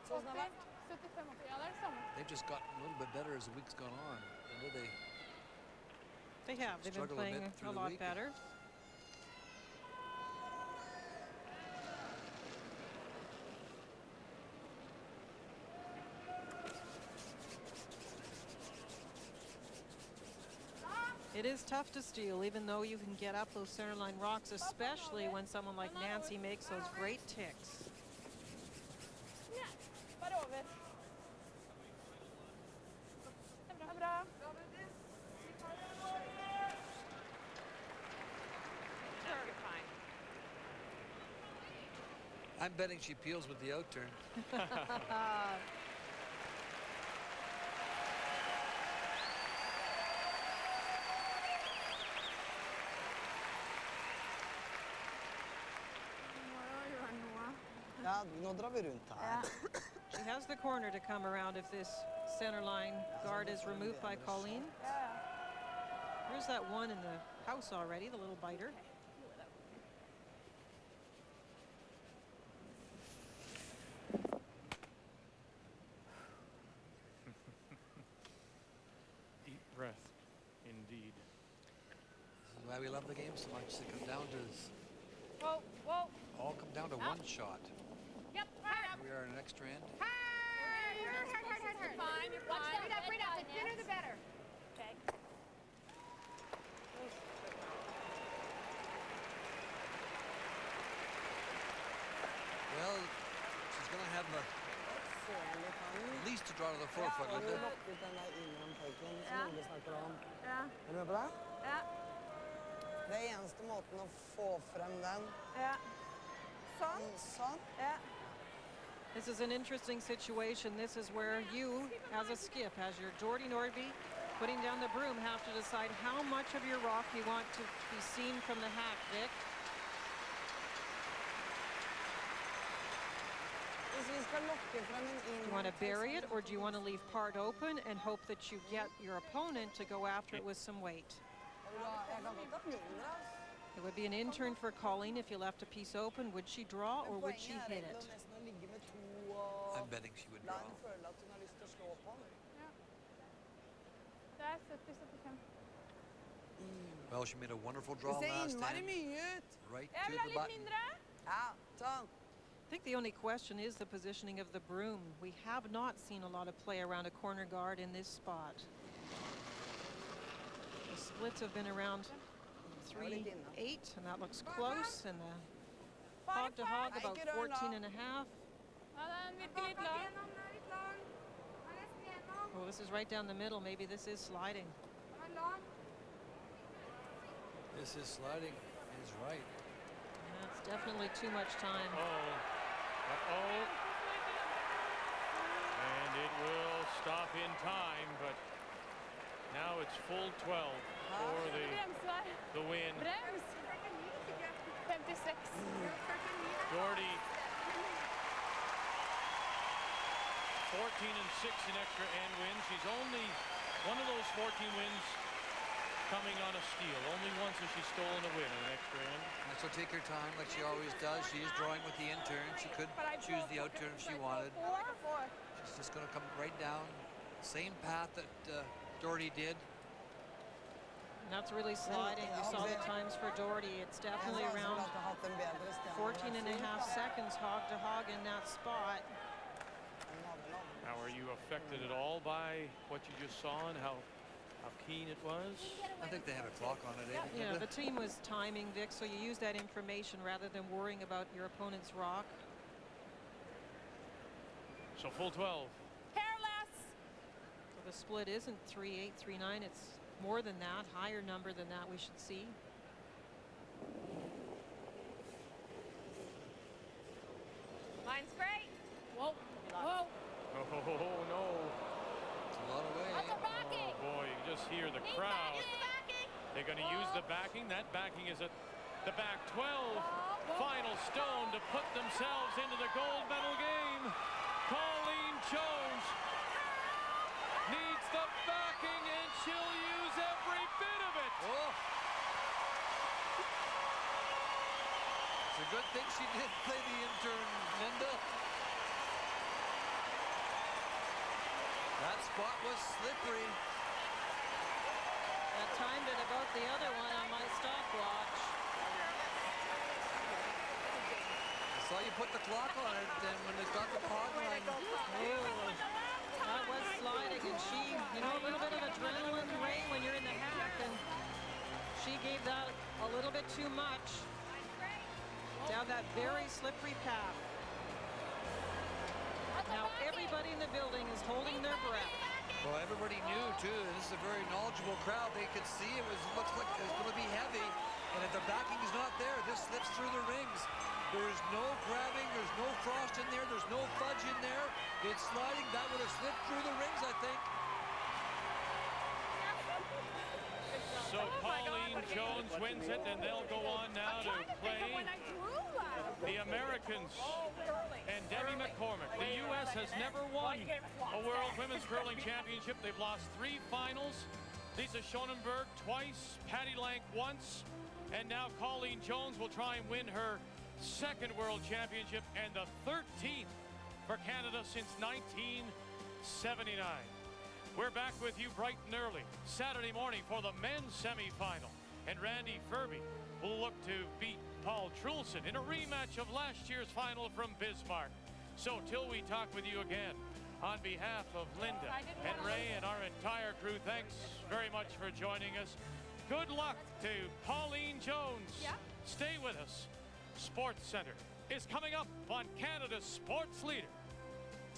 Sånn har det vært. 75 80. Ja, det er det samme. They've just gotten a little bit better as the week's gone on. I know they They have. They've been Struggle a bit playing through a the lot week. better. It is tough to steal, even though you can get up those centerline rocks, especially when someone like Nancy makes those great ticks. Ja, bare over. Det er bra. Very fine. I'm betting she peels with the outturn. Ja, nå drar vi rundt her. She has the corner to come around if this centerline guard is removed by Colleen. Here's that one in the house already, the little biter. Deep breath, indeed. This is why we love the game so much. It comes down to Whoa, whoa. all come down to one shot. Yep, hard. We are in an extra end. Hard. You're fine, you're Watch fine. that. Right up, the thinner the better. Okay. Well, she's going to have at least a draw to the forefoot, Har du Linda. lukket den der innom pøyken som Ja. Ole snakker om? Ja, Er du med på det? ja, Det er eneste måten å få frem den. ja. Sånn. Sånn. Ja. This is an interesting situation. This is where you, as a skip, as your Jordy Nordby, putting down the broom, have to decide how much of your rock you want to be seen from the hack, Vic. Hvis vi skal lokke frem en Do inn... you want to bury it, or do you want to leave part open and hope that you get your opponent to go after it with some weight? Jeg kan godt ha mindre, ass. It would be an intern for Colleen if you left a piece open. Would she draw, or would she Poenget er hit egentlig it? nesten å ligge med to og... I'm betting she would La draw. henne føle at hun har lyst til å slå på den. Det er 70-75. Well, she made a wonderful draw Det ser last innmari time. mye ut. Right Jeg to vil ha the litt button. mindre. Ja, sånn. I think the only question is the positioning of the broom. We have not seen a lot of play around a corner guard in this spot. The splits have been around 3-8, and that looks close. And the hog to hog about 14 and a half. Ja, den virker litt lang. Oh, this is right down the middle. Maybe this is sliding. This is sliding. Is right. That's definitely too much time. And it will stop in time, but now it's full 12 for the win. Brems. 56. Doherty 14 and 6 in extra end wins. She's only one of those 14 wins coming on a steal. Only once has she stolen a win in an extra end. And so take her time like she always does. She is drawing with the in-turn. She could choose the out-turn if she wanted. She's just going to come right down. Same path that Doherty did. And that's really sliding. You saw the times for Doherty. It's definitely around 14 and a half seconds hog to hog in that spot. Now, are you affected at all by what you just saw and how keen it was? I think they have a clock on it, eh? Yeah, the team was timing, Vic, so you use that information rather than worrying about your opponent's rock. So full 12. Hairless. So the split isn't 3-8, 3-9. It's more than that, higher number than that we should see. Mine's great. Whoa. Whoa. Oh, no. It's a lot of way. That's a backing. Oh, boy, you just hear the crowd. They're going to use the backing. That backing is at the back 12. Final stone to put themselves into the gold medal game. Colleen Jones needs the backing, and she'll use every bit of it. Oh. It's a good thing she did play the intern, Linda. That spot was slippery. I timed it about the other one on my stopwatch. I saw you put the clock on it, and when it got the hog line. That was sliding, and she, you know, a little bit of adrenaline ray when you're in the hack, and she gave that a little bit too much down that very slippery path. Now everybody in the building is holding their breath. Well, everybody knew too. This is a very knowledgeable crowd. They could see it looks like it was going to be heavy, and if the backing is not there, this slips through the rings. There's no grabbing, there's no frost in there, there's no fudge in there. It's sliding. That would have slipped through the rings, I think. So Colleen Jones wins it, and they'll go on now to play the Americans and Debbie McCormick. The U.S. has never won a World Women's Curling Championship. They've lost 3 finals. Lisa Schonenberg twice, Patty Lank once, and now Colleen Jones will try and win her 2nd World Championship and the 13th for Canada since 1979. We're back with you bright and early Saturday morning for the men's semifinal, and Randy Ferbey will look to beat Paul Trulson in a rematch of last year's final from Bismarck. So till we talk with you again, on behalf of Linda and Ray and our entire crew, thanks very much for joining us. Good luck to Colleen Jones. Stay with us. Sports Center is coming up on Canada's sports leader,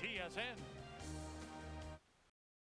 TSN.